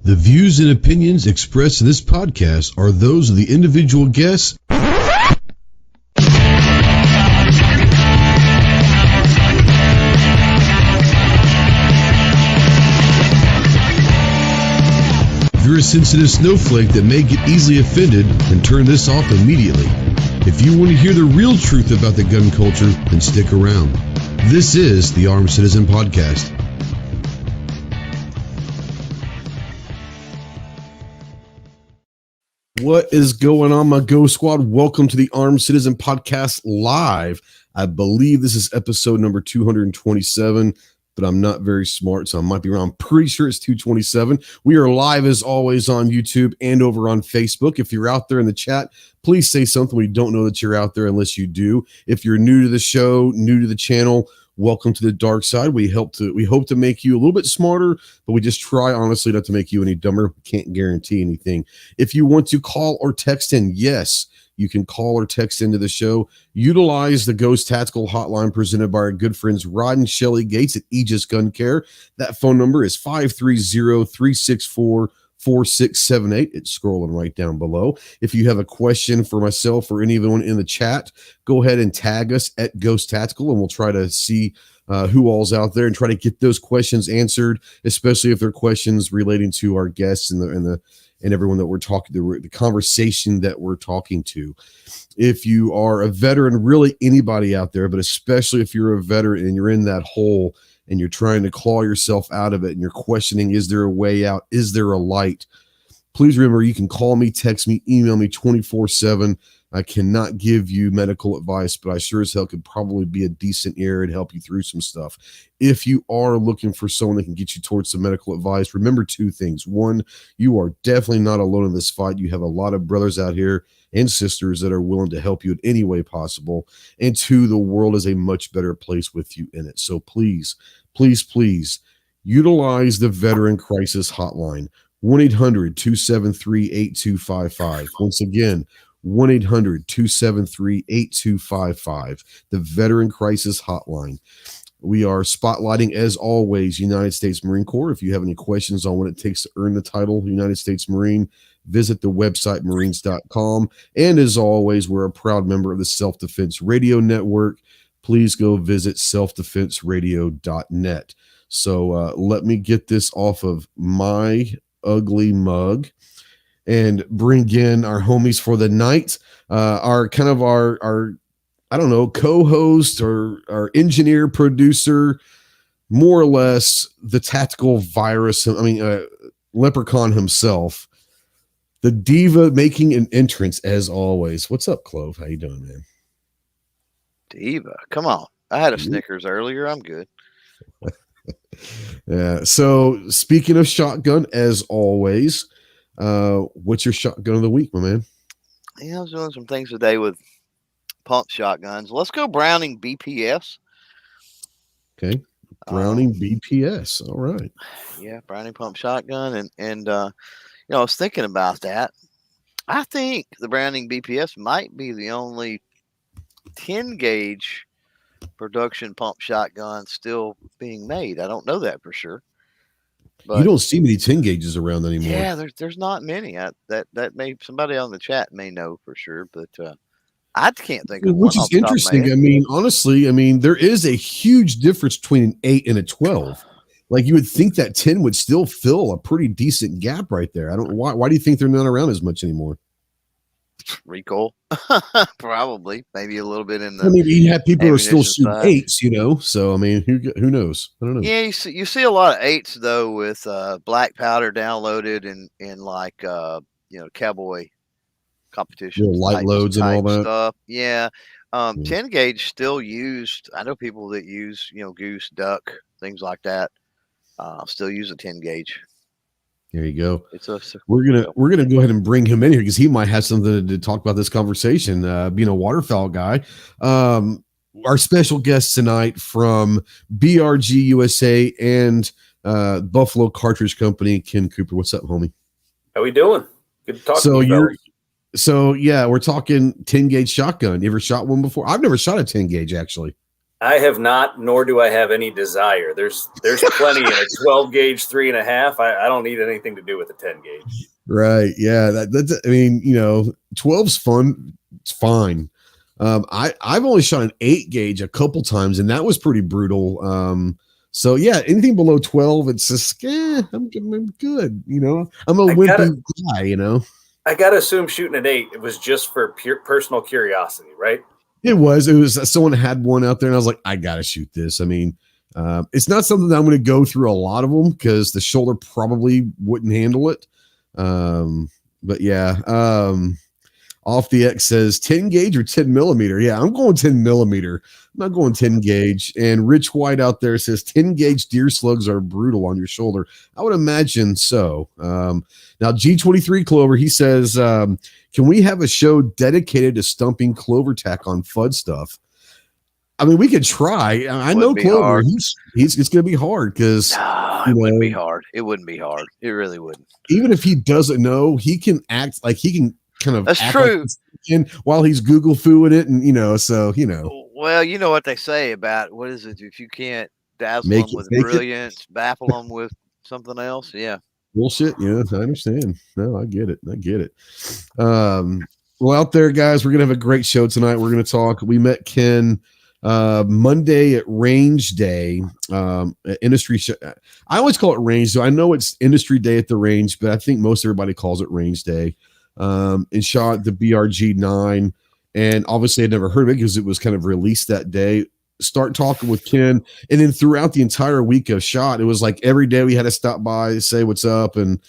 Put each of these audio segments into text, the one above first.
The views and opinions expressed in this podcast are those of the individual guests. If you're a sensitive snowflake that may get easily offended, then turn this off immediately. If you want to hear the real truth about the gun culture, then stick around. This is the Armed Citizen Podcast. What is going on, my Go Squad? Welcome to the Armed Citizen Podcast live. I believe this is episode number 227, but I'm not very smart, so I might be wrong. I'm pretty sure it's 227. We are live as always on YouTube and over on Facebook. If you're out there in the chat, please say something. We don't know that you're out there unless you do. If you're new to the show, new to the channel, welcome to the dark side. We hope to make you a little bit smarter, but we just try honestly not to make you any dumber. Can't guarantee anything. If you want to call or text in, yes, you can call or text into the show. Utilize the Ghost Tactical Hotline presented by our good friends Rod and Shelly Gates at Aegis Gun Care. That phone number is 530-364-4678. It's scrolling right down below. If you have a question for myself or anyone in the chat, go ahead and tag us at Ghost Tactical, and we'll try to see who all's out there and try to get those questions answered, especially if they're questions relating to our guests and everyone that we're talking to, the conversation that we're talking to. If you are a veteran, really anybody out there, but especially if you're a veteran and you're in that hole and you're trying to claw yourself out of it and you're questioning, is there a way out? Is there a light? Please remember, you can call me, text me, email me 24/7. I cannot give you medical advice, but I sure as hell could probably be a decent ear and help you through some stuff. If you are looking for someone that can get you towards some medical advice, remember two things. One, you are definitely not alone in this fight. You have a lot of brothers out here and sisters that are willing to help you in any way possible. And two, the world is a much better place with you in it. So please, please, please utilize the Veteran Crisis Hotline, 1-800-273-8255. Once again, 1-800-273-8255, the Veteran Crisis Hotline. We are spotlighting, as always, United States Marine Corps. If you have any questions on what it takes to earn the title United States Marine, visit the website marines.com. And as always, we're a proud member of the Self-Defense Radio Network. Please go visit selfdefenseradio.net. So let me get this off of my ugly mug and bring in our homies for the night. Our I don't know, co-host or our engineer, producer, more or less the tactical virus. Leprechaun himself, the diva making an entrance as always. What's up, Clove? How you doing, man? Diva, come on. I had a Snickers earlier. I'm good. Yeah. So speaking of shotgun, as always, what's your shotgun of the week, my man? Yeah, I was doing some things today with pump shotguns. Let's go Browning BPS. Okay. Browning BPS. All right. Yeah, Browning pump shotgun. And I was thinking about that. I think the Browning BPS might be the only 10 gauge production pump shotgun still being made. I don't know that for sure. But you don't see many 10 gauges around anymore. Yeah, there's not many. That may somebody on the chat may know for sure, but I can't think of one. Which is interesting. Honestly, there is a huge difference between an 8 and a 12. Like you would think that 10 would still fill a pretty decent gap right there. I don't know why do you think they're not around as much anymore? Recoil, probably, maybe a little bit in the. You have people who are still shooting 8s, So who knows? I don't know. Yeah, you see a lot of 8s though with black powder downloaded and like cowboy competition, light loads and all that stuff. Yeah, 10 gauge still used. I know people that use goose, duck, things like that. Still use a 10 gauge. There you go. We're gonna go ahead and bring him in here because he might have something to talk about this conversation. Being a waterfowl guy, our special guest tonight from BRG-USA and Buffalo Cartridge Company, Ken Cooper. What's up, homie? How we doing? Good to talk to you. So yeah, we're talking 10 gauge shotgun. You ever shot one before? I've never shot a 10 gauge actually. I have not, nor do I have any desire. There's plenty in a 12 gauge 3.5. I don't need anything to do with a 10 gauge. Right. Yeah. That's, I mean, 12's fun. It's fine. I've only shot an 8 gauge a couple times, and that was pretty brutal. So yeah, anything below 12, it's just, I'm good. I'm a wimpy guy, I got to assume shooting at 8, it was just for pure personal curiosity, right? It was someone had one out there, and I was like, I got to shoot this. I mean, it's not something that I'm going to go through a lot of them because the shoulder probably wouldn't handle it. But yeah, Off the X says 10 gauge or 10 millimeter. Yeah, I'm going 10 millimeter. I'm not going 10 gauge. And Rich White out there says 10 gauge deer slugs are brutal on your shoulder. I would imagine so. Now G23 Clover, he says, can we have a show dedicated to stumping clover tack on FUD stuff? I mean, we could try. I know Clover. It's going to be hard because it wouldn't be hard. It wouldn't be hard. It really wouldn't. Even if he doesn't know, he can act like he can kind of. That's true. Like while he's Google fooing it, and Well, you know what they say about what is it? If you can't dazzle them with brilliance, baffle them with something else. Yeah. Bullshit. Yeah, I understand. No, I get it. Well, out there, guys, we're gonna have a great show tonight. We're gonna talk. We met Ken Monday at Range Day, industry show. I always call it Range, so I know it's Industry Day at the range, but I think most everybody calls it Range Day. And shot the BRG-9, and obviously I'd never heard of it because it was kind of released that day. Start talking with Ken, and then throughout the entire week of shot, it was like every day we had to stop by, say what's up, and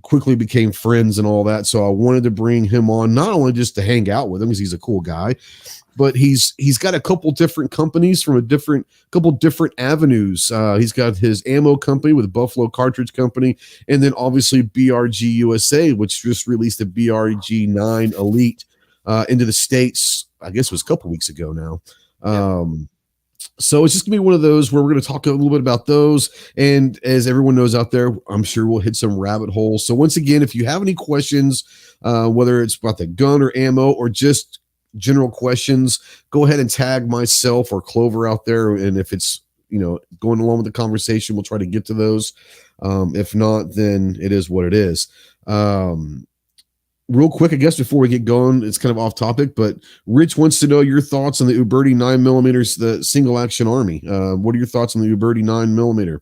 quickly became friends and all that. So I wanted to bring him on, not only just to hang out with him because he's a cool guy, but he's got a couple different companies from couple different avenues. He's got his ammo company with Buffalo Cartridge Company, and then obviously BRG-USA, which just released the BRG-9 Elite into the States. I guess it was a couple weeks ago now. So it's just gonna be one of those where we're gonna talk a little bit about those. And as everyone knows out there, I'm sure we'll hit some rabbit holes. So once again, if you have any questions, whether it's about the gun or ammo or just general questions, go ahead and tag myself or Clover out there. And if it's, going along with the conversation, we'll try to get to those. If not, then it is what it is. Real quick, I guess before we get going, it's kind of off topic, but Rich wants to know your thoughts on the Uberty 9mm, the single action army. What are your thoughts on the Uberty 9mm,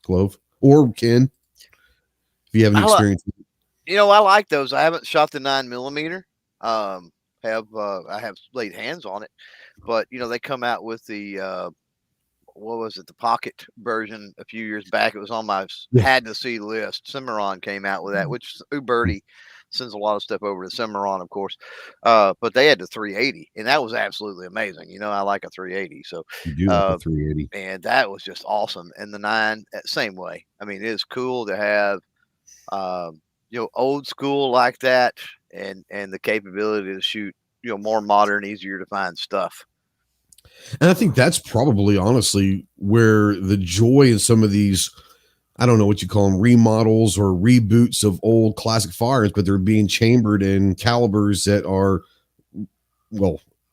Clove or Ken? If you have any experience. I like those. I haven't shot the 9mm. I have laid hands on it, but they come out with the what was it, the pocket version a few years back. It was on my had to see list. Cimarron came out with that, which Uberty sends a lot of stuff over to Cimarron, of course. But they had the 380, and that was absolutely amazing. I like a 380, so you do like a 380, and that was just awesome. And the 9, same way. I mean, it's cool to have old school like that, and the capability to shoot more modern, easier to find stuff. And I think that's probably honestly where the joy in some of these, I don't know what you call them, remodels or reboots of old classic firearms, but they're being chambered in calibers that are,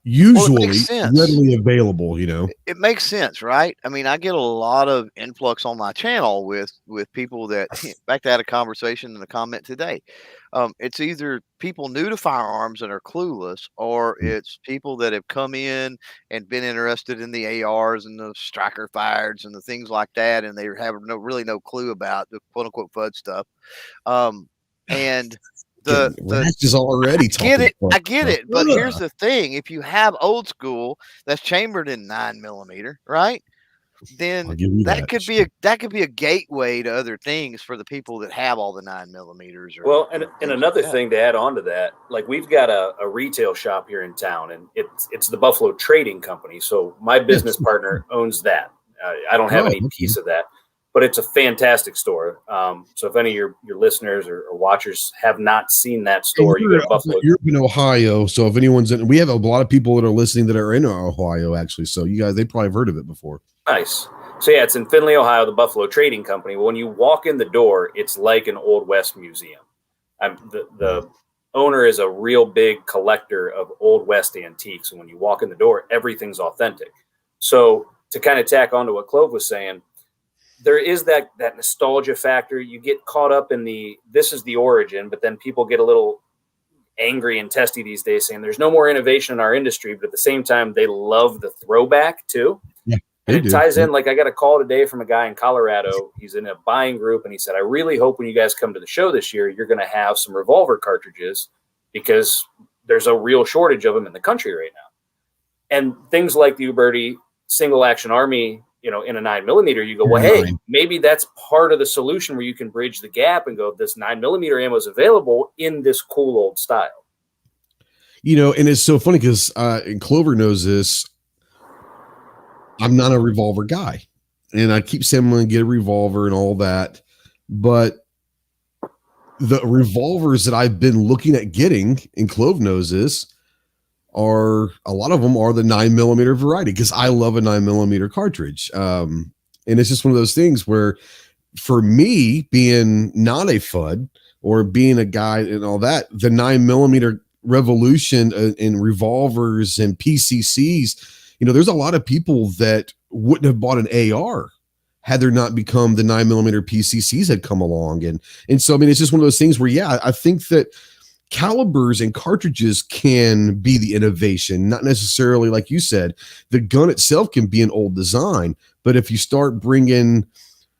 usually readily available. It makes sense, right? I mean, I get a lot of influx on my channel with people that, in fact, I had a conversation in a comment today. It's either people new to firearms and are clueless, or it's people that have come in and been interested in the ARs and the striker fires and the things like that, and they have really no clue about the quote unquote FUD stuff. And the is already I get it, but here's the thing: if you have old school that's chambered in 9mm, right? Then that could be a gateway to other things for the people that have all the 9mm. Well, and another thing to add on to that, like we've got a retail shop here in town, and it's the Buffalo Trading Company. So my business partner owns that. I don't have any piece of that, but it's a fantastic store. So if any of your listeners or watchers have not seen that store, you go to Buffalo. You're in Ohio, so if anyone's in, we have a lot of people that are listening that are in Ohio, actually. So you guys, they probably have heard of it before. Nice. So yeah, it's in Findlay, Ohio, the Buffalo Trading Company. When you walk in the door, it's like an Old West museum. The owner is a real big collector of Old West antiques. And when you walk in the door, everything's authentic. So to kind of tack on to what Clove was saying, there is that nostalgia factor. You get caught up in this is the origin, but then people get a little angry and testy these days saying there's no more innovation in our industry, but at the same time, they love the throwback too. Yeah, and it ties in. Like I got a call today from a guy in Colorado. He's in a buying group and he said, I really hope when you guys come to the show this year, you're going to have some revolver cartridges because there's a real shortage of them in the country right now. And things like the Uberty single action army, in a 9mm, you go, well, hey, maybe that's part of the solution where you can bridge the gap and go, this 9mm ammo is available in this cool old style. And it's so funny because and Clover knows this. I'm not a revolver guy, and I keep saying I'm going to get a revolver and all that, but the revolvers that I've been looking at getting, and Clove knows this, a lot of them are the 9mm variety because I love a 9mm cartridge. And it's just one of those things where for me being not a FUD or being a guy and all that, the 9mm revolution in revolvers and PCCs, there's a lot of people that wouldn't have bought an AR had there not become the 9mm PCCs had come along. And so, it's just one of those things where, yeah, I think that calibers and cartridges can be the innovation, not necessarily, like you said, the gun itself can be an old design. But if you start bringing,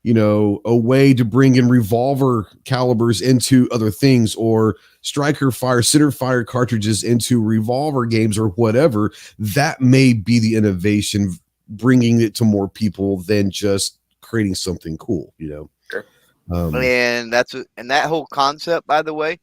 a way to bring in revolver calibers into other things, or striker fire, center fire cartridges into revolver games or whatever, that may be the innovation, bringing it to more people than just creating something cool, Sure. And that whole concept, by the way,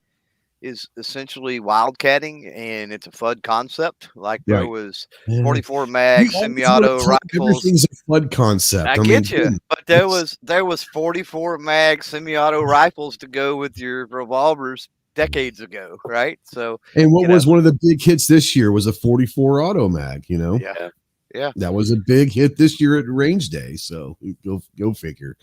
is essentially wildcatting, and it's a FUD concept. Like there was 44 mag semi-auto rifles. Everything's a FUD concept. I get you, but there was 44 mag semi-auto rifles to go with your revolvers decades ago, right? So, and what was one of the big hits this year was a 44 auto mag. Yeah, that was a big hit this year at Range Day. So go figure.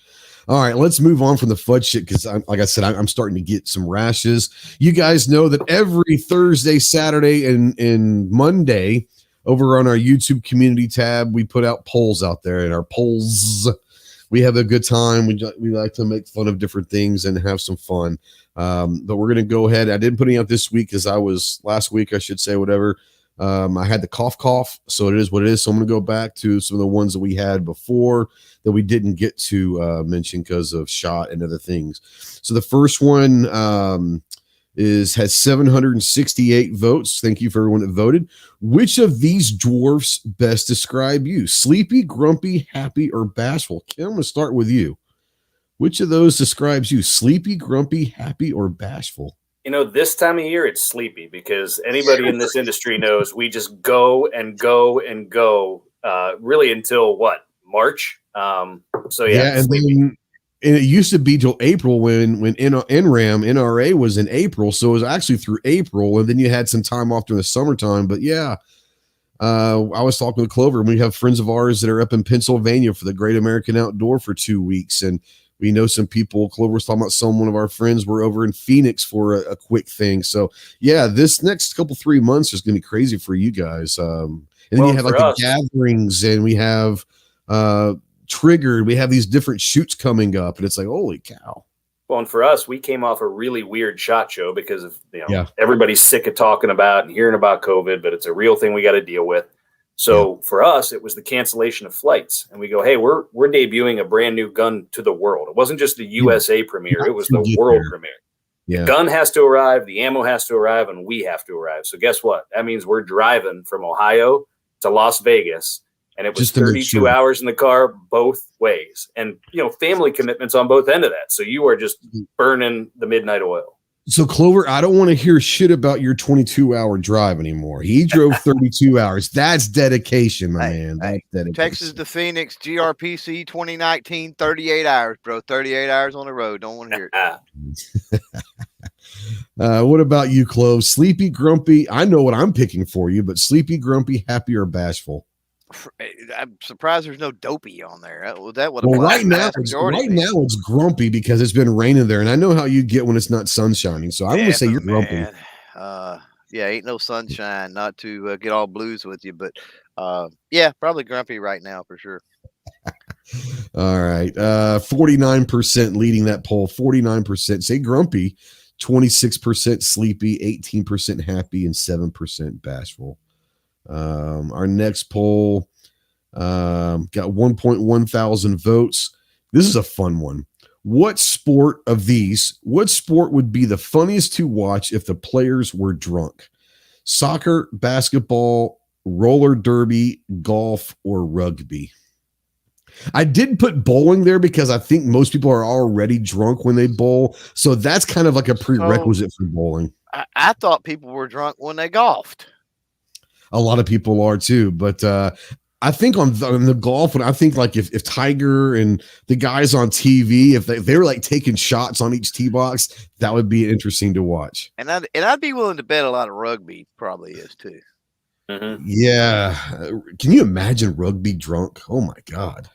All right, let's move on from the FUD shit because, like I said, I'm starting to get some rashes. You guys know that every Thursday, Saturday, and Monday over on our YouTube community tab, we put out polls out there, and our polls, we have a good time. We like to make fun of different things and have some fun. But we're going to go ahead. I didn't put any out this week because last week, I should say, whatever. I had the cough, so it is what it is. So I'm going to go back to some of the ones that we had before that we didn't get to mention because of shot and other things. So the first one has 768 votes. Thank you for everyone that voted. Which of these dwarfs best describe you? Sleepy, grumpy, happy, or bashful? Kim, I'm going to start with you. Which of those describes you? Sleepy, grumpy, happy, or bashful? This time of year, it's sleepy because anybody in this industry knows we just go and go and go really until March. So yeah, and it used to be till April when NRA was in April. So it was actually through April, and then you had some time off during the summertime. But yeah, I was talking with Clover, and we have friends of ours that are up in Pennsylvania for the Great American Outdoor for 2 weeks. And we know some people. Clover was talking about one of our friends were over in Phoenix for a quick thing. So yeah, this next 3 months is going to be crazy for you guys. And then you have like the gatherings, and we have Triggered. We have these different shoots coming up, and it's like, holy cow. Well, and for us, we came off a really weird SHOT Show because of everybody's sick of talking about and hearing about COVID, but it's a real thing we got to deal with. So for us, it was the cancellation of flights, and we go, hey, we're debuting a brand new gun to the world. It wasn't just the USA premiere; it was the world premiere. Yeah. The gun has to arrive, the ammo has to arrive, and we have to arrive. So guess what? That means we're driving from Ohio to Las Vegas, and it was 32 hours in the car both ways, and family commitments on both ends of that. So you are just burning the midnight oil. So Clover, I don't want to hear shit about your 22-hour drive anymore. He drove 32 hours. That's dedication, my man. That's dedication. Texas to Phoenix, GRPC 2019, 38 hours, bro. 38 hours on the road. Don't want to hear it. What about you, Clove? Sleepy, grumpy? I know what I'm picking for you, but sleepy, grumpy, happy, or bashful? I'm surprised there's no dopey on there. Right now it's grumpy because it's been raining there, and I know how you get when it's not sun shining. So I'm going to say you're grumpy. Ain't no sunshine. Not to get all blues with you, but Yeah, probably grumpy right now for sure. All right. 49% leading that poll. 49% say grumpy, 26% sleepy, 18% happy, and 7% bashful. Our next poll got 1.1 thousand votes. This is a fun one. What sport would be the funniest to watch if the players were drunk? Soccer, basketball, roller derby, golf, or rugby? I did put bowling there because I think most people are already drunk when they bowl. So that's kind of like a prerequisite for bowling. I thought people were drunk when they golfed. A lot of people are too, but I think on the golf, when I think like if Tiger and the guys on TV, if they were like taking shots on each tee box, that would be interesting to watch. And I'd be willing to bet a lot of rugby probably is too. Mm-hmm. Yeah. Can you imagine rugby drunk? Oh my God.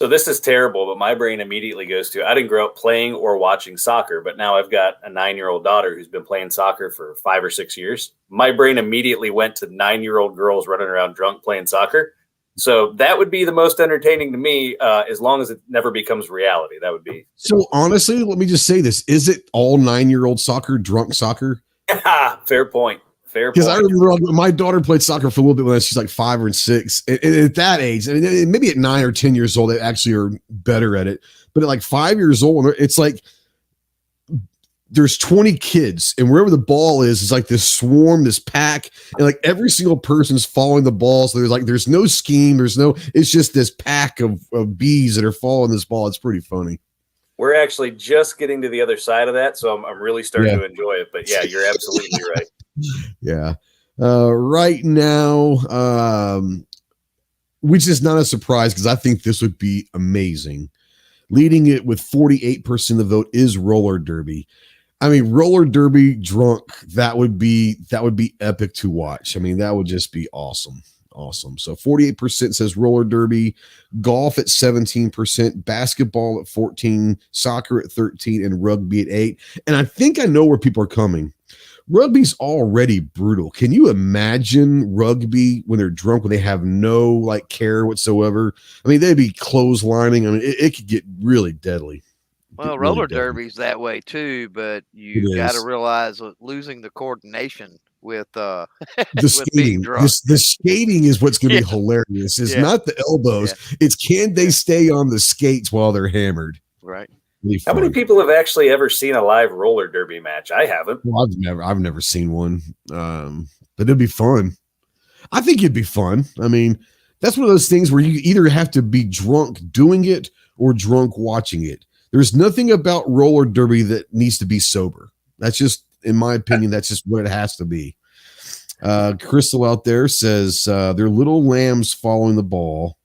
So this is terrible, but my brain immediately goes to, I didn't grow up playing or watching soccer, but now I've got a 9-year-old daughter who's been playing soccer for 5 or 6 years. My brain immediately went to 9-year-old girls running around drunk playing soccer. So that would be the most entertaining to me, as long as it never becomes reality. That would be. So honestly, let me just say this. Is it all 9-year-old soccer, drunk soccer? Fair point. Because I remember my daughter played soccer for a little bit when she's like 5 or 6. And at that age, I mean, maybe at 9 or 10 years old, they actually are better at it. But at like 5 years old, it's like there's 20 kids, and wherever the ball is like this swarm, this pack, and like every single person's following the ball. So there's no scheme, it's just this pack of bees that are following this ball. It's pretty funny. We're actually just getting to the other side of that, so I'm really starting to enjoy it. But yeah, you're absolutely right. Yeah. Right now, which is not a surprise because I think this would be amazing. Leading it with 48% of the vote is roller derby. I mean, roller derby drunk, that would be epic to watch. I mean, that would just be awesome. Awesome. So 48% says roller derby, golf at 17%, basketball at 14%, soccer at 13%, and rugby at 8%. And I think I know where people are coming. Rugby's already brutal. Can you imagine rugby when they're drunk, when they have no like care whatsoever? I mean, they'd be clotheslining. I mean, it could get really deadly. Well, roller derby's that way too, but you got to realize losing the coordination with the skating. The skating is what's going to be hilarious. It's not the elbows. It's can they stay on the skates while they're hammered? Right. How many people have actually ever seen a live roller derby match? I haven't. Well, I've never seen one. But it'd be fun. I think it'd be fun. I mean, that's one of those things where you either have to be drunk doing it or drunk watching it. There's nothing about roller derby that needs to be sober. That's just, in my opinion, that's just what it has to be. Crystal out there says they're little lambs following the ball.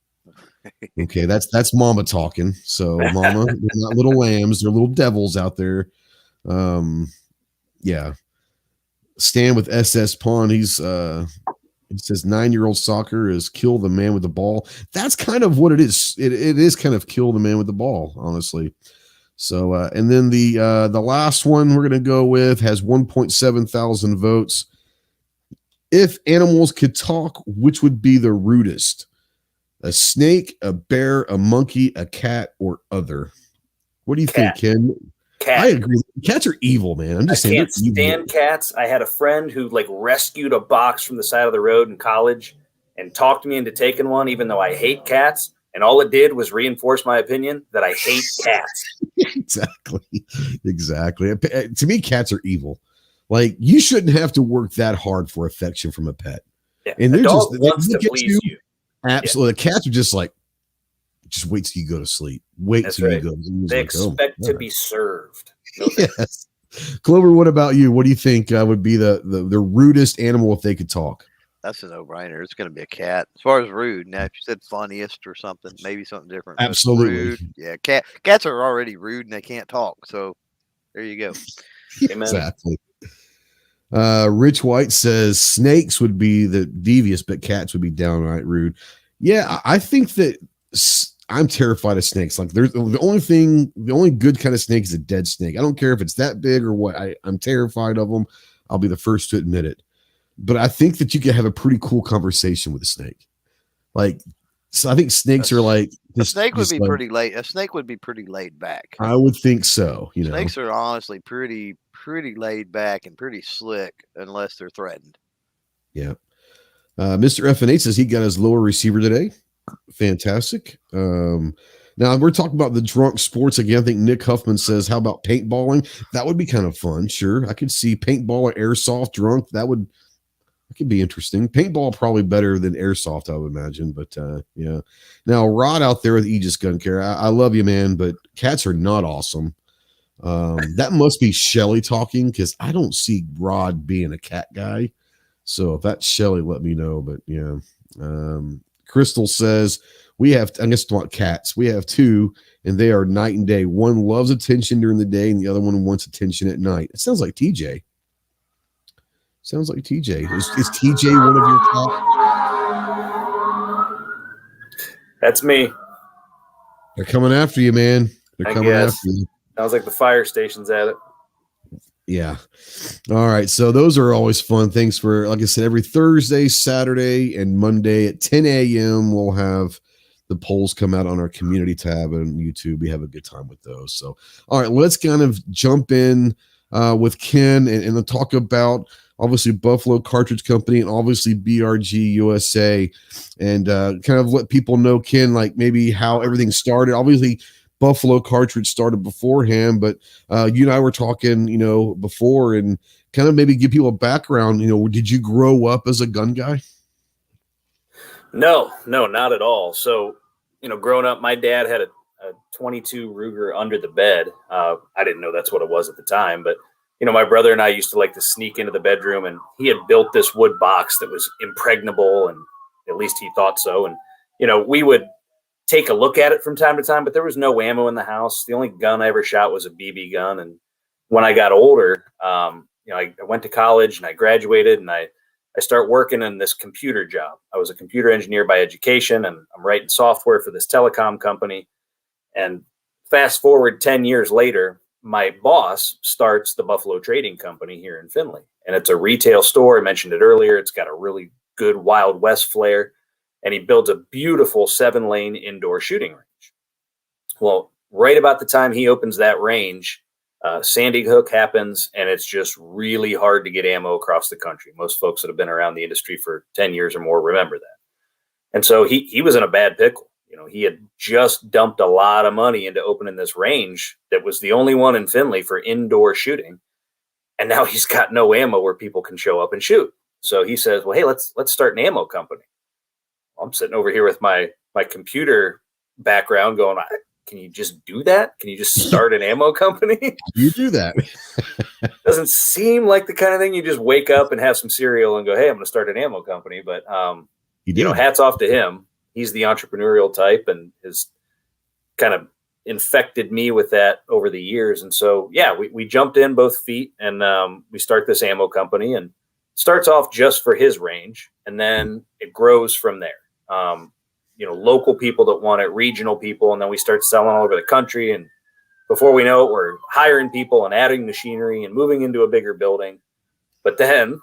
Okay, that's Mama talking. So Mama, they're not little lambs, they're little devils out there. Yeah. Stan with SS Pawn, he says 9-year-old soccer is kill the man with the ball. That's kind of what it is. It is kind of kill the man with the ball, honestly. So and then the last one we're gonna go with has 1.7 thousand votes. If animals could talk, which would be the rudest? A snake, a bear, a monkey, a cat, or other? What do you think, Ken? Cat. I agree. Cats are evil, man. I'm just saying. I can't stand cats. I had a friend who like rescued a box from the side of the road in college and talked me into taking one, even though I hate cats. And all it did was reinforce my opinion that I hate cats. Exactly. To me, cats are evil. Like, you shouldn't have to work that hard for affection from a pet. Yeah. And they're dog just wants to please you. Absolutely. Yeah. Cats are just like, just wait till you go to sleep. Wait till you go. They expect to be served. No yes. Clover, what about you? What do you think would be the rudest animal if they could talk? That's a no-brainer. It's going to be a cat. As far as rude, now if you said funniest or something, maybe something different. Absolutely. Rude, yeah, cats are already rude and they can't talk. So there you go. Exactly. Rich White says snakes would be the devious, but cats would be downright rude. Yeah, I think that I'm terrified of snakes. Like, there's the only good kind of snake is a dead snake. I don't care if it's that big or what. I'm terrified of them. I'll be the first to admit it. But I think that you can have a pretty cool conversation with a snake. Like, so I think snakes are like a snake would be like, pretty late. A snake would be pretty laid back. I would think so. Snakes are honestly pretty laid back and pretty slick unless they're threatened. Yeah. Mr. FNA says he got his lower receiver today. Fantastic. Now we're talking about the drunk sports again. I think Nick Huffman says, how about paintballing? That would be kind of fun. Sure. I could see paintball or airsoft drunk. That could be interesting. Paintball probably better than airsoft, I would imagine. But yeah. Now Rod out there with Aegis Gun Care. I love you, man, but cats are not awesome. That must be Shelly talking, because I don't see Rod being a cat guy. So if that's Shelly, let me know. But yeah. Crystal says, we have, I guess, want cats. We have two, and they are night and day. One loves attention during the day, and the other one wants attention at night. It sounds like TJ. Sounds like TJ. Is TJ one of your cats? That's me. They're coming after you, man. They're coming after you. Sounds like the fire station's at it. Yeah. All right. So those are always fun. Thanks for, like I said, every Thursday, Saturday, and Monday at 10 a.m. we'll have the polls come out on our community tab on YouTube. We have a good time with those. So, all right, let's kind of jump in with Ken and talk about obviously Buffalo Cartridge Company and obviously BRG-USA, and kind of let people know, Ken, like maybe how everything started. Obviously, Buffalo Cartridge started beforehand, but you and I were talking, before, and kind of maybe give people a background. Did you grow up as a gun guy? No, not at all. So, growing up, my dad had a 22 Ruger under the bed. I didn't know that's what it was at the time, but my brother and I used to like to sneak into the bedroom, and he had built this wood box that was impregnable, and at least he thought so. And, we would take a look at it from time to time, but there was no ammo in the house. The only gun I ever shot was a BB gun. And when I got older, I went to college and I graduated, and I started working in this computer job. I was a computer engineer by education, and I'm writing software for this telecom company. And fast forward 10 years later, my boss starts the Buffalo Trading Company here in Findlay. And it's a retail store. I mentioned it earlier. It's got a really good Wild West flair. And he builds a beautiful 7-lane indoor shooting range. Well, right about the time he opens that range, Sandy Hook happens, and it's just really hard to get ammo across the country. Most folks that have been around the industry for 10 years or more remember that. And so he was in a bad pickle. He had just dumped a lot of money into opening this range that was the only one in Findlay for indoor shooting. And now he's got no ammo where people can show up and shoot. So he says, well, hey, let's start an ammo company. I'm sitting over here with my computer background going, can you just do that? Can you just start an ammo company? You do that. Doesn't seem like the kind of thing you just wake up and have some cereal and go, hey, I'm going to start an ammo company. But, hats off to him. He's the entrepreneurial type and has kind of infected me with that over the years. And so, yeah, we jumped in both feet, and we start this ammo company, and starts off just for his range. And then it grows from there. Local people that want it, regional people, and then we start selling all over the country. And before we know it, we're hiring people and adding machinery and moving into a bigger building. But then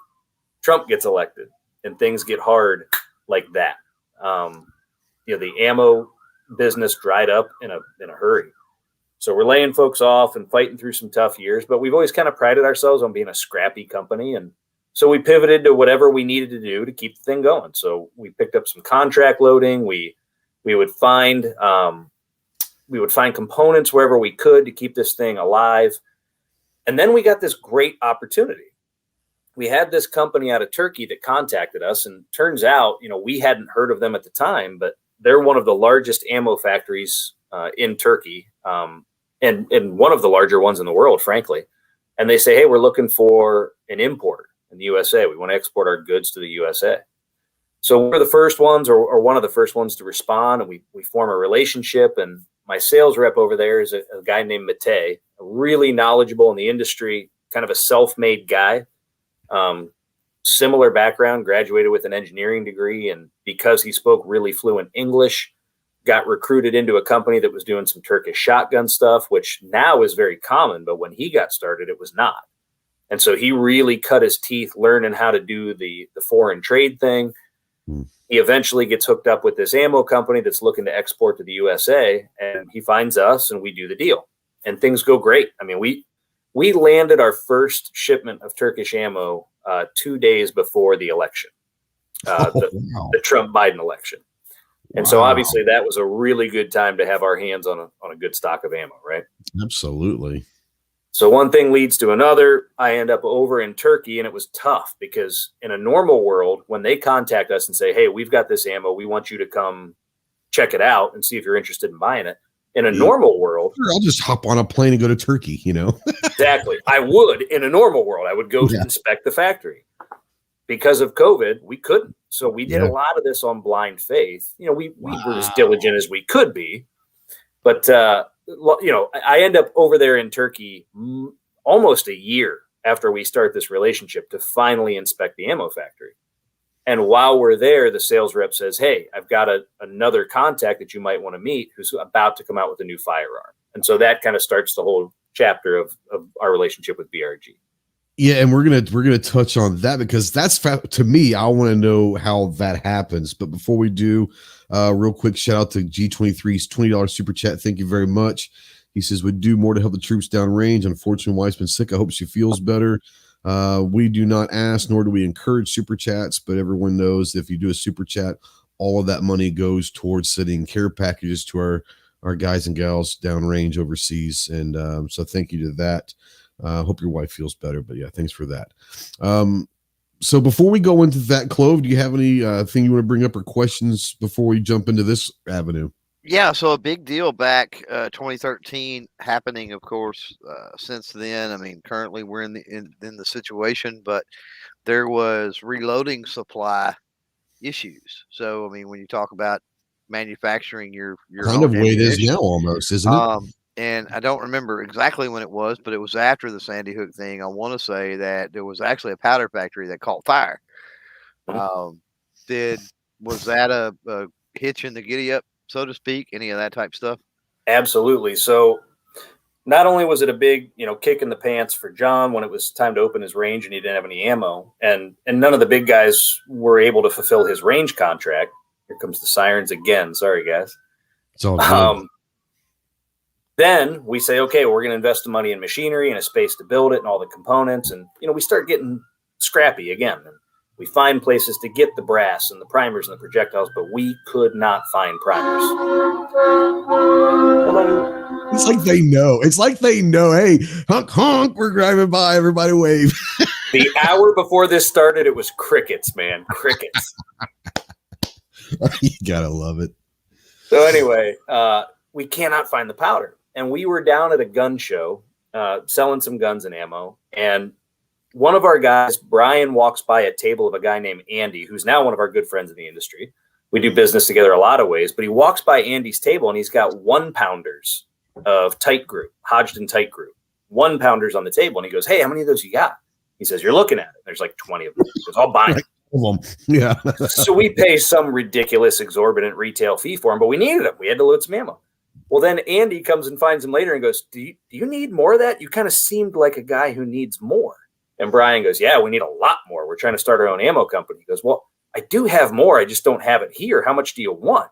Trump gets elected, and things get hard like that. The ammo business dried up in a hurry. So we're laying folks off and fighting through some tough years, but we've always kind of prided ourselves on being a scrappy company. And so we pivoted to whatever we needed to do to keep the thing going. So we picked up some contract loading. We would find components wherever we could to keep this thing alive. And then we got this great opportunity. We had this company out of Turkey that contacted us, and turns out, we hadn't heard of them at the time, but they're one of the largest ammo factories in Turkey, and one of the larger ones in the world, frankly. And they say, hey, we're looking for an importer in the USA. We want to export our goods to the USA. So we're the first ones, or one of the first ones to respond, and we form a relationship. And my sales rep over there is a guy named Matej, really knowledgeable in the industry, kind of a self-made guy. Similar background, graduated with an engineering degree, and because he spoke really fluent English, got recruited into a company that was doing some Turkish shotgun stuff, which now is very common, but when he got started, it was not. And so he really cut his teeth learning how to do the foreign trade thing. He eventually gets hooked up with this ammo company that's looking to export to the USA, and he finds us and we do the deal, and things go great. I mean, we landed our first shipment of Turkish ammo 2 days before the election, the Trump-Biden election. And so obviously that was a really good time to have our hands on a good stock of ammo, right? Absolutely. So one thing leads to another. I end up over in Turkey, and it was tough because in a normal world, when they contact us and say, hey, we've got this ammo, we want you to come check it out and see if you're interested in buying it. In a normal world, I'll just hop on a plane and go to Turkey, Exactly. I would, in a normal world, I would go inspect the factory. Because of COVID, we couldn't. So we did a lot of this on blind faith. We were as diligent as we could be. But, I end up over there in Turkey almost a year after we start this relationship to finally inspect the ammo factory. And while we're there, the sales rep says, hey, I've got another contact that you might want to meet who's about to come out with a new firearm. And so that kind of starts the whole chapter of our relationship with BRG. Yeah, and we're gonna touch on that because that's to me. I want to know how that happens. But before we do, real quick shout out to G23's $20 super chat. Thank you very much. He says would do more to help the troops downrange. Unfortunately, wife's been sick. I hope she feels better. We do not ask nor do we encourage super chats, but everyone knows if you do a super chat, all of that money goes towards sending care packages to our guys and gals downrange overseas. And so thank you to that. Hope your wife feels better, but yeah, thanks for that. So before we go into that, Clove, do you have any thing you want to bring up or questions before we jump into this avenue? Yeah, so a big deal back 2013 happening, of course, since then. I mean, currently we're in the situation, but there was reloading supply issues. So, I mean, when you talk about manufacturing your kind of way it is now almost, isn't it? And I don't remember exactly when it was, but it was after the Sandy Hook thing. I want to say that there was actually a powder factory that caught fire. Was that a hitch in the giddy up, so to speak? Any of that type stuff? Absolutely. So not only was it a big, kick in the pants for John when it was time to open his range and he didn't have any ammo, and none of the big guys were able to fulfill his range contract. Here comes the sirens again. Sorry, guys. It's all good. Then we say, okay, we're going to invest the money in machinery and a space to build it and all the components. And, we start getting scrappy again. And we find places to get the brass and the primers and the projectiles, but we could not find primers. It's like they know. Hey, honk, honk, we're driving by. Everybody wave. The hour before this started, it was crickets, man. Crickets. You got to love it. So anyway, we cannot find the powder. And we were down at a gun show selling some guns and ammo. And one of our guys, Brian, walks by a table of a guy named Andy, who's now one of our good friends in the industry. We do business together a lot of ways. But he walks by Andy's table and he's got 1-pounders of tight group, Hodgdon tight group. 1-pounders on the table. And he goes, hey, how many of those you got? He says, you're looking at it. There's like 20 of them. He goes, I'll buy them. Yeah. So we pay some ridiculous exorbitant retail fee for them, but we needed them. We had to load some ammo. Well, then Andy comes and finds him later and goes, do you need more of that? You kind of seemed like a guy who needs more. And Brian goes, yeah, we need a lot more. We're trying to start our own ammo company. He goes, well, I do have more. I just don't have it here. How much do you want?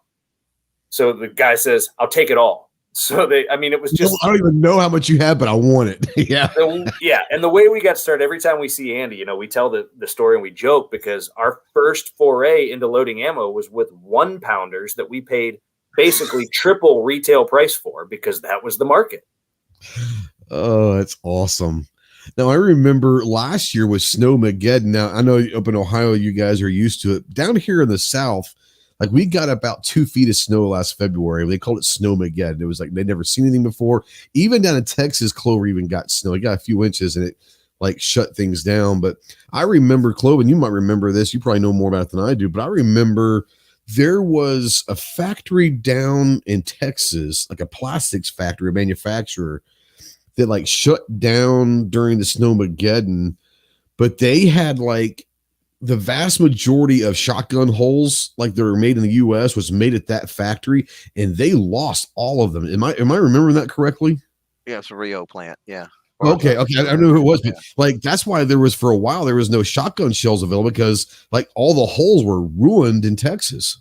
So the guy says, I'll take it all. So it was just, I don't even know how much you have, but I want it. Yeah. Yeah. And the way we got started, every time we see Andy, we tell the story and we joke because our first foray into loading ammo was with 1-pounders that we paid basically triple retail price for because that was the market. Oh, that's awesome. Now, I remember last year was Snowmageddon. Now, I know up in Ohio, you guys are used to it. Down here in the South, like we got about 2 feet of snow last February. They called it Snowmageddon. It was like they'd never seen anything before. Even down in Texas, Clover even got snow. It got a few inches and it like shut things down. But I remember, Clover, and you might remember this. You probably know more about it than I do. But I remember there was a factory down in Texas, like a plastics factory, a manufacturer that like shut down during the Snowmageddon. But they had like the vast majority of shotgun holes, like that were made in the U.S., was made at that factory, and they lost all of them. Am I remembering that correctly? Yeah, it's a Rio plant. Yeah. Okay. I knew who it was, but like that's why there was for a while there was no shotgun shells available because like all the holes were ruined in Texas.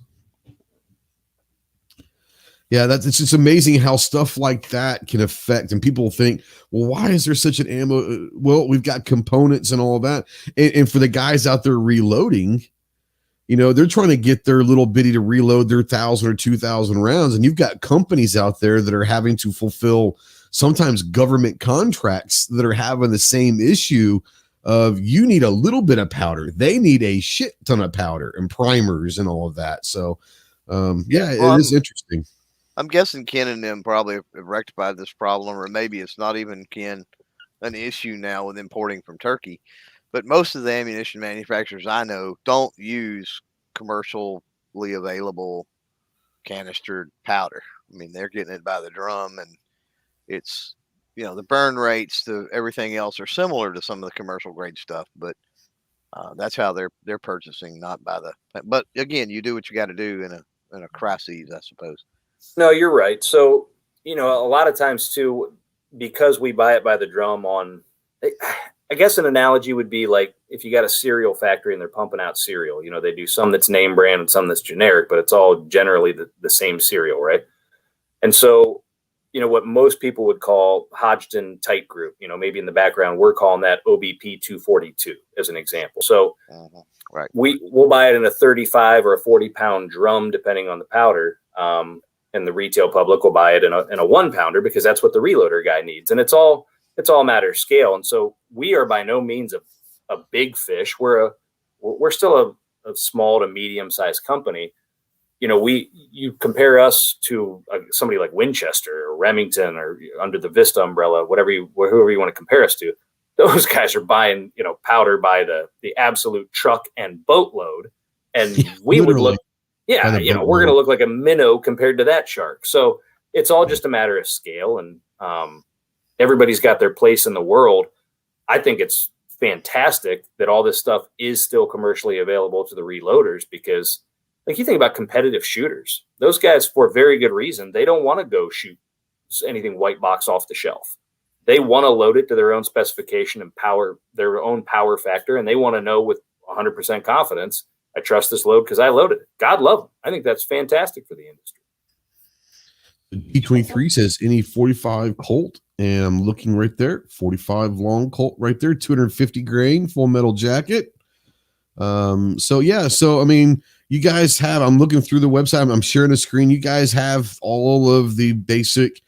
Yeah, it's just amazing how stuff like that can affect, and people think, well, why is there such an ammo? Well, we've got components and all of that, and for the guys out there reloading, they're trying to get their little bitty to reload their 1,000 or 2,000 rounds, and you've got companies out there that are having to fulfill sometimes government contracts that are having the same issue of you need a little bit of powder, they need a shit ton of powder and primers and all of that. So, it is interesting. I'm guessing Ken and them probably have rectified this problem, or maybe it's not even an issue now with importing from Turkey. But most of the ammunition manufacturers I know don't use commercially available canistered powder. I mean, they're getting it by the drum, and it's, the burn rates to everything else are similar to some of the commercial grade stuff, but that's how they're purchasing, not by but again, you do what you got to do in a crisis, I suppose. No, you're right. So, a lot of times too, because we buy it by the drum I guess an analogy would be like if you got a cereal factory and they're pumping out cereal, they do some that's name brand and some that's generic, but it's all generally the same cereal, right? And so, what most people would call Hodgdon tight group, maybe in the background, we're calling that OBP 242 as an example. So right. We'll buy it in a 35 or a 40-pound drum, depending on the powder. And the retail public will buy it in a 1-pounder because that's what the reloader guy needs. And it's all a matter of scale. And so we are by no means a big fish. We're still a small to medium sized company. You compare us to somebody like Winchester or Remington or under the Vista umbrella, whoever you want to compare us to. Those guys are buying, powder by the absolute truck and boatload. And we would look, we're going to look like a minnow compared to that shark. So it's all just a matter of scale, and everybody's got their place in the world. I think it's fantastic that all this stuff is still commercially available to the reloaders because, like, you think about competitive shooters, those guys, for very good reason, they don't want to go shoot anything white box off the shelf. They want to load it to their own specification and their own power factor, and they want to know with 100% confidence, I trust this load because I loaded it. God love them. I think that's fantastic for the industry. The G23 says any 45 Colt, and I'm looking right there, 45 long Colt right there, 250 grain, full metal jacket. So I mean, you guys have, I'm looking through the website, I'm sharing the screen. You guys have all of the basic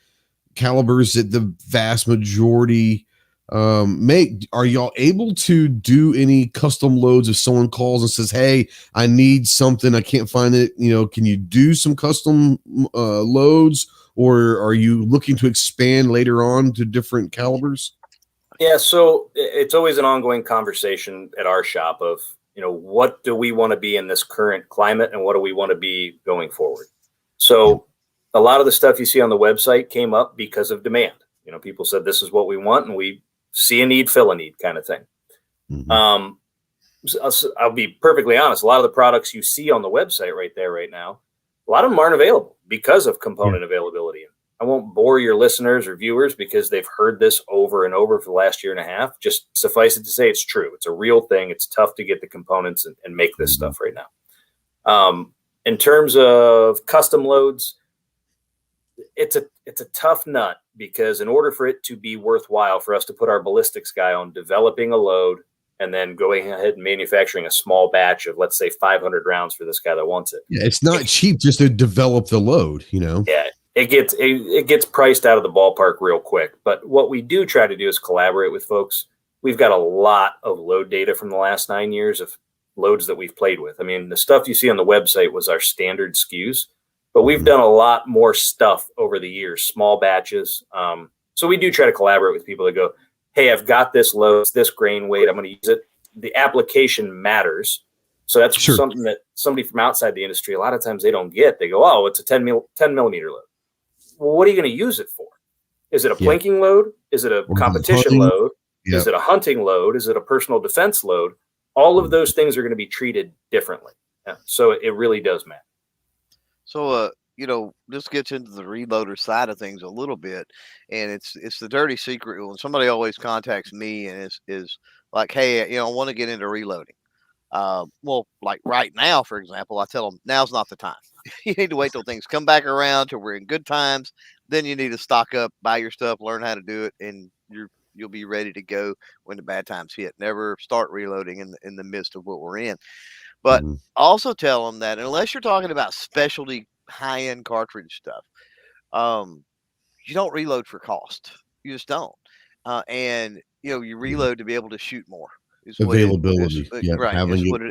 calibers that the vast majority make. Are y'all able to do any custom loads if someone calls and says, hey, I need something, I can't find it, can you do some custom loads, or are you looking to expand later on to different calibers? Yeah, so it's always an ongoing conversation at our shop of, what do we want to be in this current climate and what do we want to be going forward? So a lot of the stuff you see on the website came up because of demand. People said this is what we want, and we see a need, fill a need kind of thing. Mm-hmm. I'll be perfectly honest. A lot of the products you see on the website right now, a lot of them aren't available because of component availability. I won't bore your listeners or viewers because they've heard this over and over for the last year and a half. Just suffice it to say it's true. It's a real thing. It's tough to get the components and make this stuff right now. In terms of custom loads, it's a tough nut because in order for it to be worthwhile for us to put our ballistics guy on developing a load and then going ahead and manufacturing a small batch of, let's say, 500 rounds for this guy that wants it. Yeah, it's not cheap just to develop the load, Yeah, it gets priced out of the ballpark real quick. But what we do try to do is collaborate with folks. We've got a lot of load data from the last 9 years of loads that we've played with. I mean, the stuff you see on the website was our standard SKUs, but we've done a lot more stuff over the years, small batches. So we do try to collaborate with people that go, hey, I've got this load, this grain weight, I'm going to use it. The application matters. So that's something that somebody from outside the industry, a lot of times they don't get. They go, oh, it's a 10 millimeter load. Well, what are you going to use it for? Is it a plinking load? Is it a competition load? Yeah. Is it a hunting load? Is it a personal defense load? All of those things are going to be treated differently. Yeah. So it really does matter. So, this gets into the reloader side of things a little bit, and it's the dirty secret. When somebody always contacts me and is like, hey, I want to get into reloading. Well, like right now, for example, I tell them now's not the time. You need to wait till things come back around till we're in good times. Then you need to stock up, buy your stuff, learn how to do it, and you'll be ready to go when the bad times hit. Never start reloading in the midst of what we're in. But also tell them that unless you're talking about specialty high-end cartridge stuff, you don't reload for cost. You just don't. And you reload to be able to shoot more. Availability. Right.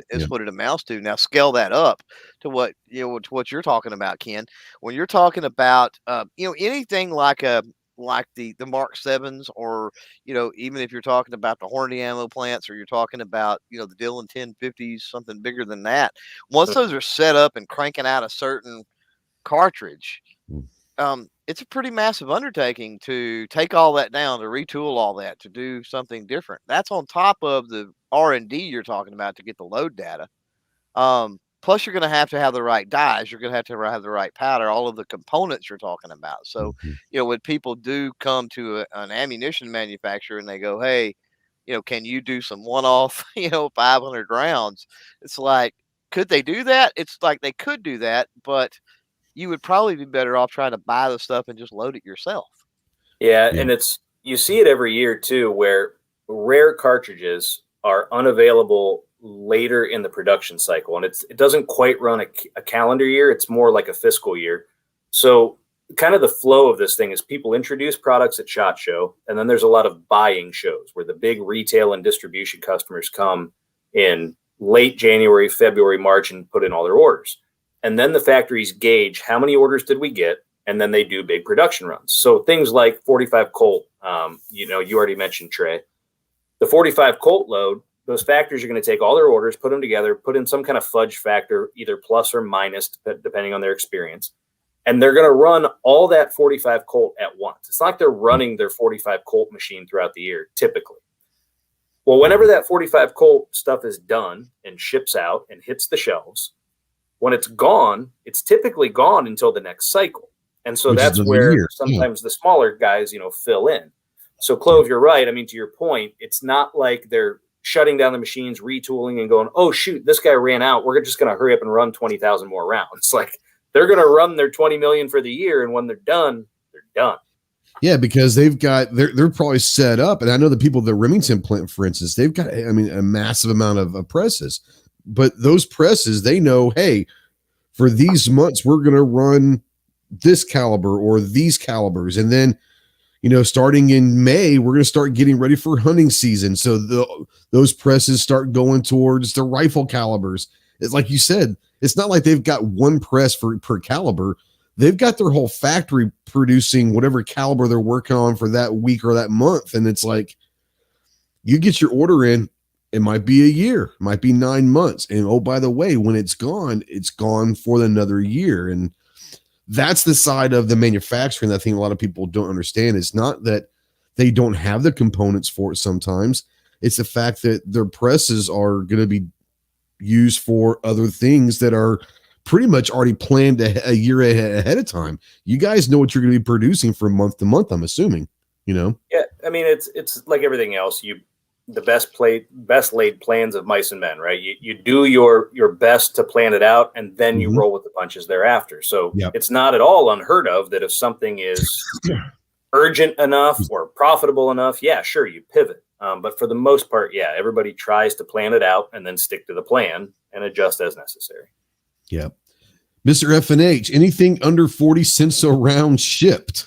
It's what it amounts to. Now scale that up to what you're talking about, Ken. When you're talking about anything like the Mark 7s, or even if you're talking about the Hornady ammo plants, or you're talking about the Dillon 1050s, something bigger than that. Once those are set up and cranking out a certain cartridge, it's a pretty massive undertaking to take all that down, to retool all that, to do something different. That's on top of the R&D you're talking about to get the load data. Plus, you're going to have the right dyes. You're going to have the right powder, all of the components you're talking about. So, when people do come to an ammunition manufacturer and they go, hey, can you do some one-off, 500 rounds? It's like, could they do that? It's like they could do that, but you would probably be better off trying to buy the stuff and just load it yourself. Yeah. And you see it every year too, where rare cartridges are unavailable later in the production cycle. And it doesn't quite run a calendar year. It's more like a fiscal year. So kind of the flow of this thing is people introduce products at SHOT Show, and then there's a lot of buying shows where the big retail and distribution customers come in late January, February, March, and put in all their orders. And then the factories gauge how many orders did we get, and then they do big production runs. So things like 45 Colt, you already mentioned, Trey. The 45 Colt load, those factories are going to take all their orders, put them together, put in some kind of fudge factor, either plus or minus, depending on their experience. And they're going to run all that 45 Colt at once. It's not like they're running their 45 Colt machine throughout the year, typically. Well, whenever that 45 Colt stuff is done and ships out and hits the shelves, when it's gone, it's typically gone until the next cycle. And so that's where sometimes the smaller guys, fill in. So Clove, you're right. I mean, to your point, it's not like they're shutting down the machines, retooling and going, oh, shoot, this guy ran out. We're just going to hurry up and run 20,000 more rounds. Like they're going to run their 20 million for the year. And when they're done, they're done. Yeah, because they're probably set up. And I know the people at the Remington plant, for instance, they've got, a massive amount of presses. But those presses, they know, hey, for these months, we're going to run this caliber or these calibers. And then, starting in May, we're going to start getting ready for hunting season. So those presses start going towards the rifle calibers. It's like you said, it's not like they've got one press per caliber. They've got their whole factory producing whatever caliber they're working on for that week or that month. And it's like, you get your order in, it might be a year, might be 9 months. And oh, by the way, when it's gone for another year. And that's the side of the manufacturing that I think a lot of people don't understand. It's not that they don't have the components for it sometimes. It's the fact that their presses are going to be used for other things that are pretty much already planned a year ahead of time. You guys know what you're going to be producing from month to month, I'm assuming, Yeah. I mean, it's like everything else. The best laid plans of mice and men, right? You do your best to plan it out, and then you roll with the punches thereafter. So It's not at all unheard of that if something is urgent enough or profitable enough, sure, you pivot. But for the most part, everybody tries to plan it out and then stick to the plan and adjust as necessary. Yeah. Mr. F&H, anything under 40 cents a round shipped?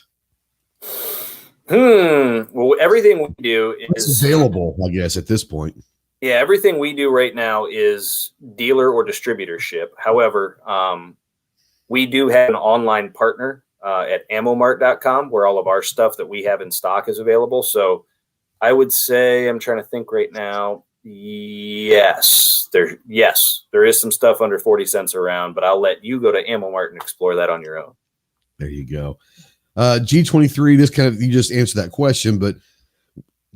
Well, everything we do is available, I guess, at this point. Yeah, everything we do right now is dealer or distributor ship. However, we do have an online partner at ammomart.com where all of our stuff that we have in stock is available. So I would say, I'm trying to think right now. Yes, there is some stuff under 40 cents around, but I'll let you go to Ammomart and explore that on your own. There you go. G23, you just answered that question, but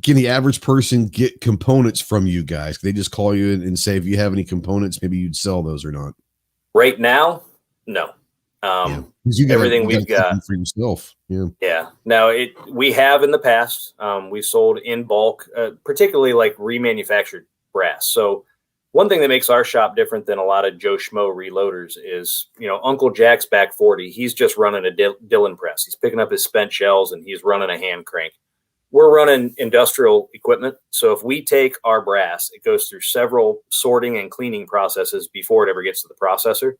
can the average person get components from you guys? Can they just call you and say, if you have any components, maybe you'd sell those or not? Right now, no. Everything we've got for yourself. Yeah. Now we have in the past, we sold in bulk, particularly like remanufactured brass. So one thing that makes our shop different than a lot of Joe Schmo reloaders is, Uncle Jack's back 40. He's just running a Dillon press. He's picking up his spent shells and he's running a hand crank. We're running industrial equipment. So if we take our brass, it goes through several sorting and cleaning processes before it ever gets to the processor.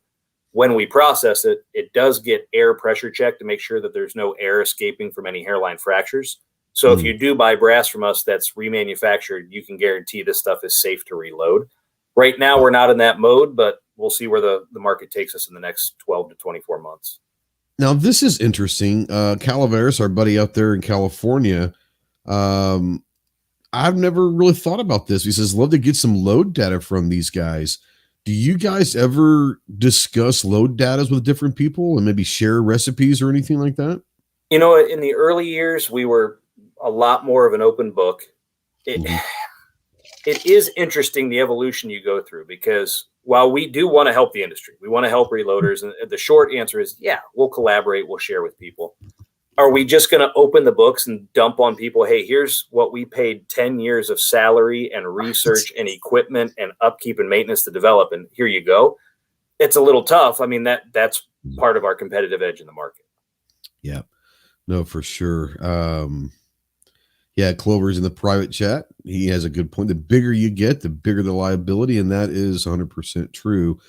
When we process it, it does get air pressure checked to make sure that there's no air escaping from any hairline fractures. So if you do buy brass from us that's remanufactured, you can guarantee this stuff is safe to reload. Right now, we're not in that mode, but we'll see where the market takes us in the next 12 to 24 months. Now, this is interesting. Calaveras, our buddy out there in California, I've never really thought about this. He says, love to get some load data from these guys. Do you guys ever discuss load data with different people and maybe share recipes or anything like that? In the early years, we were a lot more of an open book. It is interesting, the evolution you go through, because while we do want to help the industry, we want to help reloaders. And the short answer is, yeah, we'll collaborate. We'll share with people. Are we just going to open the books and dump on people? Hey, here's what we paid 10 years of salary and research and equipment and upkeep and maintenance to develop. And here you go. It's a little tough. I mean, that's part of our competitive edge in the market. Yeah, no, for sure. Clover's in the private chat. He has a good point. The bigger you get, the bigger the liability. And that is 100% true.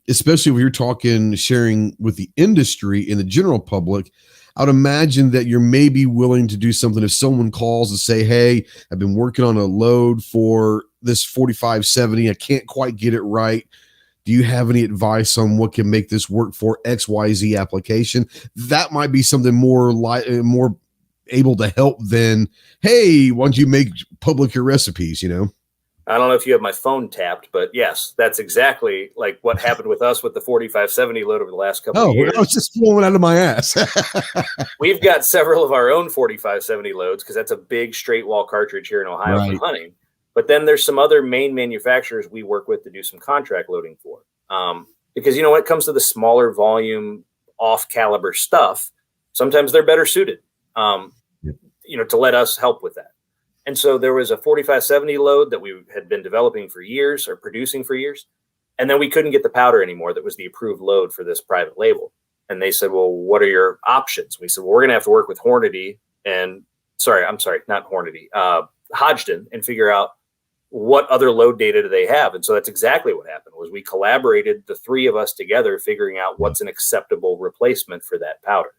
Especially when you're talking sharing with the industry and the general public. I would imagine that you're maybe willing to do something if someone calls and say, hey, I've been working on a load for this 4570. I can't quite get it right. Do you have any advice on what can make this work for XYZ application? That might be something more able to help than, hey, why don't you make public your recipes, I don't know if you have my phone tapped, but yes, that's exactly like what happened with us with the 4570 load over the last couple of years. I was just blowing out of my ass. We've got several of our own 4570 loads because that's a big straight wall cartridge here in Ohio for hunting. But then there's some other main manufacturers we work with to do some contract loading for. Because, when it comes to the smaller volume, off caliber stuff, sometimes they're better suited, to let us help with that. And so there was a 4570 load that we had been developing for years or producing for years. And then we couldn't get the powder anymore. That was the approved load for this private label. And they said, well, what are your options? We said, well, we're going to have to work with Hornady Hodgdon and figure out what other load data do they have. And so that's exactly what happened was we collaborated, the three of us together, figuring out what's an acceptable replacement for that powder.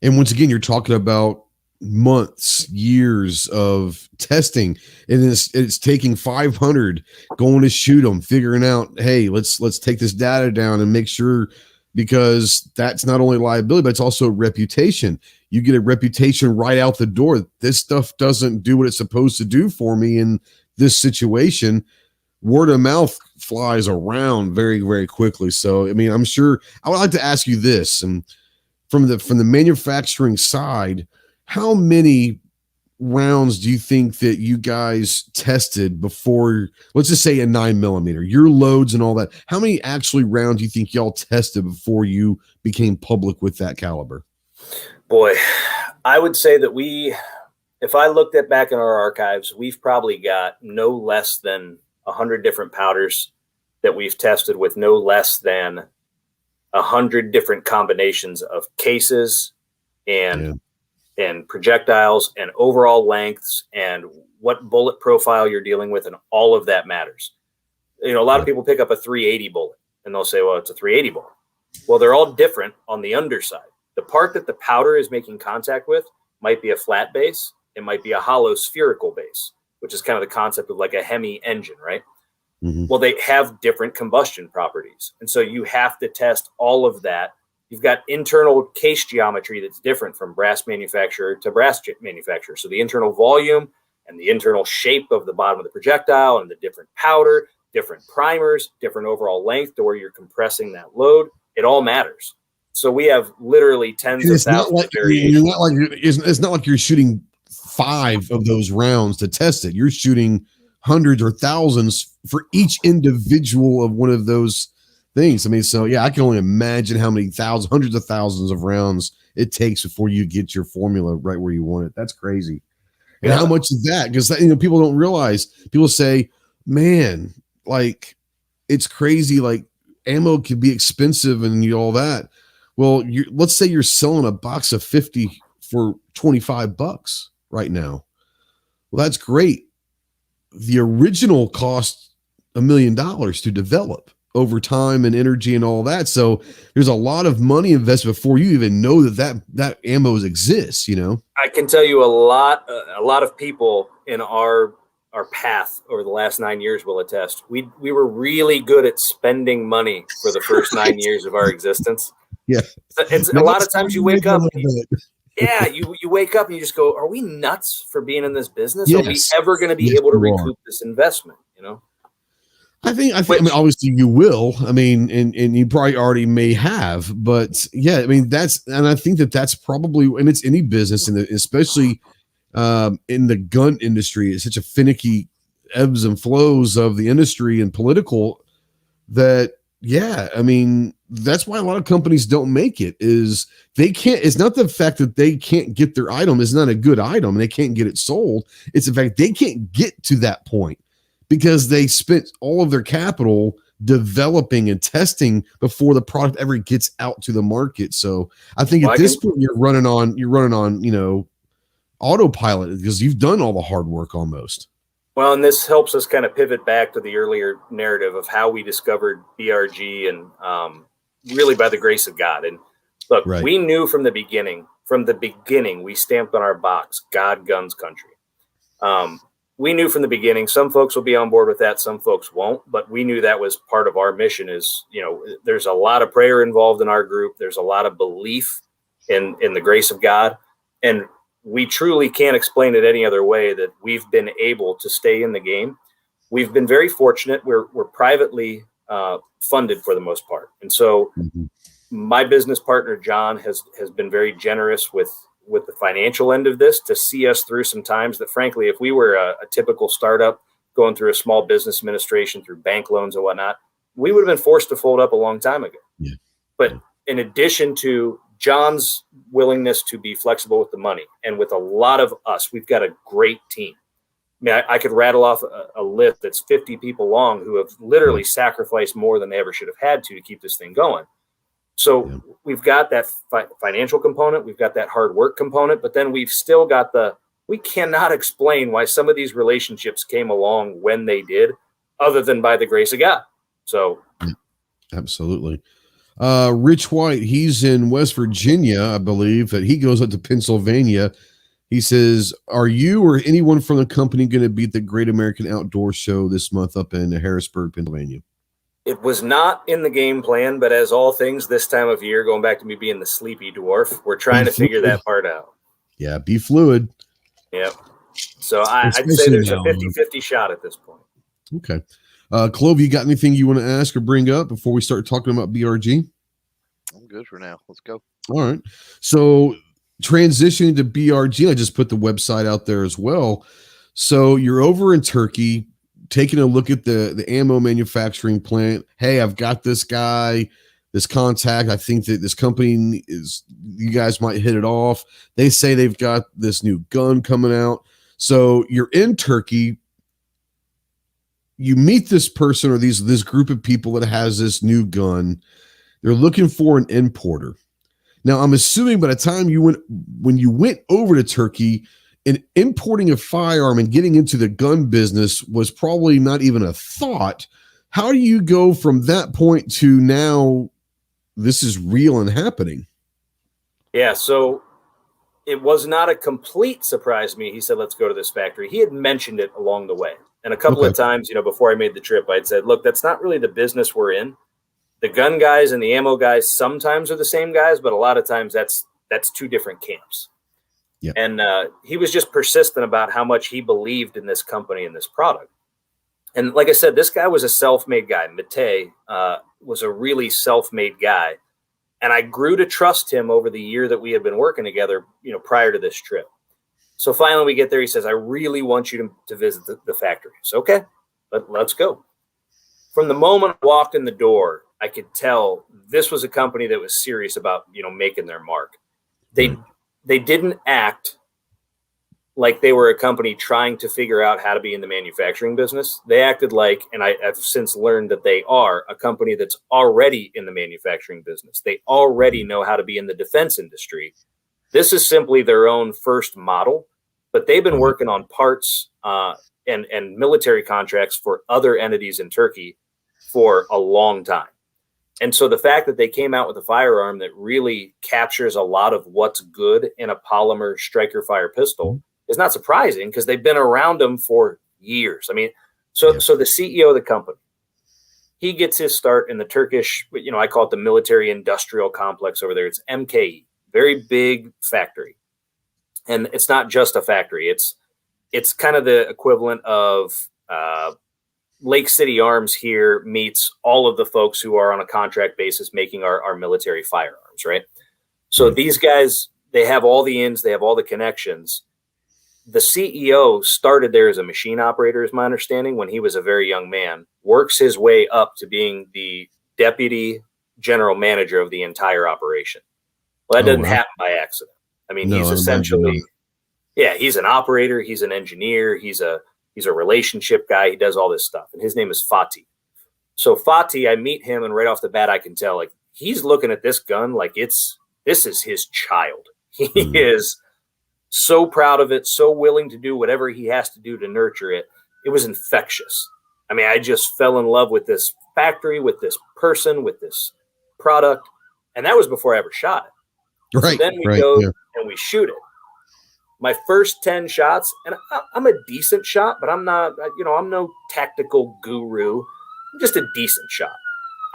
And once again, you're talking about months, years of testing, and it's taking 500 going to shoot them, figuring out, hey, let's take this data down and make sure, because that's not only liability, but it's also reputation. You get a reputation right out the door. This stuff doesn't do what it's supposed to do for me in this situation. Word of mouth flies around very, very quickly. So, I mean, I'm sure I would like to ask you this, and from the manufacturing side, how many rounds do you think that you guys tested before, let's just say a 9mm, your loads and all that? How many actually rounds do you think y'all tested before you became public with that caliber? Boy, I would say that if I looked back in our archives, we've probably got no less than 100 different powders that we've tested with no less than 100 different combinations of cases and projectiles and overall lengths and what bullet profile you're dealing with, and all of that matters. A lot of people pick up a 380 bullet and they'll say, well, it's a 380 bullet. Well, they're all different on the underside. The part that the powder is making contact with might be a flat base. It might be a hollow spherical base, which is kind of the concept of like a Hemi engine, right? Mm-hmm. Well, they have different combustion properties. And so you have to test all of that. You've got internal case geometry that's different from brass manufacturer to brass manufacturer. So the internal volume and the internal shape of the bottom of the projectile and the different powder, different primers, different overall length to where you're compressing that load, it all matters. So we have literally tens of thousands of variations. It's not like you're shooting 5 of those rounds to test it. You're shooting hundreds or thousands for each individual of one of those things. I mean, so yeah, I can only imagine how many hundreds of thousands of rounds it takes before you get your formula right where you want it. That's crazy. And how much is that? Because people don't realize. People say, "Man, like it's crazy. Like ammo can be expensive and all that." Well, let's say you're selling a box of 50 for $25 right now. Well, that's great. The original cost $1 million to develop over time and energy and all that. So there's a lot of money invested before you even know that ammo exists. I can tell you a lot of people in our path over the last 9 years will attest. We were really good at spending money for the first 9 years of our existence. Yeah. It's a lot of times you wake up. You wake up and you just go, are we nuts for being in this business? Yes. Are we ever going to be able to recoup this investment? I mean, obviously you will. I mean, and you probably already may have, but yeah, I mean, I think that's probably, and it's any business, especially in the gun industry, it's such a finicky ebbs and flows of the industry and political that, yeah, I mean, that's why a lot of companies don't make it. Is they can't. It's not the fact that they can't get their item. It's not a good item. And they can't get it sold. It's the fact they can't get to that point because they spent all of their capital developing and testing before the product ever gets out to the market. So I think at this point you're running on autopilot because you've done all the hard work almost. Well, and this helps us kind of pivot back to the earlier narrative of how we discovered BRG and really by the grace of God. And look, we knew from the beginning, we stamped on our box, God, guns, country. We knew from the beginning, some folks will be on board with that, some folks won't, but we knew that was part of our mission is, there's a lot of prayer involved in our group. There's a lot of belief in the grace of God. And we truly can't explain it any other way that we've been able to stay in the game. We've been very fortunate. We're privately funded for the most part. And so my business partner, John, has been very generous with the financial end of this to see us through some times that, frankly, if we were a typical startup going through a small business administration through bank loans and whatnot, we would have been forced to fold up a long time ago. Yeah. But in addition to John's willingness to be flexible with the money and with a lot of us, we've got a great team. I mean, I could rattle off a list that's 50 people long who have literally sacrificed more than they ever should have had to keep this thing going. So we've got that financial component. We've got that hard work component, but then we've still got we cannot explain why some of these relationships came along when they did, other than by the grace of God. So. Absolutely. Rich White, he's in West Virginia, I believe, that he goes up to Pennsylvania. He says, are you or anyone from the company going to be at the Great American Outdoor Show this month up in Harrisburg, Pennsylvania? It was not in the game plan, but as all things this time of year, going back to me being the sleepy dwarf, we're trying to figure that part out. Yeah, be fluid. Yep. So I'd say there's a 50-50 shot at this point. Okay. Clove, you got anything you want to ask or bring up before we start talking about BRG? I'm good for now. Let's go. All right. So transitioning to BRG, I just put the website out there as well. So you're over in Turkey, taking a look at the ammo manufacturing plant. Hey, I've got this guy, this contact. I think that this company you guys might hit it off. They say they've got this new gun coming out. So you're in Turkey. You meet this person or this group of people that has this new gun. They're looking for an importer. Now, I'm assuming by the time when you went over to Turkey, and importing a firearm and getting into the gun business was probably not even a thought. How do you go from that point to now this is real and happening? Yeah, so it was not a complete surprise to me. He said, let's go to this factory. He had mentioned it along the way. And a couple of times, before I made the trip, I'd said, look, that's not really the business we're in. The gun guys and the ammo guys sometimes are the same guys, but a lot of times that's two different camps. Yeah. And he was just persistent about how much he believed in this company and this product. And like I said, this guy was a self-made guy. Mate was a really self-made guy. And I grew to trust him over the year that we had been working together, prior to this trip. So finally we get there. He says, I really want you to visit the factory. So, okay, let's go. From the moment I walked in the door, I could tell this was a company that was serious about, making their mark. They didn't act like they were a company trying to figure out how to be in the manufacturing business. They acted like, and I've since learned that they are a company that's already in the manufacturing business. They already know how to be in the defense industry. This is simply their own first model, but they've been working on parts and military contracts for other entities in Turkey for a long time. And so the fact that they came out with a firearm that really captures a lot of what's good in a polymer striker fire pistol is not surprising, because they've been around them for years. I mean, so the CEO of the company, he gets his start in the Turkish, I call it the military industrial complex over there. It's MKE, very big factory. And it's not just a factory. It's kind of the equivalent of Lake City Arms here meets all of the folks who are on a contract basis making our military firearms, right? So these guys, they have all the ins, they have all the connections. The CEO started there as a machine operator, is my understanding, when he was a very young man, works his way up to being the deputy general manager of the entire operation. Well, that doesn't happen by accident. I mean, he's essentially, he's an operator, he's an engineer, he's a relationship guy. He does all this stuff. And his name is Fatih. So Fatih, I meet him, and right off the bat, I can tell, like, he's looking at this gun like this is his child. He is so proud of it, so willing to do whatever he has to do to nurture it. It was infectious. I mean, I just fell in love with this factory, with this person, with this product. And that was before I ever shot it. Right. So then we go and we shoot it. My first 10 shots, and I'm a decent shot, but I'm not, I'm no tactical guru. I'm just a decent shot.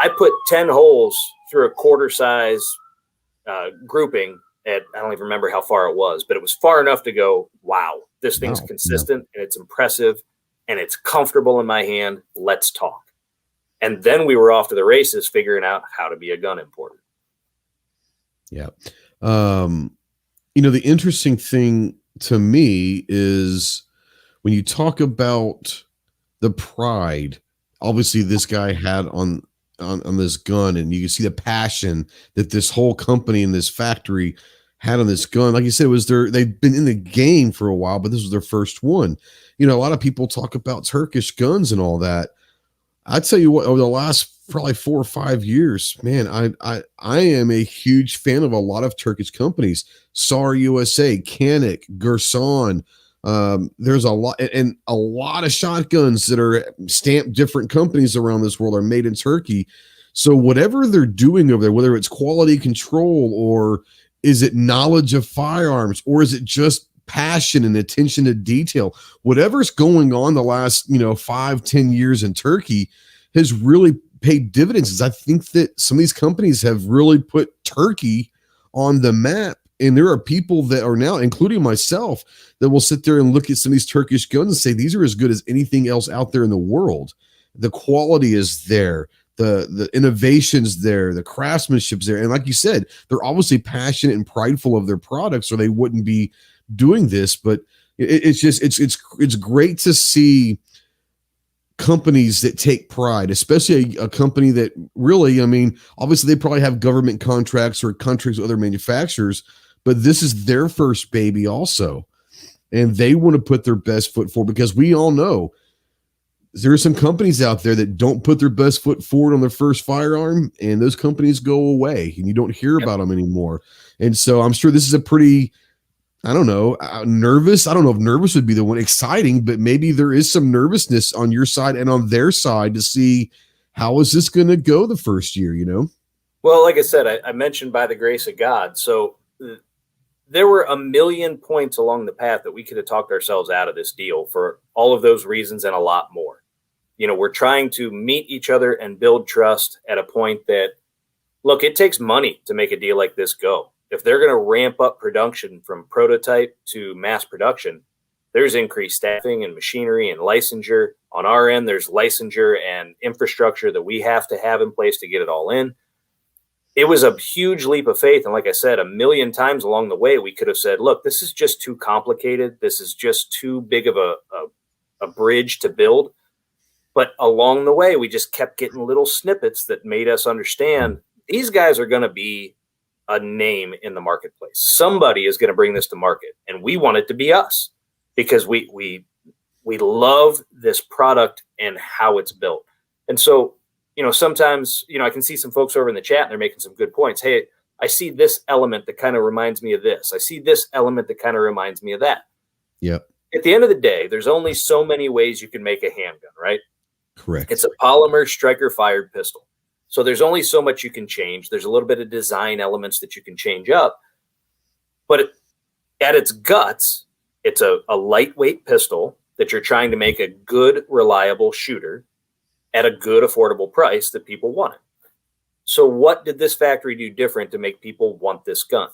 I put 10 holes through a quarter size grouping at, I don't even remember how far it was, but it was far enough to go, wow, this thing's consistent and it's impressive and it's comfortable in my hand. Let's talk. And then we were off to the races figuring out how to be a gun importer. Yeah. The interesting thing to me is when you talk about the pride, obviously this guy had on this gun, and you can see the passion that this whole company and this factory had on this gun. Like you said, they've been in the game for a while, but this was their first one. A lot of people talk about Turkish guns and all that. I tell you what, over the last probably 4 or 5 years, man, I am a huge fan of a lot of Turkish companies. SAR USA, Canik, Gerson. There's a lot of shotguns that are stamped different companies around this world are made in Turkey. So whatever they're doing over there, whether it's quality control, or is it knowledge of firearms, or is it just passion and attention to detail, whatever's going on the last 5-10 years in Turkey has really paid dividends. I think that some of these companies have really put Turkey on the map, and there are people that are now, including myself, that will sit there and look at some of these Turkish guns and say these are as good as anything else out there in the world. The quality is there, the innovation's there, the craftsmanship's there, and like you said, they're obviously passionate and prideful of their products, or they wouldn't be doing this. But it's great to see companies that take pride, especially a company that really, obviously they probably have government contracts or contracts with other manufacturers, but this is their first baby also. And they want to put their best foot forward, because we all know there are some companies out there that don't put their best foot forward on their first firearm, and those companies go away and you don't hear about them anymore. And so I'm sure this is a pretty, nervous. I don't know if nervous would be the one, exciting, but maybe there is some nervousness on your side and on their side to see how is this going to go the first year, Well, like I said, I mentioned by the grace of God. So there were a million points along the path that we could have talked ourselves out of this deal for all of those reasons and a lot more. We're trying to meet each other and build trust at a point that, look, it takes money to make a deal like this go. If they're going to ramp up production from prototype to mass production, there's increased staffing and machinery and licensure. On our end, there's licensure and infrastructure that we have to have in place to get it all in. It was a huge leap of faith. And like I said, a million times along the way, we could have said, look, this is just too complicated. This is just too big of a bridge to build. But along the way, we just kept getting little snippets that made us understand these guys are going to be a name in the marketplace. Somebody is going to bring this to market, and we want it to be us because we love this product and how it's built. And so, sometimes, I can see some folks over in the chat and they're making some good points. Hey, I see this element that kind of reminds me of this. I see this element that kind of reminds me of that. Yep. At the end of the day, there's only so many ways you can make a handgun, right? Correct. It's a polymer striker fired pistol. So there's only so much you can change. There's a little bit of design elements that you can change up. But at its guts, it's a lightweight pistol that you're trying to make a good, reliable shooter at a good, affordable price that people want it. So what did this factory do different to make people want this gun?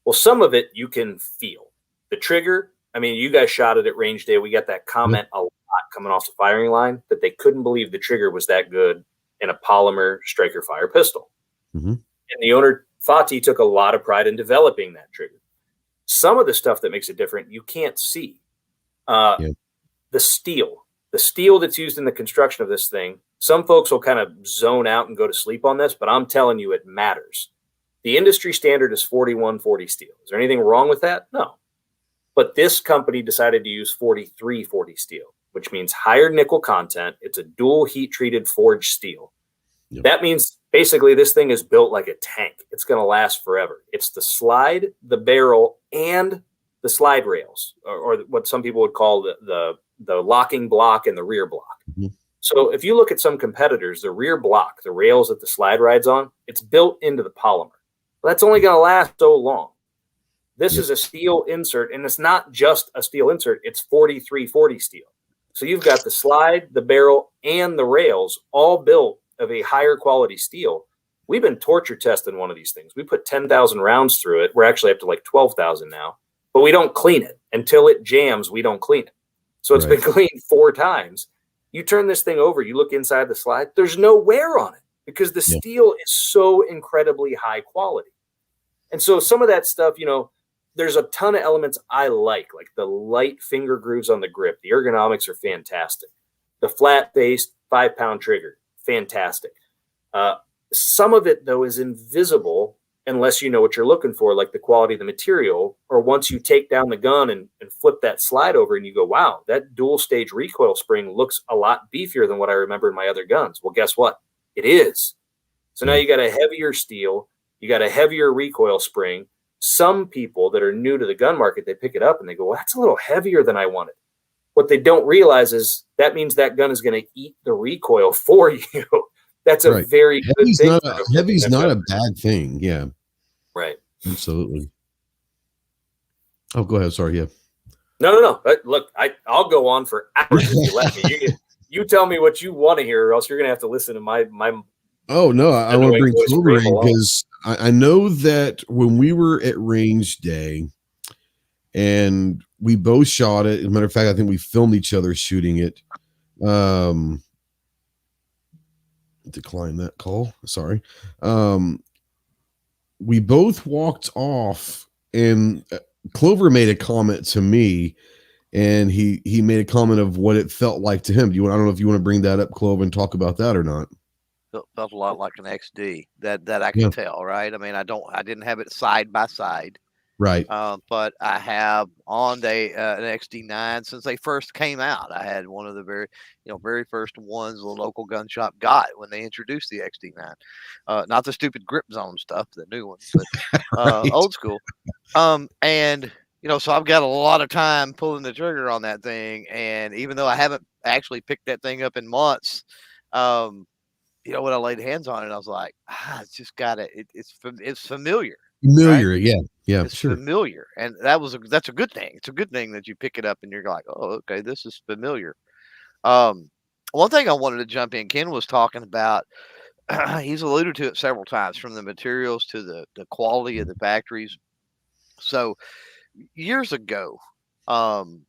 Well, some of it you can feel. The trigger, you guys shot it at range day. We got that comment a lot coming off the firing line that they couldn't believe the trigger was that good in a polymer striker fire pistol. Mm-hmm. And the owner, Fatih, took a lot of pride in developing that trigger. Some of the stuff that makes it different, you can't see. The steel that's used in the construction of this thing, some folks will kind of zone out and go to sleep on this, but I'm telling you, it matters. The industry standard is 4140 steel. Is there anything wrong with that? No. But this company decided to use 4340 steel, which means higher nickel content. It's a dual heat treated forged steel. Yep. That means basically this thing is built like a tank. It's going to last forever. It's the slide, the barrel, and the slide rails, or what some people would call the locking block and the rear block. Mm-hmm. So if you look at some competitors, the rear block, the rails that the slide rides on, it's built into the polymer. Well, that's only going to last so long. This is a steel insert, and it's not just a steel insert. It's 4340 steel. So you've got the slide, the barrel, and the rails all built of a higher quality steel. We've been torture testing one of these things. We put 10,000 rounds through it. We're actually up to like 12,000 now, but we don't clean it. Until it jams, we don't clean it. So it's been cleaned 4 times. You turn this thing over, you look inside the slide, there's no wear on it because the steel is so incredibly high quality. And so some of that stuff, there's a ton of elements I like the light finger grooves on the grip. The ergonomics are fantastic. The flat-faced 5-pound trigger, fantastic. Some of it, though, is invisible unless you know what you're looking for, like the quality of the material, or once you take down the gun and flip that slide over and you go, wow, that dual stage recoil spring looks a lot beefier than what I remember in my other guns. Well, guess what? It is. So now you got a heavier steel, you got a heavier recoil spring. Some people that are new to the gun market, they pick it up and they go, well, that's a little heavier than I wanted. What they don't realize is that means that gun is going to eat the recoil for you. That's a very good thing. Heavy's not a bad thing. Yeah. Right. Absolutely. Oh, go ahead. Sorry. Yeah. No. Look, I'll go on for hours if you let me. You tell me what you want to hear, or else you're going to have to listen to my. Oh no, I want to bring Clover in because I know that when we were at range day, and we both shot it. As a matter of fact, I think we filmed each other shooting it. Decline that call. Sorry. We both walked off, and Clover made a comment to me, and he made a comment of what it felt like to him. I don't know if you want to bring that up, Clover, and talk about that or not. Felt a lot like an XD that I can tell, right? I didn't have it side by side. Right. But I have on an XD9 since they first came out. I had one of the very first ones the local gun shop got when they introduced the XD9. Not the stupid grip zone stuff, the new ones, but old school. And so I've got a lot of time pulling the trigger on that thing. And even though I haven't actually picked that thing up in months, when I laid hands on it, I was like, it's just got it. It's familiar. Familiar, right? Yeah, it's familiar, and that's a good thing. It's a good thing that you pick it up and you're like, oh, okay, this is familiar. One thing I wanted to jump in, Ken was talking about. He's alluded to it several times, from the materials to the quality of the factories. So years ago, and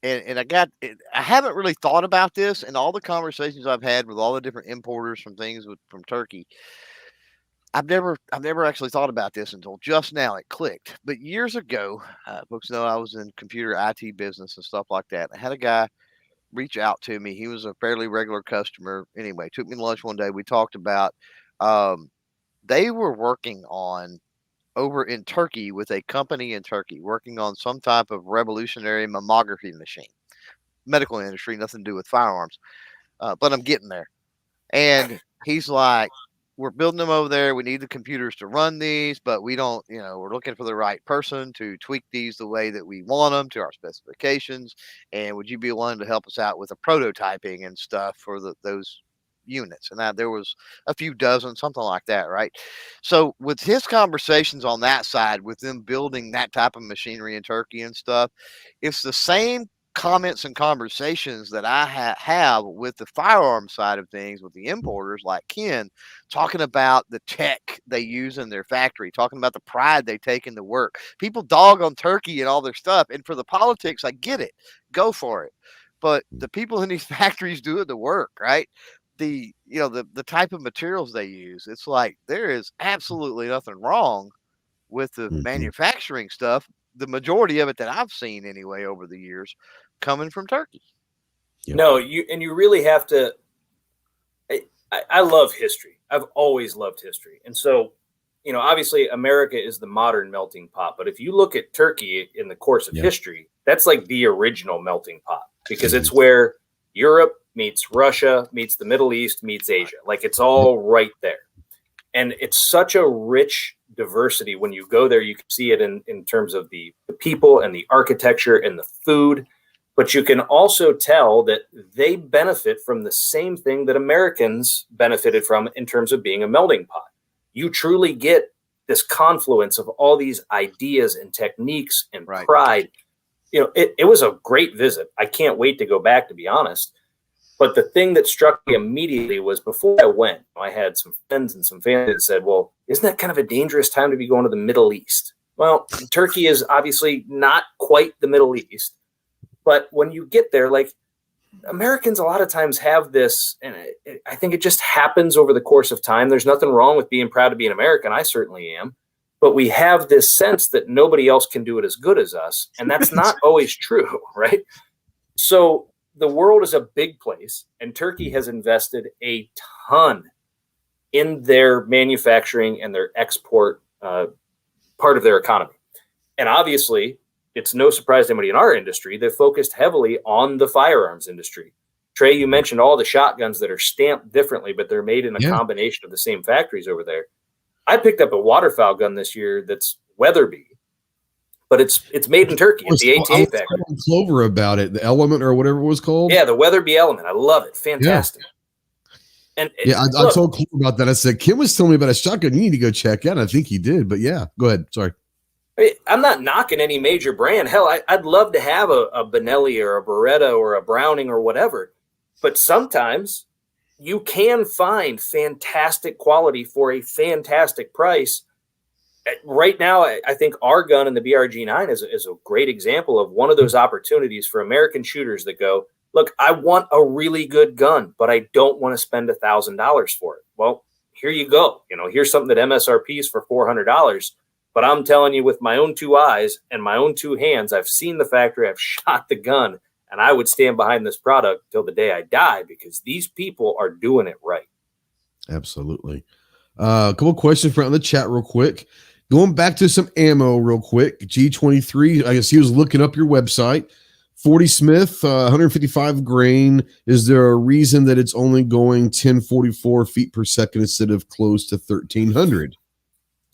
I haven't really thought about this in all the conversations I've had with all the different importers from Turkey. I've never actually thought about this until just now. It clicked. But years ago, folks know I was in computer IT business and stuff like that. I had a guy reach out to me. He was a fairly regular customer. Anyway, took me to lunch one day. We talked about they were working on over in Turkey with a company in Turkey working on some type of revolutionary mammography machine. Medical industry, nothing to do with firearms. But I'm getting there. And he's like, we're building them over there. We need the computers to run these, but we don't, we're looking for the right person to tweak these the way that we want them to our specifications. And would you be willing to help us out with the prototyping and stuff for those units? And there was a few dozen, something like that, right? So with his conversations on that side, with them building that type of machinery in Turkey and stuff, it's the same comments and conversations that I have with the firearm side of things with the importers like Ken, talking about the tech they use in their factory, talking about the pride they take in the work. People dog on Turkey and all their stuff, and for the politics, I get it, go for it. But the people in these factories doing the work, right? The type of materials they use, it's like there is absolutely nothing wrong with the manufacturing stuff. The majority of it that I've seen anyway over the years coming from Turkey. Yep. No, you really have to. I love history. I've always loved history. And so, obviously America is the modern melting pot. But if you look at Turkey in the course of history, that's like the original melting pot, because it's where Europe meets Russia, meets the Middle East, meets Asia. Like it's all right there. And it's such a rich diversity. When you go there, you can see it in terms of the people and the architecture and the food. But you can also tell that they benefit from the same thing that Americans benefited from in terms of being a melting pot. You truly get this confluence of all these ideas and techniques and pride. It was a great visit. I can't wait to go back, to be honest. But the thing that struck me immediately was, before I went, I had some friends and some family that said, well, isn't that kind of a dangerous time to be going to the Middle East? Well, Turkey is obviously not quite the Middle East. But when you get there, like, Americans a lot of times have this, and I think it just happens over the course of time. There's nothing wrong with being proud to be an American. I certainly am. But we have this sense that nobody else can do it as good as us. And that's not always true, right? So the world is a big place, and Turkey has invested a ton in their manufacturing and their export part of their economy. And obviously, it's no surprise to anybody in our industry, they're focused heavily on the firearms industry. Trey, you mentioned all the shotguns that are stamped differently, but they're made in a combination of the same factories over there. I picked up a waterfowl gun this year that's Weatherby, but it's made in Turkey. It's the ATA factory. Clover about it, the Element or whatever it was called. Yeah, the Weatherby Element. I love it. Fantastic. Yeah. And I told Clover about that. I said, Kim was telling me about a shotgun you need to go check out. I think he did, but yeah, go ahead. Sorry. I'm not knocking any major brand. Hell, I'd love to have a Benelli or a Beretta or a Browning or whatever. But sometimes you can find fantastic quality for a fantastic price. Right now, I think our gun in the BRG-9 is a great example of one of those opportunities for American shooters that go, look, I want a really good gun, but I don't want to spend $1,000 for it. Well, here you go. Here's something that MSRP is for $400. But I'm telling you, with my own two eyes and my own two hands, I've seen the factory, I've shot the gun, and I would stand behind this product till the day I die, because these people are doing it right. Absolutely. A couple questions from the chat real quick. Going back to some ammo real quick. G23, I guess he was looking up your website. 40 Smith, 155 grain. Is there a reason that it's only going 1044 feet per second instead of close to 1300?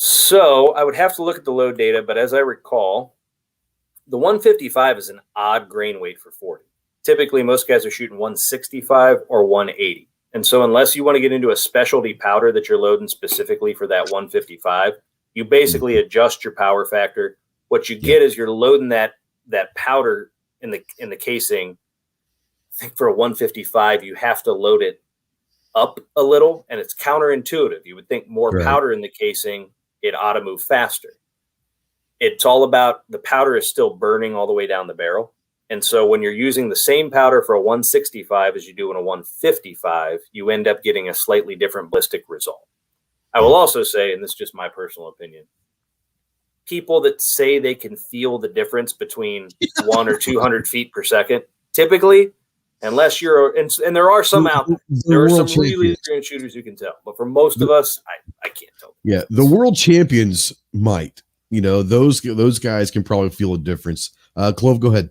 So I would have to look at the load data, but as I recall, the 155 is an odd grain weight for 40. Typically, most guys are shooting 165 or 180. And so unless you want to get into a specialty powder that you're loading specifically for that 155, you basically adjust your power factor. What you get is you're loading that powder in the casing. I think for a 155, you have to load it up a little, and it's counterintuitive. You would think more powder in the casing, it ought to move faster. It's all about the powder is still burning all the way down the barrel. And so when you're using the same powder for a 165 as you do in a 155, you end up getting a slightly different ballistic result. I will also say, and this is just my personal opinion, people that say they can feel the difference between 1 or 200 feet per second, typically Unless you're, and there are some out there. There are some really experienced shooters who can tell, but for most of us, I can't tell. Yeah, the world champions might. Those guys can probably feel a difference. Clove, go ahead.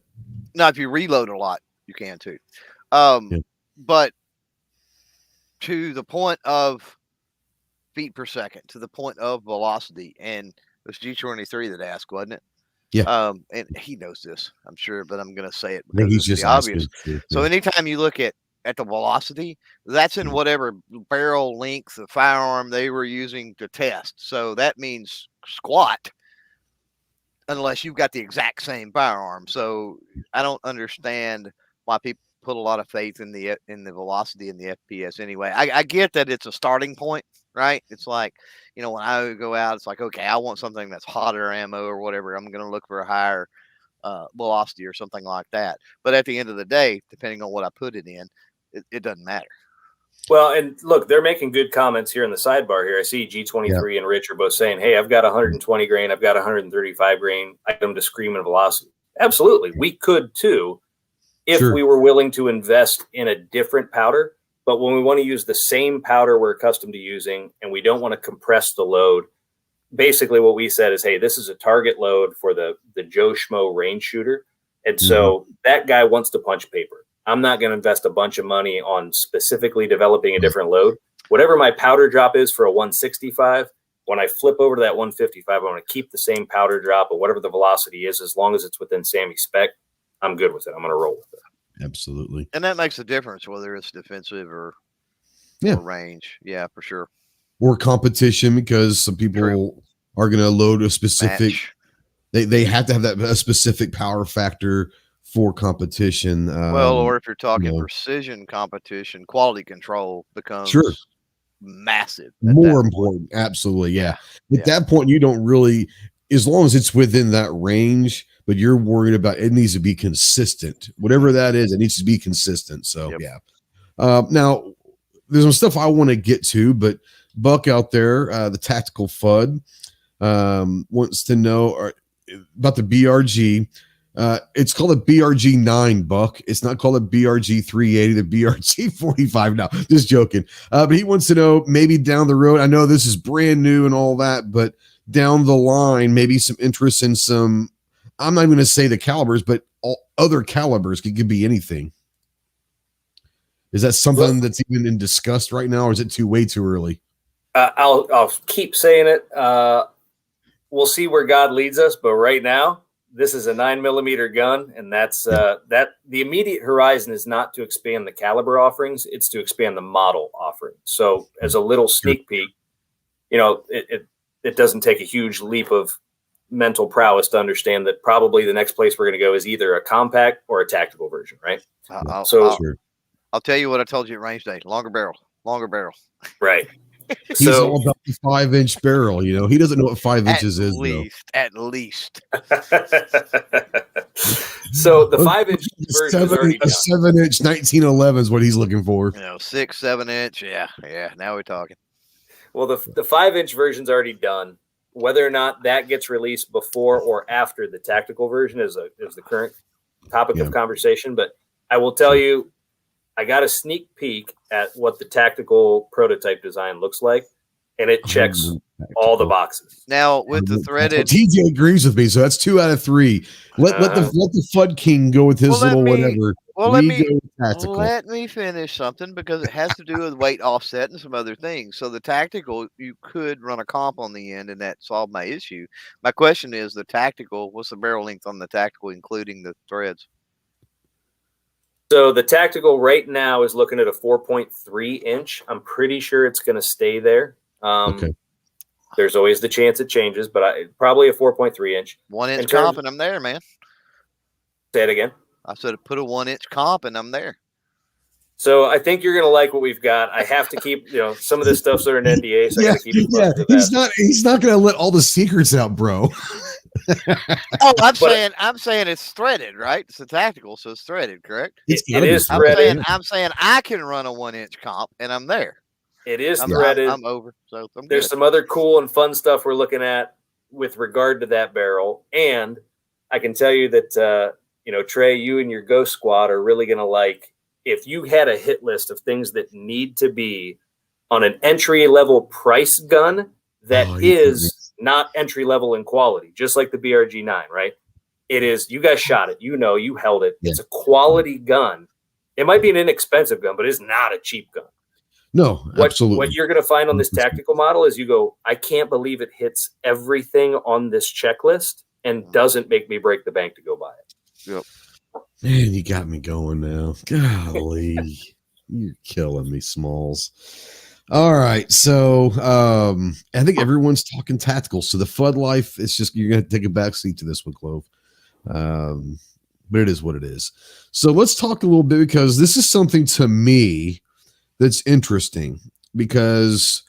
Now, if you reload a lot, you can too. But to the point of feet per second, to the point of velocity, and it was G23 that asked, wasn't it? Yeah. And he knows this, I'm sure, but I'm going to say it because it's just the obvious. Yeah. So anytime you look at the velocity, that's in whatever barrel length of firearm they were using to test. So that means squat, unless you've got the exact same firearm. So I don't understand why people put a lot of faith in the velocity and the FPS anyway. I get that it's a starting point, right? It's like, when I go out, it's like, okay, I want something that's hotter ammo or whatever. I'm going to look for a higher velocity or something like that. But at the end of the day, depending on what I put it in, it doesn't matter. Well, and look, they're making good comments here in the sidebar here. I see G23 and Rich are both saying, hey, I've got 120 grain, I've got 135 grain item to scream and velocity. Absolutely. We could too, if we were willing to invest in a different powder. But when we want to use the same powder we're accustomed to using and we don't want to compress the load, basically what we said is, hey, this is a target load for the Joe Schmo range shooter. And so that guy wants to punch paper. I'm not going to invest a bunch of money on specifically developing a different load. Whatever my powder drop is for a 165, when I flip over to that 155, I want to keep the same powder drop or whatever the velocity is, as long as it's within Sammy's spec. I'm good with it. I'm going to roll with it. Absolutely. And that makes a difference, whether it's defensive or range. Yeah, for sure. Or competition, because some people are going to load a specific, they have to have a specific power factor for competition. Or if you're talking precision competition, quality control becomes massive. More important. Absolutely. Yeah. At that point, you don't really, as long as it's within that range, but you're worried about it needs to be consistent. Whatever that is, it needs to be consistent. So, now, there's some stuff I want to get to, but Buck out there, the Tactical FUD, wants to know about the BRG. It's called a BRG-9, Buck. It's not called a BRG-380, the BRG-45 now. Just joking. But he wants to know, maybe down the road, I know this is brand new and all that, but down the line, maybe some interest in some, I'm not going to say the calibers, but all other calibers. Could be anything. Is that something that's even in discussed right now, or is it way too early? I'll keep saying it. We'll see where God leads us, but right now, this is a 9mm gun, and that's that. The immediate horizon is not to expand the caliber offerings; it's to expand the model offerings. So, as a little sneak peek, it doesn't take a huge leap of mental prowess to understand that probably the next place we're going to go is either a compact or a tactical version, right? I'll tell you what I told you at range day: longer barrel. Right. He's all about the 5-inch barrel. He doesn't know what 5 inches is. At least. So the 5-inch version is already done. 7-inch 1911 is what he's looking for. 6, 7-inch. Yeah. Now we're talking. Well, the 5-inch version's already done. Whether or not that gets released before or after the tactical version is the current topic of conversation. But I will tell you, I got a sneak peek at what the tactical prototype design looks like, and it checks all the boxes. Now with the threaded, TJ agrees with me, so that's 2 out of 3. Let the FUD King go with his whatever. Well, let me finish something, because it has to do with weight offset and some other things. So the tactical, you could run a comp on the end, and that solved my issue. My question is, the tactical, what's the barrel length on the tactical, including the threads? So the tactical right now is looking at a 4.3 inch. I'm pretty sure it's going to stay there. Okay. There's always the chance it changes, but probably a 4.3 inch. 1-inch comp, and I'm there, man. Say it again. I said put a 1-inch comp, and I'm there. So I think you're going to like what we've got. I have to keep, some of this stuff's under an NDA, so I got to keep it close to that. He's not going to let all the secrets out, bro. I'm saying it's threaded, right? It's a tactical, so it's threaded, correct? It is threaded. I'm saying I can run a 1-inch comp, and I'm there. It is threaded. I'm over. So there's some other cool and fun stuff we're looking at with regard to that barrel, and I can tell you that Trey, you and your Ghost Squad are really going to like if you had a hit list of things that need to be on an entry level price gun that is not entry level in quality, just like the BRG-9, right? It is, you guys shot it, you held it. Yeah. It's a quality gun. It might be an inexpensive gun, but it's not a cheap gun. No, absolutely. What you're going to find on this tactical model is you go, I can't believe it hits everything on this checklist and doesn't make me break the bank to go buy it. Yep. Man, you got me going now. Golly, you're killing me, Smalls. All right, so I think everyone's talking tactical. So the FUD life, it's just you're going to take a backseat to this one, Clove. But it is what it is. So let's talk a little bit, because this is something to me that's interesting, because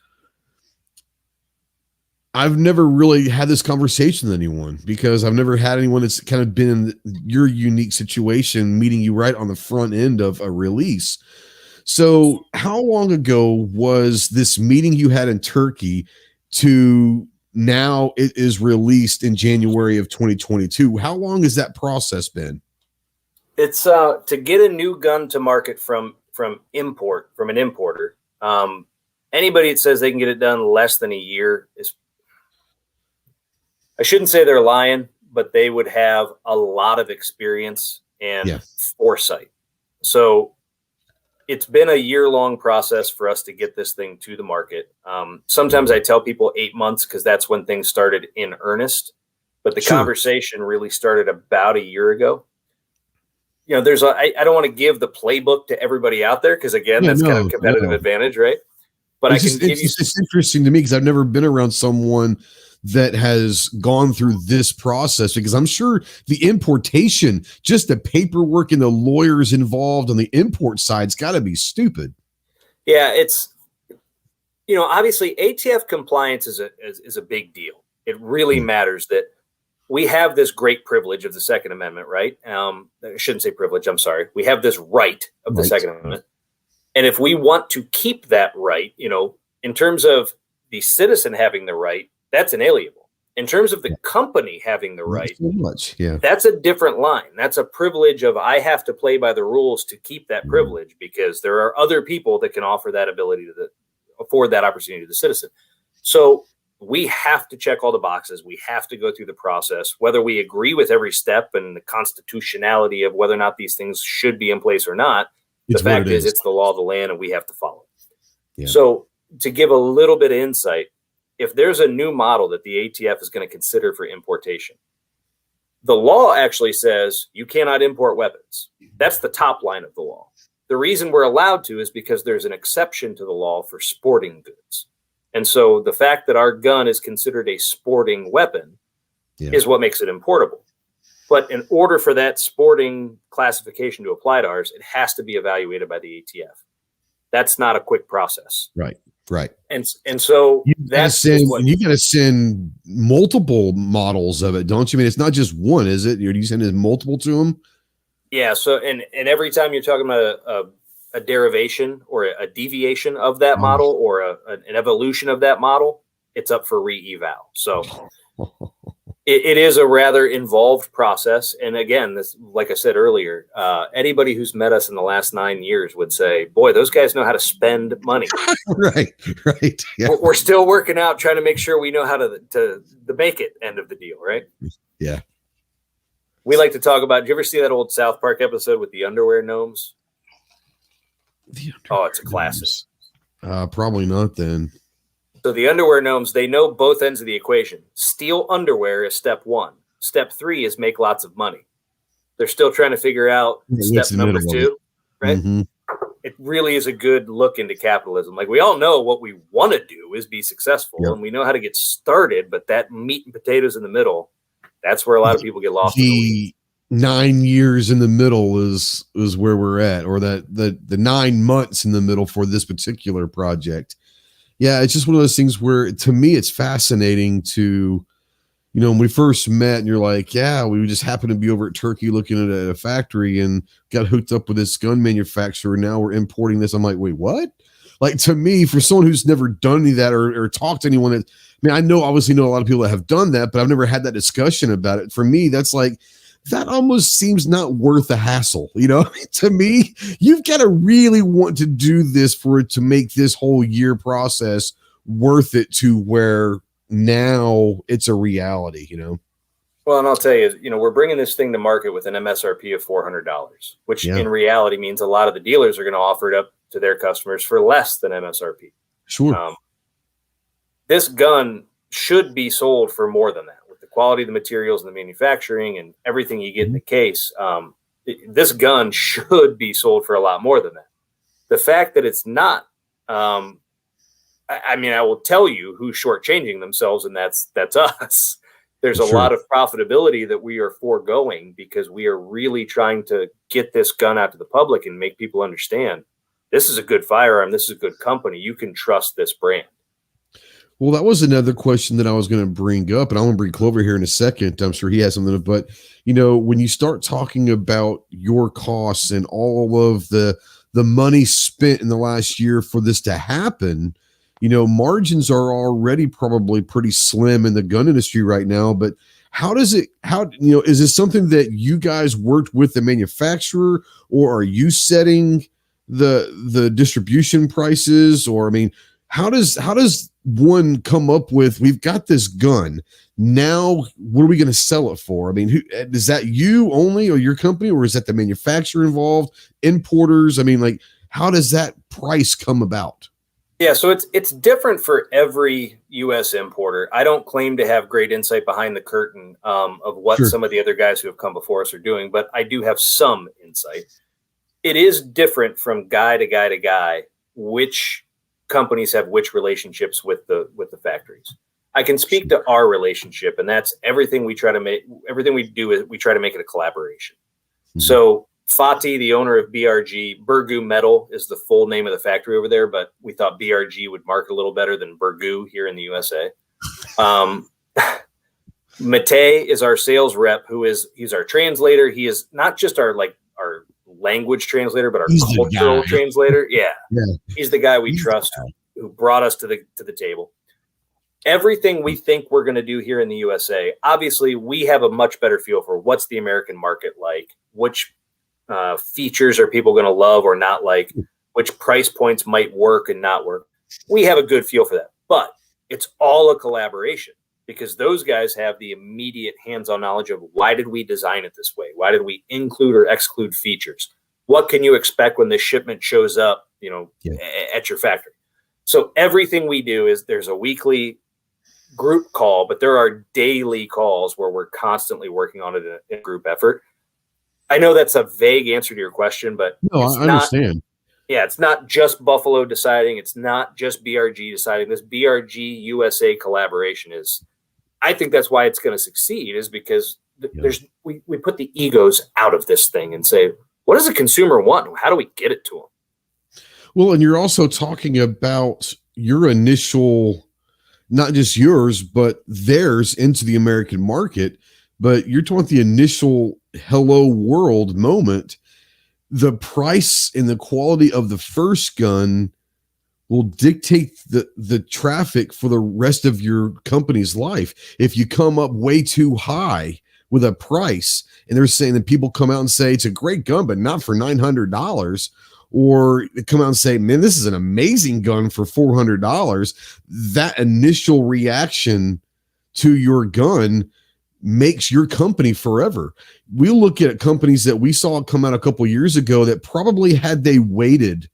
I've never really had this conversation with anyone, because I've never had anyone that's kind of been in your unique situation, meeting you right on the front end of a release. So how long ago was this meeting you had in Turkey to now it is released in January of 2022? How long has that process been? It's to get a new gun to market from an importer. Anybody that says they can get it done less than a year is, I shouldn't say they're lying, but they would have a lot of experience and foresight. So it's been a year-long process for us to get this thing to the market. Sometimes I tell people 8 months, because that's when things started in earnest. But the conversation really started about a year ago. You know, I don't want to give the playbook to everybody out there, because again, that's kind of competitive advantage, right? But it's interesting to me, because I've never been around someone that has gone through this process, because I'm sure the importation, just the paperwork and the lawyers involved on the import side's got to be stupid. Yeah, it's, obviously ATF compliance is a big deal. It really matters that we have this great privilege of the Second Amendment, right? I shouldn't say privilege. I'm sorry. We have this right of the Second Amendment. And if we want to keep that right, in terms of the citizen having the right, that's inalienable. In terms of the company having the right, that's a different line. That's a privilege of, I have to play by the rules to keep that privilege, because there are other people that can offer that ability afford that opportunity to the citizen. So we have to check all the boxes. We have to go through the process, whether we agree with every step and the constitutionality of whether or not these things should be in place or not. The fact is, it's the law of the land, and we have to follow it. Yeah. So to give a little bit of insight, if there's a new model that the ATF is going to consider for importation, the law actually says you cannot import weapons. That's the top line of the law. The reason we're allowed to is because there's an exception to the law for sporting goods. And so the fact that our gun is considered a sporting weapon is what makes it importable. But in order for that sporting classification to apply to ours, it has to be evaluated by the ATF. That's not a quick process. Right. And so you got to send multiple models of it, don't you? I mean, it's not just one, is it? You send multiple to them? Yeah. So, and every time you're talking about a derivation or a deviation of that model, or an evolution of that model, it's up for re-eval. So it is a rather involved process. And again, this, like I said earlier, anybody who's met us in the last 9 years would say, boy, those guys know how to spend money. Right. Yeah. We're still working out, trying to make sure we know how to the make it end of the deal, right? Yeah. We like to talk about, did you ever see that old South Park episode with the underwear gnomes? It's a classic. Probably not then. So the underwear gnomes, they know both ends of the equation. Steal underwear is step 1. Step 3 is make lots of money. They're still trying to figure out step number 2, right? Mm-hmm. It really is a good look into capitalism. Like, we all know what we want to do is be successful, and we know how to get started, but that meat and potatoes in the middle, that's where a lot of people get lost. The 9 years in the middle is where we're at, or the 9 months in the middle for this particular project. Yeah, it's just one of those things where, to me, it's fascinating to, when we first met and you're like, yeah, we just happened to be over at Turkey looking at a factory and got hooked up with this gun manufacturer. Now we're importing this. I'm like, wait, what? Like, to me, for someone who's never done any of that or talked to anyone, I obviously know a lot of people that have done that, but I've never had that discussion about it. For me, that's like, that almost seems not worth the hassle. To me, you've got to really want to do this for it to make this whole year process worth it, to where now it's a reality. Well, and I'll tell you, we're bringing this thing to market with an MSRP of $400, which in reality means a lot of the dealers are going to offer it up to their customers for less than MSRP. Sure. This gun should be sold for more than that, with the quality of the materials and the manufacturing and everything you get in the case. This gun should be sold for a lot more than that. The fact that it's not, I will tell you who's shortchanging themselves, and that's us. There's a lot of profitability that we are foregoing because we are really trying to get this gun out to the public and make people understand this is a good firearm. This is a good company. You can trust this brand. Well, that was another question that I was going to bring up, and I'm going to bring Clover here in a second. I'm sure he has something, but when you start talking about your costs and all of the money spent in the last year for this to happen, margins are already probably pretty slim in the gun industry right now. But is this something that you guys worked with the manufacturer, or are you setting the distribution prices? Or, how does one come up with, we've got this gun, now what are we going to sell it for? Is that you only, or your company, or is that the manufacturer involved, importers? How does that price come about? Yeah, so it's different for every U.S. importer. I don't claim to have great insight behind the curtain of what some of the other guys who have come before us are doing, but I do have some insight. It is different from guy to guy to guy, which companies have which relationships with the factories. I can speak to our relationship, and that's everything we try to make. Everything we do is we try to make it a collaboration. Mm-hmm. So Fatih, the owner of BRG, Burgu Metal is the full name of the factory over there, but we thought BRG would market a little better than Burgu here in the USA. Mate is our sales rep, he's our translator. He is not just our language translator, but our cultural translator. Yeah. He's the guy we trust, who brought us to the table. Everything we think we're going to do here in the USA, obviously we have a much better feel for what's the American market like, which features are people going to love or not like, which price points might work and not work. We have a good feel for that, but it's all a collaboration because those guys have the immediate hands-on knowledge of why did we design it this way? Why did we include or exclude features? What can you expect when the shipment shows up, at your factory? So everything we do is there's a weekly group call, but there are daily calls where we're constantly working on it in a group effort. I know that's a vague answer to your question, but no, I understand. Yeah, it's not just Buffalo deciding. It's not just BRG deciding. This BRG-USA collaboration is, I think that's why it's going to succeed, is because we put the egos out of this thing and say, what does a consumer want? How do we get it to them? Well, and you're also talking about your initial, not just yours, but theirs into the American market. But you're talking about the initial hello world moment. The price and the quality of the first gun will dictate the traffic for the rest of your company's life. If you come up way too high with a price, and they're saying that people come out and say it's a great gun, but not for $900, or they come out and say, man, this is an amazing gun for $400. That initial reaction to your gun makes your company forever. We look at companies that we saw come out a couple of years ago that probably had they waited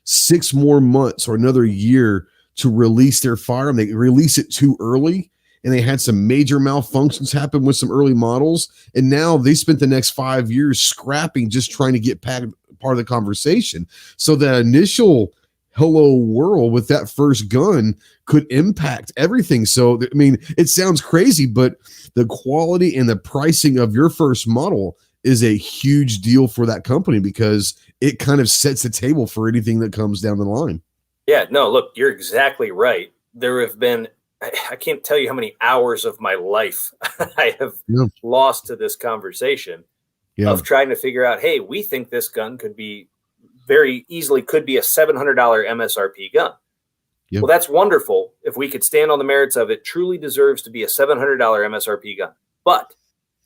6 more months or another year to release their firearm, they release it too early, and they had some major malfunctions happen with some early models. And now they spent the next 5 years scrapping, just trying to get part of the conversation. So that initial hello world with that first gun could impact everything. So, it sounds crazy, but the quality and the pricing of your first model is a huge deal for that company because it kind of sets the table for anything that comes down the line. Yeah, no, look, you're exactly right. There have been, I can't tell you how many hours of my life I have lost to this conversation of trying to figure out, hey, we think this gun could be very easily could be a $700 MSRP gun. Yep. Well, that's wonderful. If we could stand on the merits of it, truly deserves to be a $700 MSRP gun. But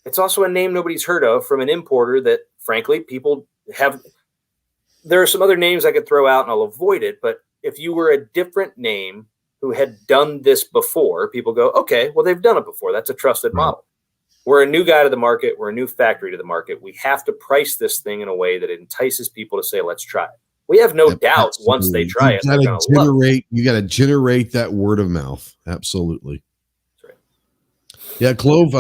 It's also a name nobody's heard of from an importer that, frankly, people have. There are some other names I could throw out and I'll avoid it. But if you were a different name who had done this before, people go, okay, well, they've done it before. That's a trusted model. We're a new guy to the market. We're a new factory to the market. We have to price this thing in a way that entices people to say, let's try it. We have no doubt once they try it, they're going to love it. You got to generate that word of mouth. Absolutely. Yeah, Clove,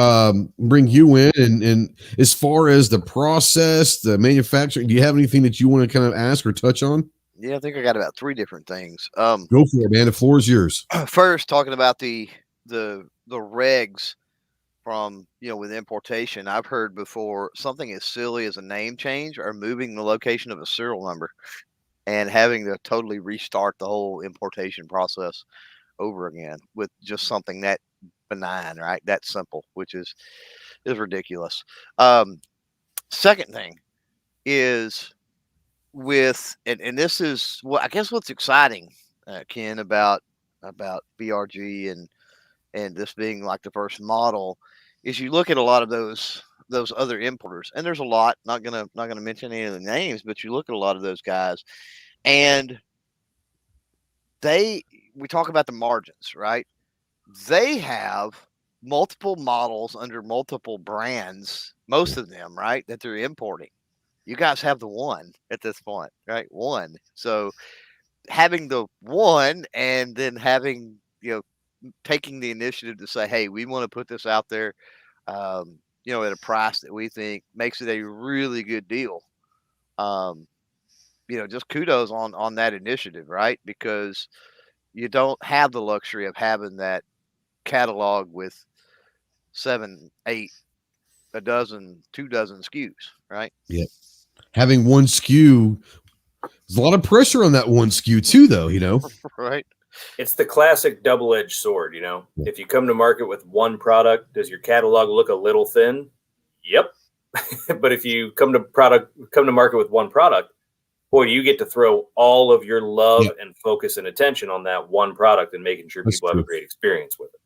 bring you in, and as far as the process, the manufacturing, do you have anything that you want to kind of ask or touch on? Yeah, I think I got about 3 different things. Go for it, man. The floor is yours. First, talking about the regs from, with importation, I've heard before something as silly as a name change or moving the location of a serial number and having to totally restart the whole importation process over again with just something that benign, right? That simple, which is ridiculous. Second thing is with, and this is what I guess what's exciting, Ken, about BRG and this being like the first model is you look at a lot of those other importers, and there's a lot, not gonna mention any of the names, but you look at a lot of those guys and we talk about the margins, right? They have multiple models under multiple brands, most of them, right, that they're importing. You guys have the one at this point, right? One. So having the one and then having, taking the initiative to say, hey, we want to put this out there, at a price that we think makes it a really good deal. Just kudos on that initiative, right? Because you don't have the luxury of having that catalog with 7, 8, a dozen, 2 dozen SKUs, right? Yeah. Having one SKU, there's a lot of pressure on that one SKU too, though, Right. It's the classic double-edged sword, If you come to market with one product, does your catalog look a little thin? Yep. But if you come to market with one product, boy, you get to throw all of your love and focus and attention on that one product and making sure people have a great experience with it.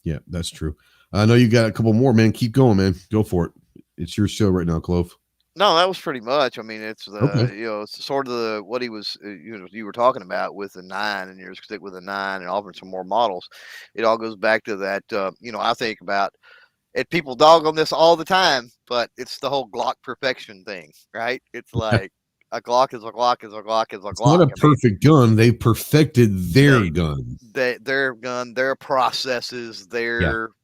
Yeah, that's true. I know you got a couple more, man. Keep going, man. Go for it. It's your show right now, Clove. No, that was pretty much. I mean, it's it's sort of what he was, you were talking about with the 9, and you're stick with the 9 and offering some more models. It all goes back to that. I think about it. People dog on this all the time, but it's the whole Glock perfection thing, right? It's like a Glock is a Glock is a Glock is a Glock. It's not a perfect gun. They perfected their gun. Their gun, their processes,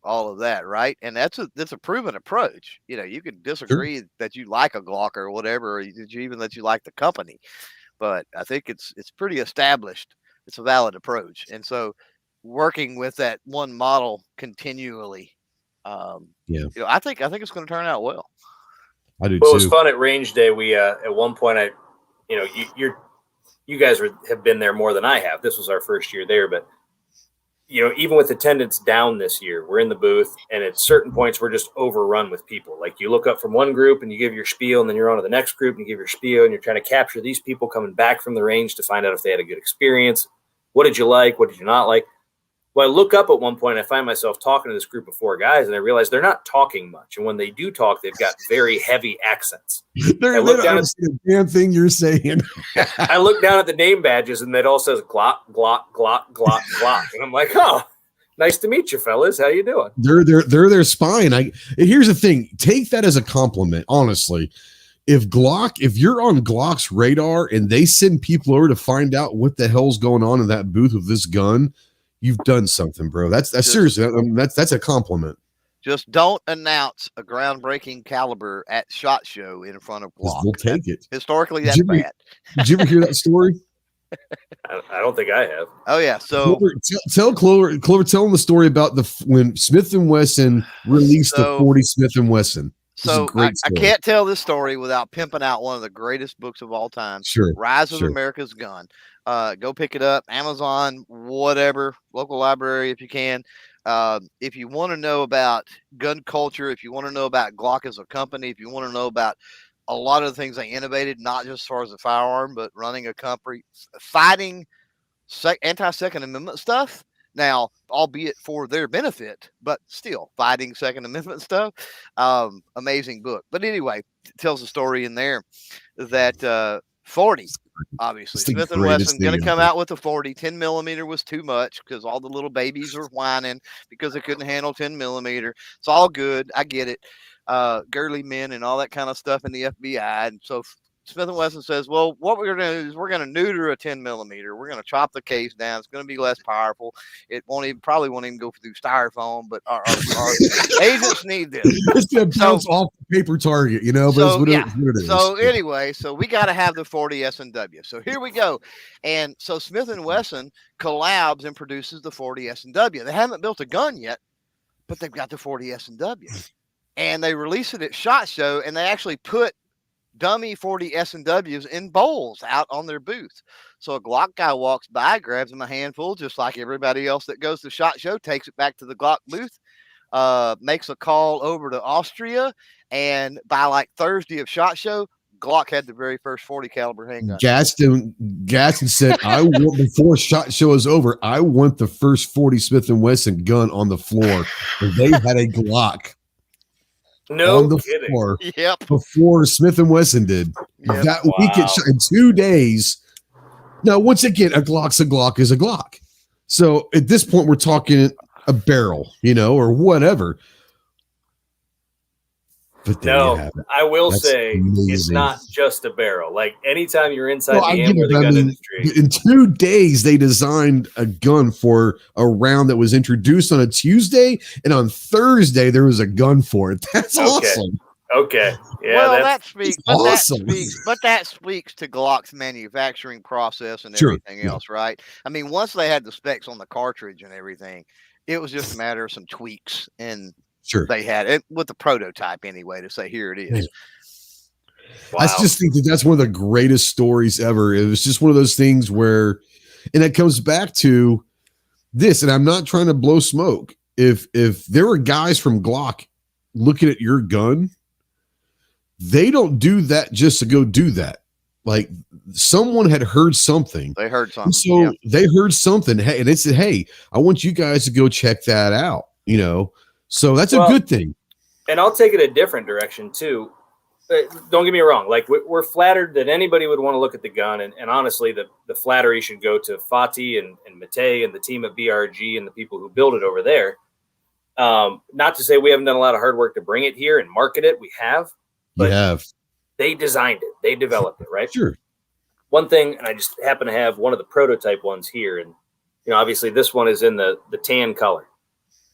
all of that, right? And that's a proven approach. You can disagree that you like a Glock or whatever, or even that you like the company, but I think it's pretty established. It's a valid approach, and so working with that one model continually, I think it's going to turn out well. I do well, too. It was fun at range day. We at one point, you guys have been there more than I have. This was our first year there, but even with attendance down this year, we're in the booth, and at certain points we're just overrun with people. Like you look up from one group and you give your spiel, and then you're on to the next group and you give your spiel, and you're trying to capture these people coming back from the range to find out if they had a good experience. What did you like? What did you not like? Well, I look up at one point, I find myself talking to this group of 4 guys, and I realize they're not talking much. And when they do talk, they've got very heavy accents. I look down at the damn thing you're saying. I look down at the name badges, and it all says Glock, Glock, Glock, Glock, Glock. And I'm like, oh, nice to meet you, fellas. How you doing? They're their spine. Here's the thing. Take that as a compliment, honestly. If you're on Glock's radar and they send people over to find out what the hell's going on in that booth with this gun, you've done something, bro. That's seriously. That's a compliment. Just don't announce a groundbreaking caliber at SHOT Show in front of Glock. We'll take it. Historically, that's bad. Did you ever hear that story? I don't think I have. Oh yeah. So Clover, tell them the story about when Smith & Wesson released the 40 Smith & Wesson. So I can't tell this story without pimping out one of the greatest books of all time. Sure. Rise of America's Gun. Go pick it up. Amazon, whatever, local library if you can. If you want to know about gun culture, if you want to know about Glock as a company, if you want to know about a lot of the things they innovated, not just as far as a firearm, but running a company, fighting anti-Second Amendment stuff, Now, albeit for their benefit, but still fighting Second Amendment stuff. Amazing book. But anyway, it tells a story in there that 40, obviously, It's the Smith & greatest Wesson going to thing come ever. out with a 40. 10 millimeter was too much because all the little babies were whining because they couldn't handle 10 millimeter. It's all good. I get it. Girly men and all that kind of stuff in the FBI. And so Smith & Wesson says, well, what we're going to do is we're going to neuter a 10 millimeter. We're going to chop the case down. It's going to be less powerful. It probably won't even go through styrofoam, but our agents need this. It's going to bounce off the paper target, you know, but what it is. So anyway, so we got to have the 40 S&W. So here we go. And so Smith & Wesson collabs and produces the 40 S&W. They haven't built a gun yet, but they've got the 40 S&W. And they release it at SHOT Show, and they actually put dummy 40 S&Ws in bowls out on their booth. So a Glock guy walks by, grabs him a handful, just like everybody else that goes to SHOT Show, takes it back to the Glock booth, makes a call over to Austria, and by like Thursday of SHOT Show, Glock had the very first 40 caliber handgun. Gaston said, I want, before SHOT Show is over, I want the first 40 Smith & Wesson gun on the floor. And they had a Glock. No on the kidding. floor Yep. before Smith & Wesson did. Yep. That weekend in 2 days. Now, once again, a Glock's a Glock is a Glock. So at this point, we're talking a barrel, you know, or whatever. But no, I will say amazing. It's not just a barrel. Like anytime you're inside the ammo or the gun industry. In 2 days, they designed a gun for a round that was introduced on a Tuesday, and on Thursday there was a gun for it. That's awesome. Okay. Yeah. Well, that speaks. But awesome. that speaks to Glock's manufacturing process and everything else, right? I mean, once they had the specs on the cartridge and everything, it was just a matter of some tweaks, and they had it with the prototype anyway to say, here it is. Wow. I just think that's one of the greatest stories ever. It was just one of those things where, and it comes back to this, and I'm not trying to blow smoke. If there were guys from Glock looking at your gun, they don't do that just to go do that. Like someone had heard something. They heard something. And so they heard something. Hey, and they said, hey, I want you guys to go check that out, you know? So that's a good thing. And I'll take it a different direction too. Don't get me wrong. Like we're flattered that anybody would want to look at the gun. And honestly, the flattery should go to Fatih and Matei and the team at BRG and the people who build it over there. Not to say we haven't done a lot of hard work to bring it here and market it. We have. But they designed it. They developed it, right? Sure. One thing, and I just happen to have one of the prototype ones here. And, you know, obviously this one is in the tan color.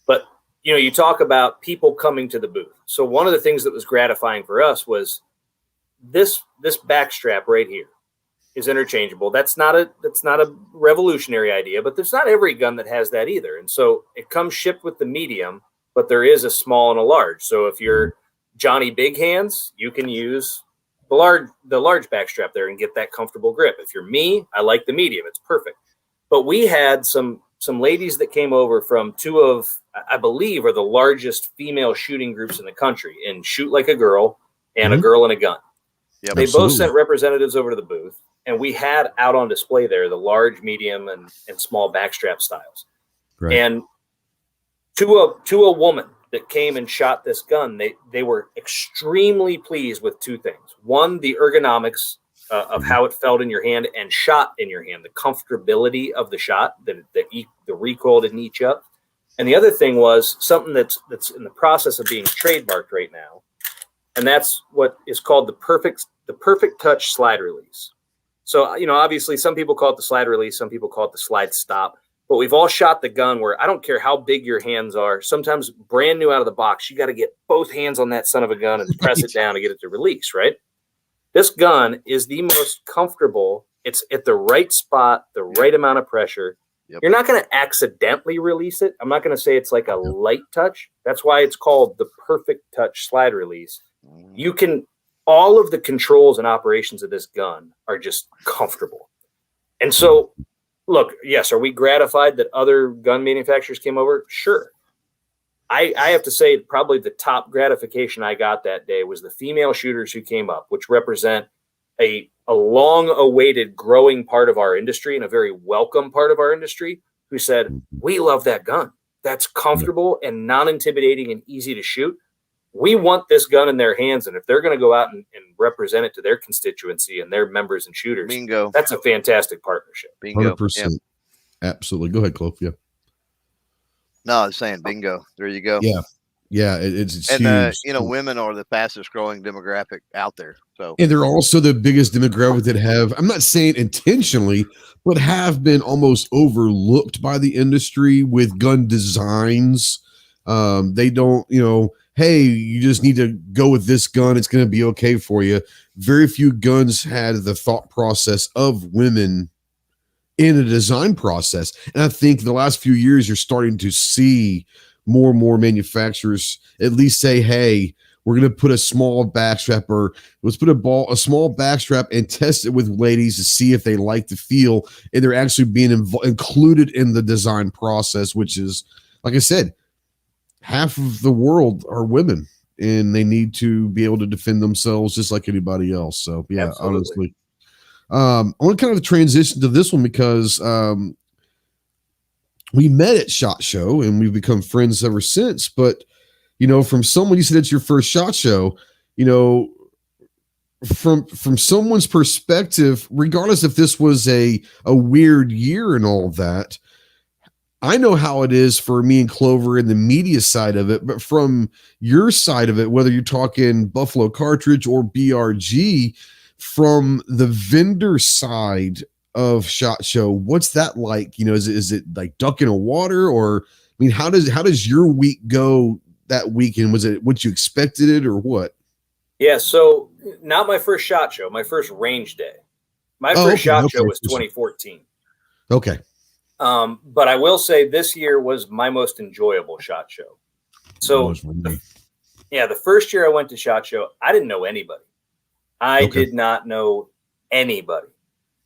But, you know, you talk about people coming to the booth. So one of the things that was gratifying for us was this back strap right here is interchangeable. That's not a revolutionary idea, but there's not every gun that has that either. And so it comes shipped with the medium, but there is a small and a large. So if you're Johnny Big Hands, you can use the large back strap there and get that comfortable grip. If you're me, I like the medium. It's perfect. But we had some ladies that came over from two of, I believe, are the largest female shooting groups in the country in Shoot Like a Girl and A Girl and a Gun. Yep, they both sent representatives over to the booth, and we had out on display there the large, medium, and small backstrap styles. Right. And to a woman that came and shot this gun, they were extremely pleased with two things. One, the ergonomics of how it felt in your hand and shot in your hand, the comfortability of the shot, the recoil didn't eat you up. And the other thing was something that's in the process of being trademarked right now, and that's what is called the perfect touch slide release. So, you know, obviously some people call it the slide release, some people call it the slide stop. But we've all shot the gun where I don't care how big your hands are. Sometimes brand new out of the box, you got to get both hands on that son of a gun and press it down to get it to release, right? This gun is the most comfortable. It's at the right spot, the right amount of pressure. Yep. You're not going to accidentally release it. I'm not going to say it's like a light touch. That's why it's called the perfect touch slide release. You can, all of the controls and operations of this gun are just comfortable. And so, look, yes, are we gratified that other gun manufacturers came over? Sure. I have to say probably the top gratification I got that day was the female shooters who came up, which represent a long-awaited growing part of our industry and a very welcome part of our industry, who said, we love that gun. That's comfortable and non-intimidating and easy to shoot. We want this gun in their hands. And if they're going to go out and represent it to their constituency and their members and shooters, bingo, that's a fantastic partnership. Bingo. 100%. Yeah. Absolutely. Go ahead, Clove. Yeah. No, I was saying bingo. There you go. Yeah. Yeah. It's and, huge. Women are the fastest growing demographic out there. So, and they're also the biggest demographic that have, I'm not saying intentionally, but have been almost overlooked by the industry with gun designs. They don't, hey, you just need to go with this gun. It's going to be okay for you. Very few guns had the thought process of women in a design process. And I think the last few years, you're starting to see more and more manufacturers at least say, hey, we're going to put a small backstrap, or let's put a small backstrap and test it with ladies to see if they like the feel. And they're actually being included in the design process, which is, like I said, half of the world are women, and they need to be able to defend themselves just like anybody else. So, yeah, Absolutely. honestly. I want to kind of transition to this one because we met at SHOT Show and we've become friends ever since. But, from someone, you said it's your first SHOT Show, from someone's perspective, regardless if this was a weird year and all of that, I know how it is for me and Clover and the media side of it, but from your side of it, whether you're talking Buffalo Cartridge or BRG, from the vendor side of SHOT Show, what's that like? Is it like duck in a water, or how does your week go that weekend? Was it what you expected it or what? Yeah, so not my first SHOT Show, my first range day. My first SHOT Show was 2014. Okay. But I will say this year was my most enjoyable SHOT Show. So the first year I went to SHOT Show, I didn't know anybody. I did not know anybody.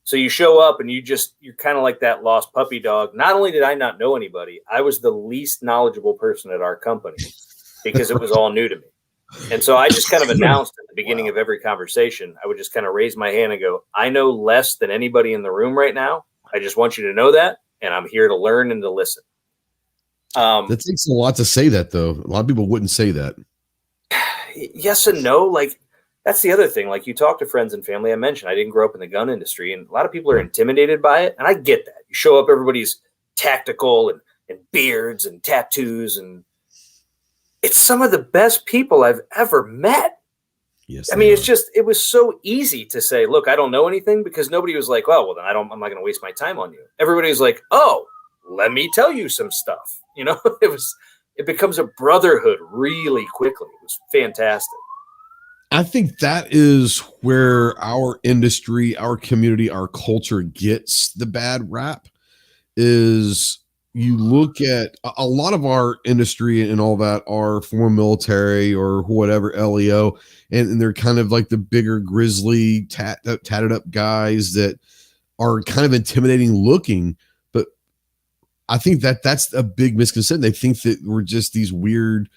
So you show up and you're kind of like that lost puppy dog. Not only did I not know anybody, I was the least knowledgeable person at our company because it was all new to me. And so I just kind of announced at the beginning of every conversation, I would just kind of raise my hand and go, I know less than anybody in the room right now. I just want you to know that. And I'm here to learn and to listen. That takes a lot to say that, though. A lot of people wouldn't say that. Yes and no. Like, that's the other thing. Like, you talk to friends and family. I mentioned I didn't grow up in the gun industry, and a lot of people are intimidated by it. And I get that. You show up, everybody's tactical and beards and tattoos. And it's some of the best people I've ever met. Yes. I mean, it was so easy to say, look, I don't know anything, because nobody was like, well, then I'm not going to waste my time on you. Everybody was like, oh, let me tell you some stuff. It becomes a brotherhood really quickly. It was fantastic. I think that is where our industry, our community, our culture gets the bad rap. Is you look at a lot of our industry and all that are former military or whatever, LEO, and they're kind of like the bigger grizzly tatted up guys that are kind of intimidating looking. But I think that's a big misconception. They think that we're just these weird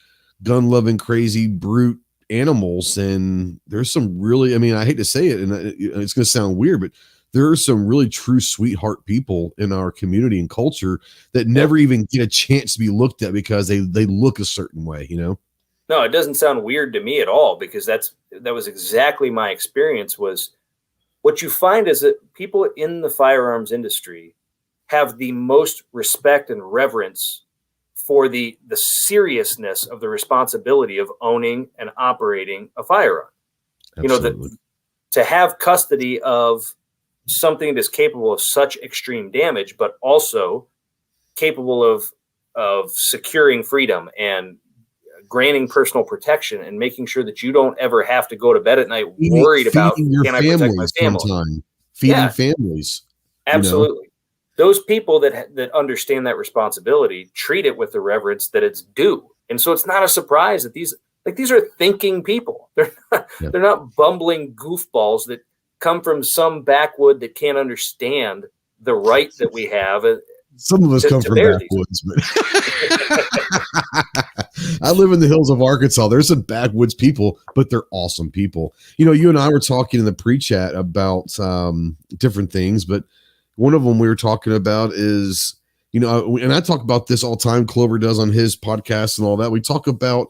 gun loving, crazy brute animals. And there's some really, I hate to say it, and it's going to sound weird, but there are some really true sweetheart people in our community and culture that never even get a chance to be looked at because they look a certain way, No, it doesn't sound weird to me at all, because that was exactly my experience. Was what you find is that people in the firearms industry have the most respect and reverence for the seriousness of the responsibility of owning and operating a firearm. Absolutely. To have custody of something that is capable of such extreme damage, but also capable of securing freedom and granting personal protection and making sure that you don't ever have to go to bed at night worried about, can I protect my family? Feeding families. Absolutely. Those people that understand that responsibility treat it with the reverence that it's due. And so it's not a surprise that these are thinking people. They're not bumbling goofballs that come from some backwood that can't understand the right that we have. Some of us come from backwoods, but I live in the hills of Arkansas. There's some backwoods people, but they're awesome people. You and I were talking in the pre-chat about different things, but one of them we were talking about is You know, and I talk about this all the time. Clover does on his podcast and all that. We talk about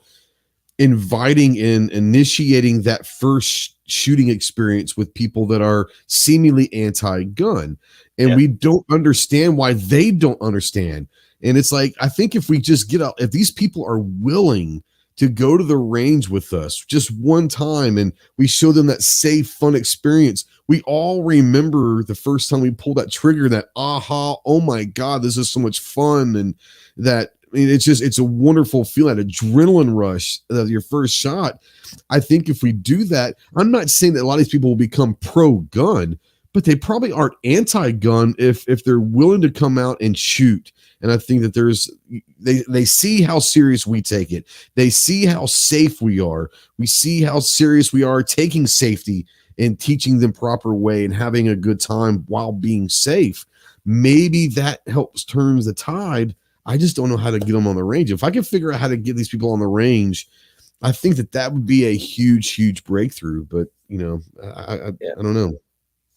inviting and initiating that first shooting experience with people that are seemingly anti-gun, and we don't understand why they don't understand. And it's like, I think if we just get out, if these people are willing to go to the range with us just one time and we show them that safe, fun experience, we all remember the first time we pulled that trigger, that aha, oh my God, this is so much fun. And that, I mean, it's a wonderful feeling, that adrenaline rush of your first shot. I think if we do that, I'm not saying that a lot of these people will become pro-gun, but they probably aren't anti-gun if they're willing to come out and shoot. And I think that they see how serious we take it. They see how safe we are. We see how serious we are taking safety and teaching them proper way and having a good time while being safe. Maybe that helps turn the tide. I just don't know how to get them on the range. If I can figure out how to get these people on the range, I think that would be a huge, huge breakthrough. But, you know, I don't know.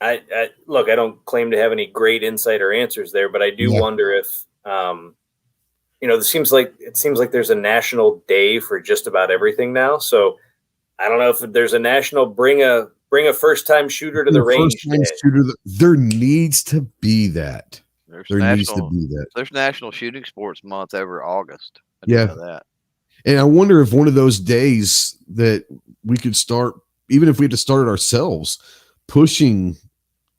I look, I don't claim to have any great insight or answers there, but I do wonder if, you know, it seems like there's a national day for just about everything now. So I don't know if there's a national bring a first-time shooter to the range day. There needs to be that. Needs to be that. There's National Shooting Sports Month every August. I know that. And I wonder if one of those days that we could start, even if we had to start it ourselves, pushing,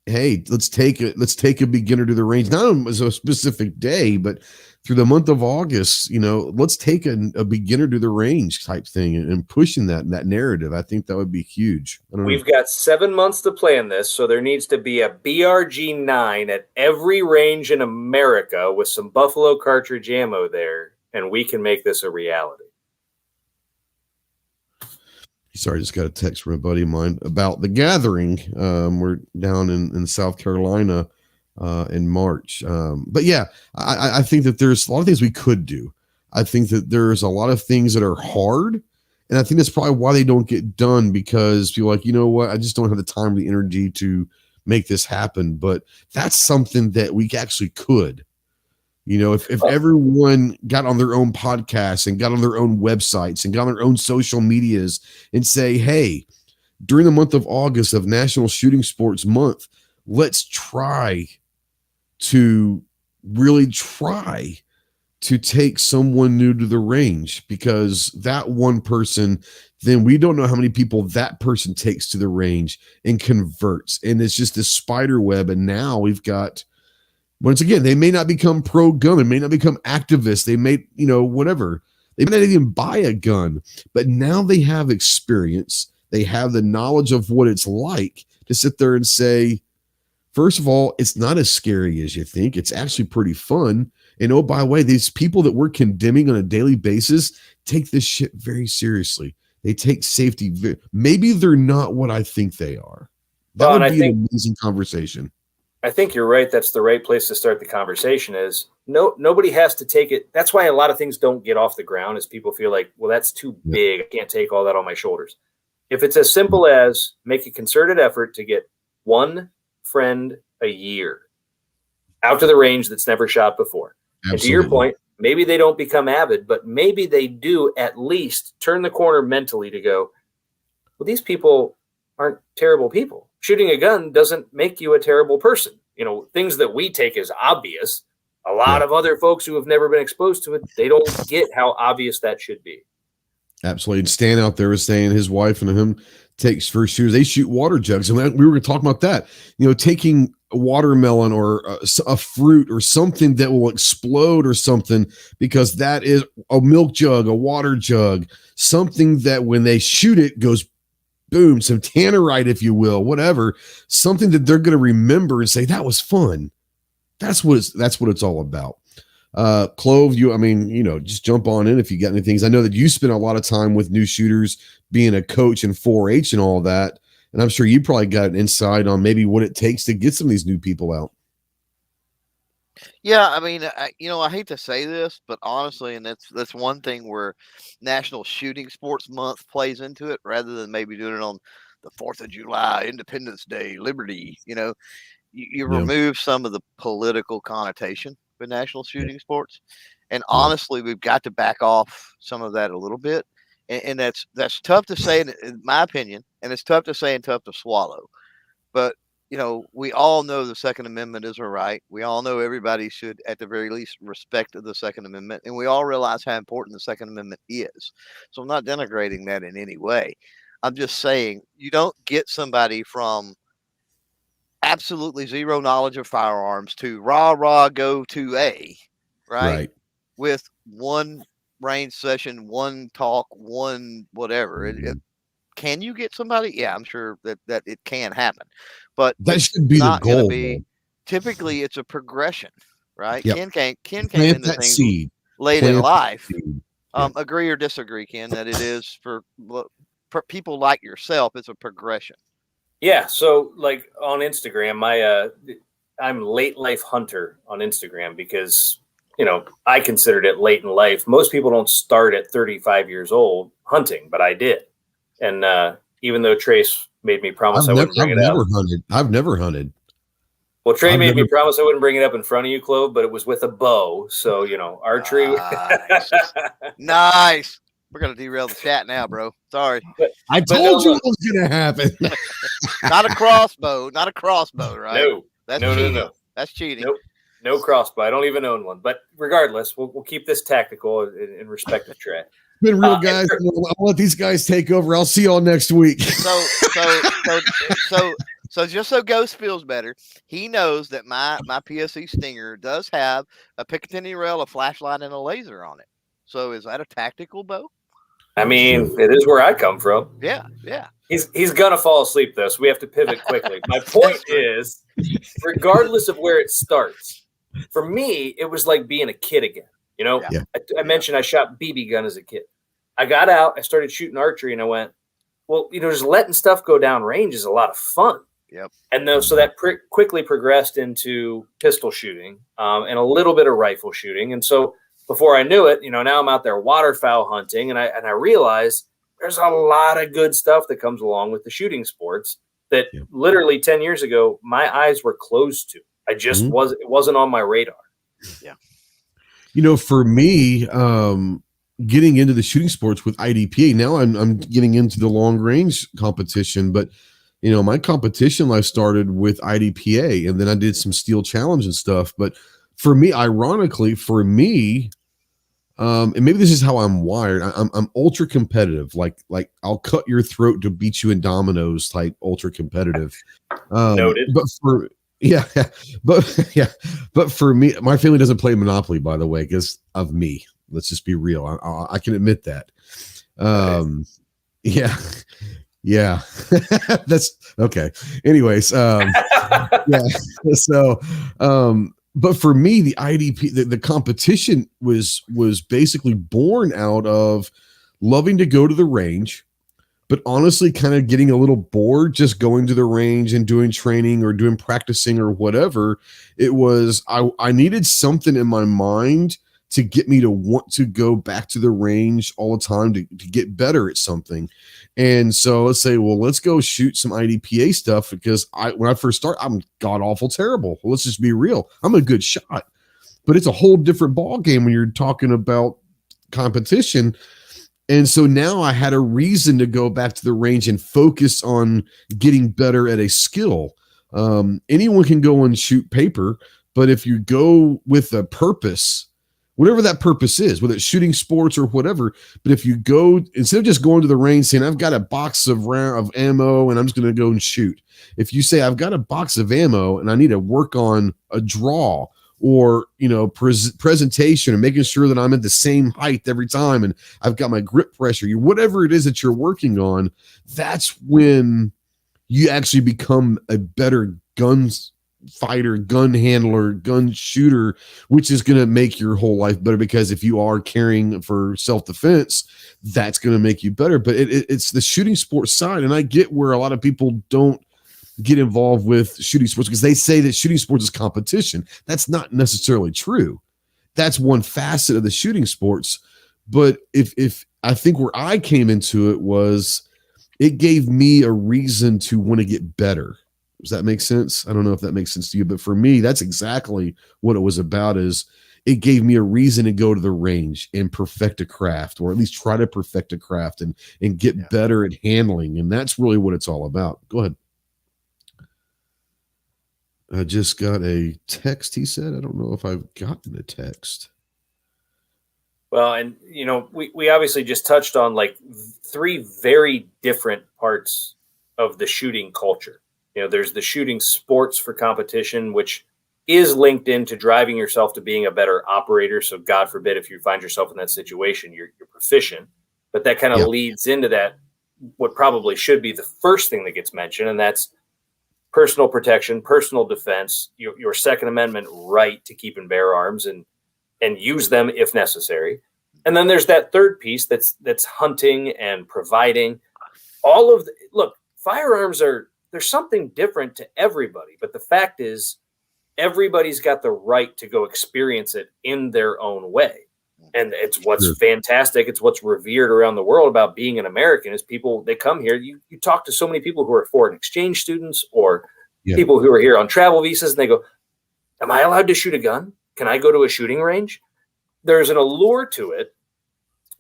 hey, let's take a beginner to the range, not as a specific day, but through the month of August, you know, let's take a beginner to the range type thing and pushing that narrative. I think that would be huge. We've got 7 months to plan this, so there needs to be a BRG-9 at every range in America with some Buffalo cartridge ammo there, and we can make this a reality. Sorry, I just got a text from a buddy of mine about the gathering. We're down in South Carolina in March. But yeah, I think that there's a lot of things we could do. I think that there's a lot of things that are hard. And I think that's probably why they don't get done, because people are like, you know what, I just don't have the time or the energy to make this happen. But that's something that we actually could. You know, if everyone got on their own podcasts and got on their own websites and got on their own social medias and say, hey, during the month of August of National Shooting Sports Month, let's try to take someone new to the range, because that one person, then we don't know how many people that person takes to the range and converts. And it's just this spider web. And now we've got, once again, they may not become pro-gun, they may not become activists, they may, you know, whatever. They may not even buy a gun, but now they have experience. They have the knowledge of what it's like to sit there and say, first of all, it's not as scary as you think. It's actually pretty fun. And oh, by the way, these people that we're condemning on a daily basis take this shit very seriously. They take safety. Maybe they're not what I think they are. That would be an amazing conversation. I think you're right. That's the right place to start the conversation. Is nobody has to take it. That's why a lot of things don't get off the ground, is people feel like, well, that's too big. I can't take all that on my shoulders. If it's as simple as make a concerted effort to get one friend a year out to the range that's never shot before. Absolutely. And to your point, maybe they don't become avid, but maybe they do at least turn the corner mentally to go, well, these people aren't terrible people. Shooting a gun doesn't make you a terrible person. You know, things that we take as obvious, a lot of other folks who have never been exposed to it, they don't get how obvious that should be. Absolutely. And Stan out there was saying his wife and him takes first shooters. They shoot water jugs. And we were going to talk about that, you know, taking a watermelon or a fruit or something that will explode or something, because that is a milk jug, a water jug, something that when they shoot it goes boom, some tannerite, if you will, whatever, something that they're going to remember and say, that was fun. That's what it's all about. Clove, just jump on in if you got any things. I know that you spend a lot of time with new shooters, being a coach in 4-H and all that. And I'm sure you probably got an insight on maybe what it takes to get some of these new people out. Yeah, I mean, I hate to say this, but honestly, and that's one thing where National Shooting Sports Month plays into it, rather than maybe doing it on the 4th of July, Independence Day, Liberty. You remove some of the political connotation, with national shooting sports. And honestly, we've got to back off some of that a little bit. And that's tough to say, in my opinion, and it's tough to say and tough to swallow. But, we all know the Second Amendment is a right. We all know everybody should, at the very least, respect the Second Amendment. And we all realize how important the Second Amendment is. So I'm not denigrating that in any way. I'm just saying you don't get somebody from absolutely zero knowledge of firearms to rah, go to A, right? With one range session, one talk, one whatever. Can you get somebody? Yeah, I'm sure that it can happen, but that should be the goal. Typically, it's a progression, right? Yep. Ken came Plant into that things seed. late in life. Agree or disagree, Ken, that it is for people like yourself, it's a progression. Yeah. So like on Instagram, I'm late life hunter on Instagram because, I considered it late in life. Most people don't start at 35 years old hunting, but I did. And even though Trace made me promise I wouldn't bring it up. I've never hunted. Well, Trey made me promise I wouldn't bring it up in front of you, Clove, but it was with a bow. So, archery. Nice. We're going to derail the chat now, bro. Sorry. I told you it was going to happen. Not a crossbow, right? No. That's no, cheating. No. That's cheating. Nope. No crossbow. I don't even own one. But regardless, we'll keep this tactical in respect of Trey. Been real, guys. I'll let these guys take over. I'll see y'all next week. So just so Ghost feels better, he knows that my PSE Stinger does have a Picatinny rail, a flashlight, and a laser on it. So is that a tactical bow? I mean, it is where I come from. Yeah. He's gonna fall asleep though, so we have to pivot quickly. My point is, regardless of where it starts, for me, it was like being a kid again. I mentioned I shot BB gun as a kid. I got out, I started shooting archery, and I went, well, just letting stuff go down range is a lot of fun. Yep. And so that quickly progressed into pistol shooting and a little bit of rifle shooting. And so before I knew it, now I'm out there waterfowl hunting, and I realized there's a lot of good stuff that comes along with the shooting sports that literally 10 years ago, my eyes were closed to. I just it wasn't on my radar. Yeah. For me, getting into the shooting sports with IDPA, now I'm getting into the long range competition, but my competition life started with IDPA, and then I did some steel challenge and stuff. But for me, ironically, and maybe this is how I'm wired. I'm ultra competitive. Like I'll cut your throat to beat you in dominoes type ultra competitive. Noted. But for me, my family doesn't play Monopoly, by the way, because of me. Let's just be real. I can admit that. Yeah. That's okay. Anyways, yeah. So, but for me, the IDP, the competition was basically born out of loving to go to the range, but honestly kind of getting a little bored just going to the range and doing training or doing practicing or whatever. It was, I needed something in my mind to get me to want to go back to the range all the time to get better at something. And so let's say, well, let's go shoot some IDPA stuff, because when I first start, I'm god awful terrible. Well, let's just be real. I'm a good shot, but it's a whole different ball game when you're talking about competition. And so now I had a reason to go back to the range and focus on getting better at a skill. Anyone can go and shoot paper, but if you go with a purpose, whatever that purpose is, whether it's shooting sports or whatever, but if you go, instead of just going to the range saying, I've got a box of ammo and I'm just going to go and shoot. If you say, I've got a box of ammo and I need to work on a draw or, presentation and making sure that I'm at the same height every time, and I've got my grip pressure, whatever it is that you're working on, that's when you actually become a better guns fighter, gun handler, gun shooter, which is going to make your whole life better, because if you are caring for self-defense, that's going to make you better. But it's the shooting sports side, and I get where a lot of people don't get involved with shooting sports because they say that shooting sports is competition. That's not necessarily true. That's one facet of the shooting sports. But if I think where I came into it was, it gave me a reason to want to get better. Does that make sense? I don't know if that makes sense to you, but for me, that's exactly what it was about. Is it gave me a reason to go to the range and perfect a craft, or at least try to perfect a craft and get better at handling. And that's really what it's all about. Go ahead. I just got a text, he said. I don't know if I've gotten a text. Well, and, we obviously just touched on like 3 very different parts of the shooting culture. There's the shooting sports for competition, which is linked into driving yourself to being a better operator. So God forbid, if you find yourself in that situation, you're proficient. But that kind of leads into that, what probably should be the first thing that gets mentioned, and that's personal protection, personal defense, your Second Amendment right to keep and bear arms and use them if necessary. And then there's that third piece that's hunting and providing. Look, firearms there's something different to everybody, but the fact is everybody's got the right to go experience it in their own way. And it's what's fantastic. It's what's revered around the world about being an American is people, they come here. You talk to so many people who are foreign exchange students or people who are here on travel visas, and they go, am I allowed to shoot a gun? Can I go to a shooting range? There's an allure to it,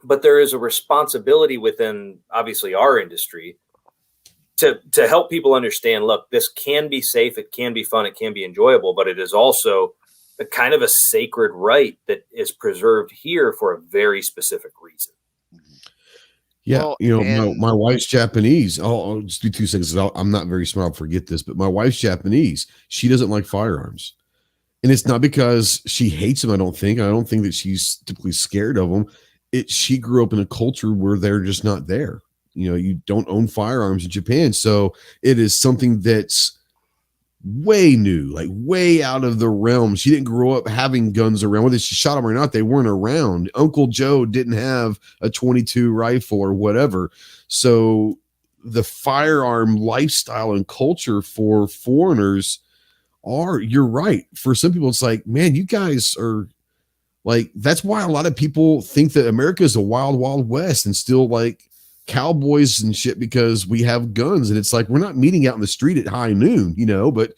but there is a responsibility within, obviously, our industry to help people understand, look, this can be safe, it can be fun, it can be enjoyable, but it is also a kind of a sacred right that is preserved here for a very specific reason. Yeah, well, my wife's Japanese. I'll just do 2 seconds. I'm not very smart. I'll forget this, but my wife's Japanese. She doesn't like firearms. And it's not because she hates them, I don't think. I don't think that she's typically scared of them. She grew up in a culture where they're just not there. You don't own firearms in Japan. So it is something that's way new, like way out of the realm. She didn't grow up having guns around. Whether she shot them or not, they weren't around. Uncle Joe didn't have a 22 rifle or whatever. So the firearm lifestyle and culture for foreigners you're right. For some people, it's like, man, you guys are like, that's why a lot of people think that America is a wild, wild west and still like cowboys and shit because we have guns. And it's like, we're not meeting out in the street at high noon, but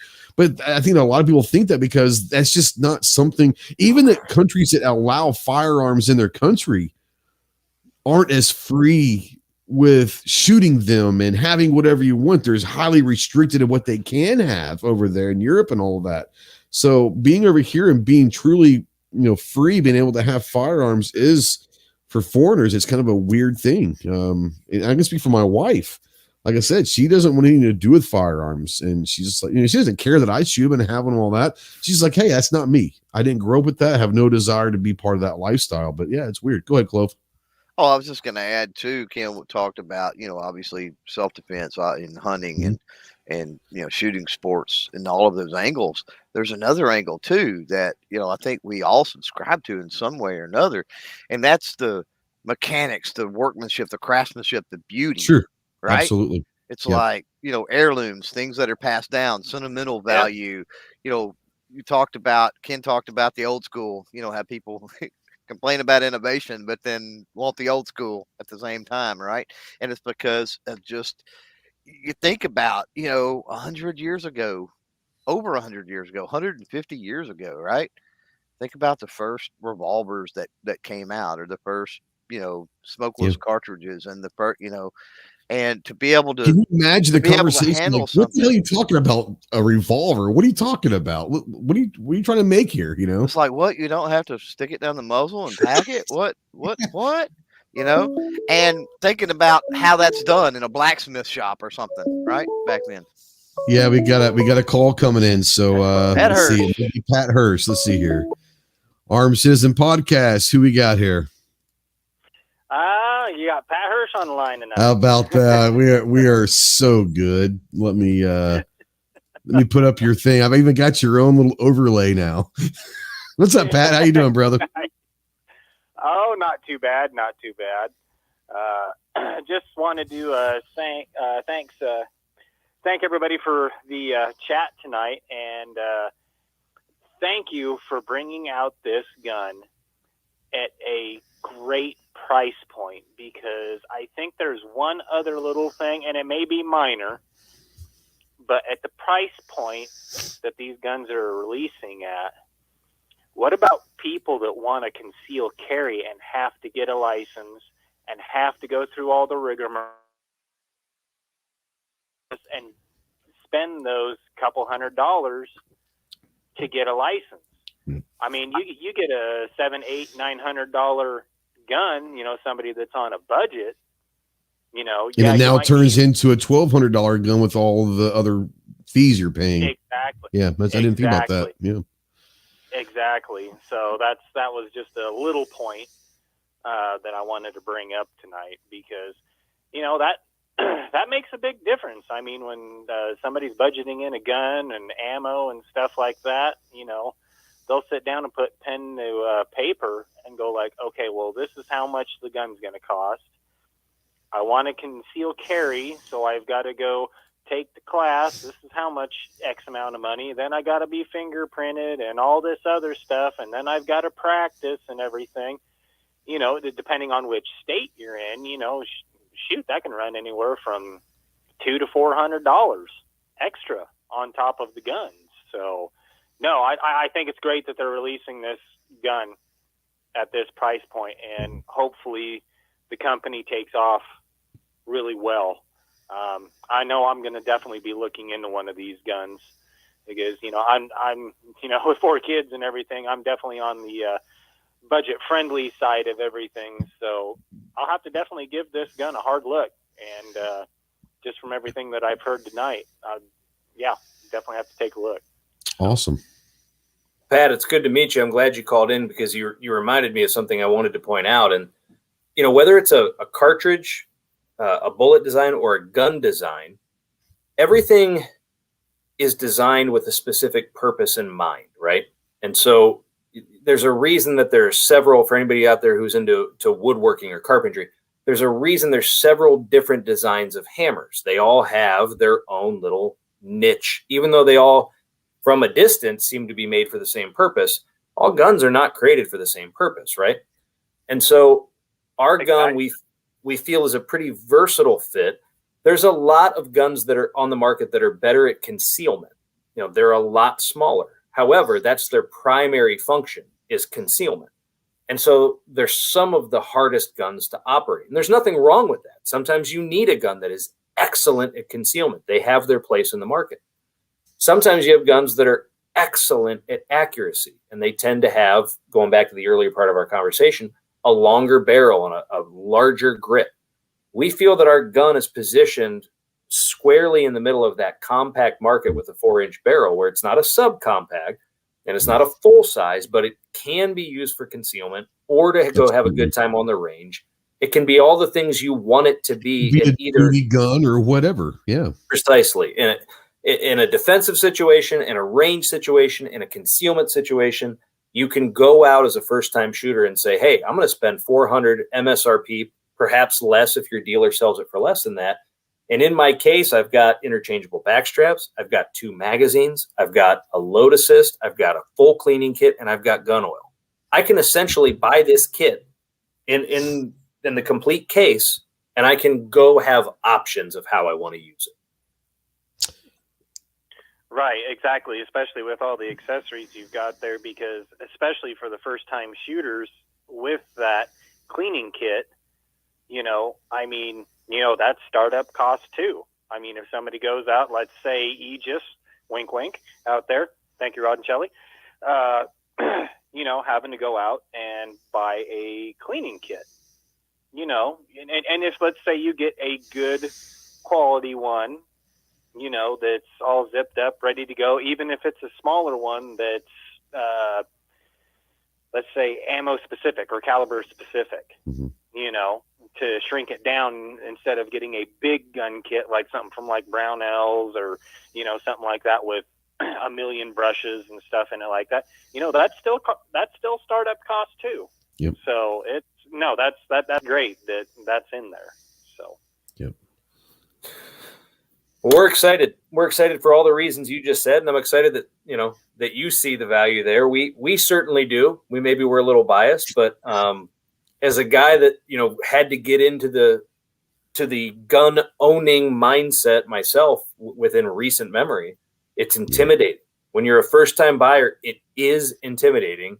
I think a lot of people think that because that's just not something, even that countries that allow firearms in their country aren't as free with shooting them and having whatever you want. There's highly restricted in what they can have over there in Europe and all of that. So being over here and being truly, free, being able to have firearms is for foreigners. It's kind of a weird thing. And I can speak for my wife. Like I said, she doesn't want anything to do with firearms. And she's just like, she doesn't care that I shoot them and have them and all that. She's like, hey, that's not me. I didn't grow up with that. I have no desire to be part of that lifestyle. But yeah, it's weird. Go ahead, Clove. Oh, I was just going to add too, Ken talked about, obviously self-defense in hunting and shooting sports and all of those angles. There's another angle too that, I think we all subscribe to in some way or another. And that's the mechanics, the workmanship, the craftsmanship, the beauty. Sure. Right. Absolutely. It's like, heirlooms, things that are passed down, sentimental value. Ken talked about the old school, how people complain about innovation, but then want the old school at the same time, right? And it's because of just, you think about, 100 years ago, over 100 years ago, 150 years ago, right? Think about the first revolvers that came out, or the first, smokeless cartridges, and the first, and to be able to, can you imagine the conversation? Like, what the hell are you talking about? A revolver? What are you talking about? What are you trying to make here? It's like, what? You don't have to stick it down the muzzle and pack it? What? And thinking about how that's done in a blacksmith shop or something, right? Back then. Yeah, we got a call coming in. So let's see. Pat Hirsch. Let's see here. Armed Citizen Podcast. Who we got here? You got Pat Hirsch on the line tonight. How about that? We are so good. Let me put up your thing. I've even got your own little overlay now. What's up, Pat? How you doing, brother? Oh, not too bad. Just wanted to thank everybody for the chat tonight, and thank you for bringing out this gun at a great price point, because I think there's one other little thing, and it may be minor, but at the price point that these guns are releasing at, what about people that want to conceal carry and have to get a license and have to go through all the rigmarole and spend those couple $100 to get a license? I mean, you get a $700, $800, $900 gun, somebody that's on a budget, and it now turns into a $1,200 gun with all the other fees you're paying. Exactly. Yeah, I didn't think about that. Yeah. Exactly. So that was just a little point that I wanted to bring up tonight, because that makes a big difference. I mean, when somebody's budgeting in a gun and ammo and stuff like that, they'll sit down and put pen to paper and go like, okay, well, this is how much the gun's going to cost. I want to conceal carry, so I've got to go take the class. This is how much X amount of money. Then I got to be fingerprinted and all this other stuff, and then I've got to practice and everything. Depending on which state you're in, shoot, that can run anywhere from $200 to $400 extra on top of the guns. So, no, I think it's great that they're releasing this gun at this price point, and hopefully the company takes off really well. I know I'm going to definitely be looking into one of these guns, because I'm with 4 kids and everything, I'm definitely on the budget friendly side of everything. So I'll have to definitely give this gun a hard look, and just from everything that I've heard tonight, definitely have to take a look. Awesome. Pat, it's good to meet you. I'm glad you called in, because you reminded me of something I wanted to point out. And, whether it's a cartridge, a bullet design, or a gun design, everything is designed with a specific purpose in mind, right? And so there's a reason that there are several, for anybody out there who's into woodworking or carpentry, there's a reason there's several different designs of hammers. They all have their own little niche, even though they all, from a distance, seem to be made for the same purpose. All guns are not created for the same purpose, right? And so our gun, we feel, is a pretty versatile fit. There's a lot of guns that are on the market that are better at concealment. They're a lot smaller. However, that's their primary function, is concealment. And so they're some of the hardest guns to operate. And there's nothing wrong with that. Sometimes you need a gun that is excellent at concealment. They have their place in the market. Sometimes you have guns that are excellent at accuracy, and they tend to have, going back to the earlier part of our conversation, a longer barrel and a larger grip. We feel that our gun is positioned squarely in the middle of that compact market with a 4-inch barrel, where it's not a subcompact and it's not a full size, but it can be used for concealment or to go have a good time on the range. It can be all the things you want it to be in either gun or whatever. Yeah, precisely. In a defensive situation, in a range situation, in a concealment situation, you can go out as a first-time shooter and say, hey, I'm going to spend $400 MSRP, perhaps less if your dealer sells it for less than that. And in my case, I've got interchangeable back straps. I've got 2 magazines. I've got a load assist. I've got a full cleaning kit, and I've got gun oil. I can essentially buy this kit in the complete case, and I can go have options of how I want to use it. Right, exactly, especially with all the accessories you've got there, because especially for the first-time shooters with that cleaning kit, that startup cost too. I mean, if somebody goes out, let's say Aegis, wink, wink, out there, thank you, Rod and Shelley, having to go out and buy a cleaning kit, and if, let's say, you get a good quality one, that's all zipped up, ready to go, even if it's a smaller one that's, let's say, ammo specific or caliber specific, to shrink it down instead of getting a big gun kit, like something from like Brownells or, something like that with a million brushes and stuff in it like that, that's still startup cost too. Yep. So that's great that's in there. So. Yep. We're excited. We're excited for all the reasons you just said, and I'm excited that that you see the value there. We certainly do. We maybe we're a little biased, but as a guy that had to get into the gun owning mindset myself within recent memory, It's intimidating. When you're a first-time buyer, it is intimidating.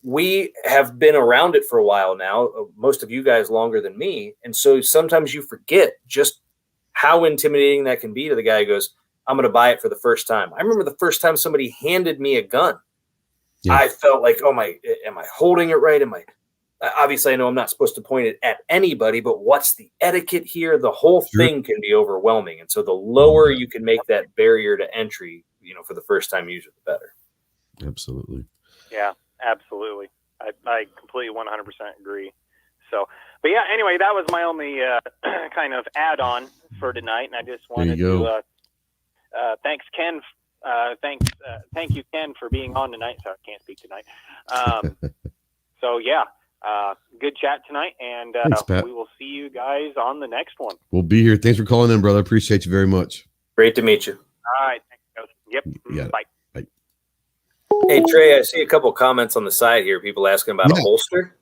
We have been around it for a while now, most of you guys longer than me. And so sometimes you forget just how intimidating that can be to the guy who goes, I'm going to buy it for the first time. I remember the first time somebody handed me a gun. Yeah. I felt like, am I holding it right? Obviously I know I'm not supposed to point it at anybody, but what's the etiquette here? The whole thing can be overwhelming. And so the lower you can make that barrier to entry, for the first time user, the better. Absolutely. Yeah, absolutely. I completely 100% agree. So, but yeah, anyway, that was my only kind of add-on for tonight. And I just wanted to thanks Ken. Thank you, Ken, for being on tonight. Sorry, I can't speak tonight. So yeah, good chat tonight, and Thanks, we will see you guys on the next one. We'll be here. Thanks for calling in, brother. Appreciate you very much. Great to meet you. All right. Thanks, guys. Yep. Bye. Bye. Hey, Trey, I see a couple comments on the side here. People asking about a holster.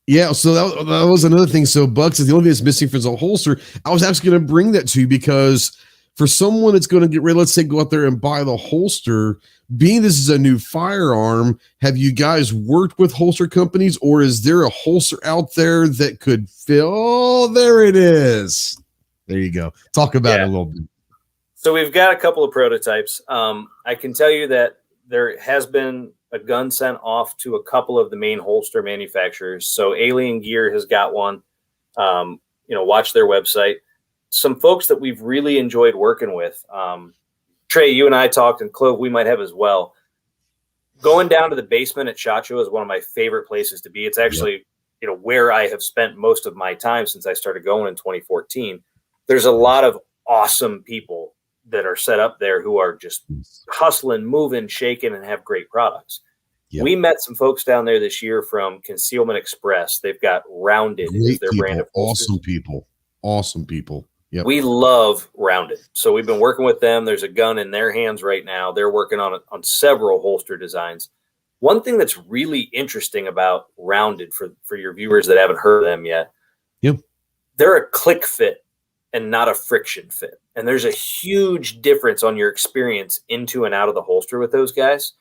Yeah, so that was another thing. So Buck says the only thing that's missing is a holster. I was actually going to bring that to you because for someone that's going to get ready, let's say go out there and buy the holster, being this is a new firearm, have you guys worked with holster companies, or is there a holster out there that could fill? Oh, there it is. There you go. Talk about it a little bit. So we've got a couple of prototypes. I can tell you that there has been a gun sent off to a couple of the main holster manufacturers. So Alien Gear has got one. Watch their website. Some folks that we've really enjoyed working with. Trey, you and I talked, and Clove, we might have as well. Going down to the basement at SHOT Show is one of my favorite places to be. It's actually, where I have spent most of my time since I started going in 2014. There's a lot of awesome people that are set up there who are just hustling, moving, shaking, and have great products. Yep. We met some folks down there this year from Concealment Express. They've got Rounded as their brand of holsters. Awesome people. Yep. We love Rounded. So we've been working with them. There's a gun in their hands right now. They're working on several holster designs. One thing that's really interesting about Rounded for your viewers that haven't heard of them yet, they're a click fit and not a friction fit. And there's a huge difference on your experience into and out of the holster with those guys.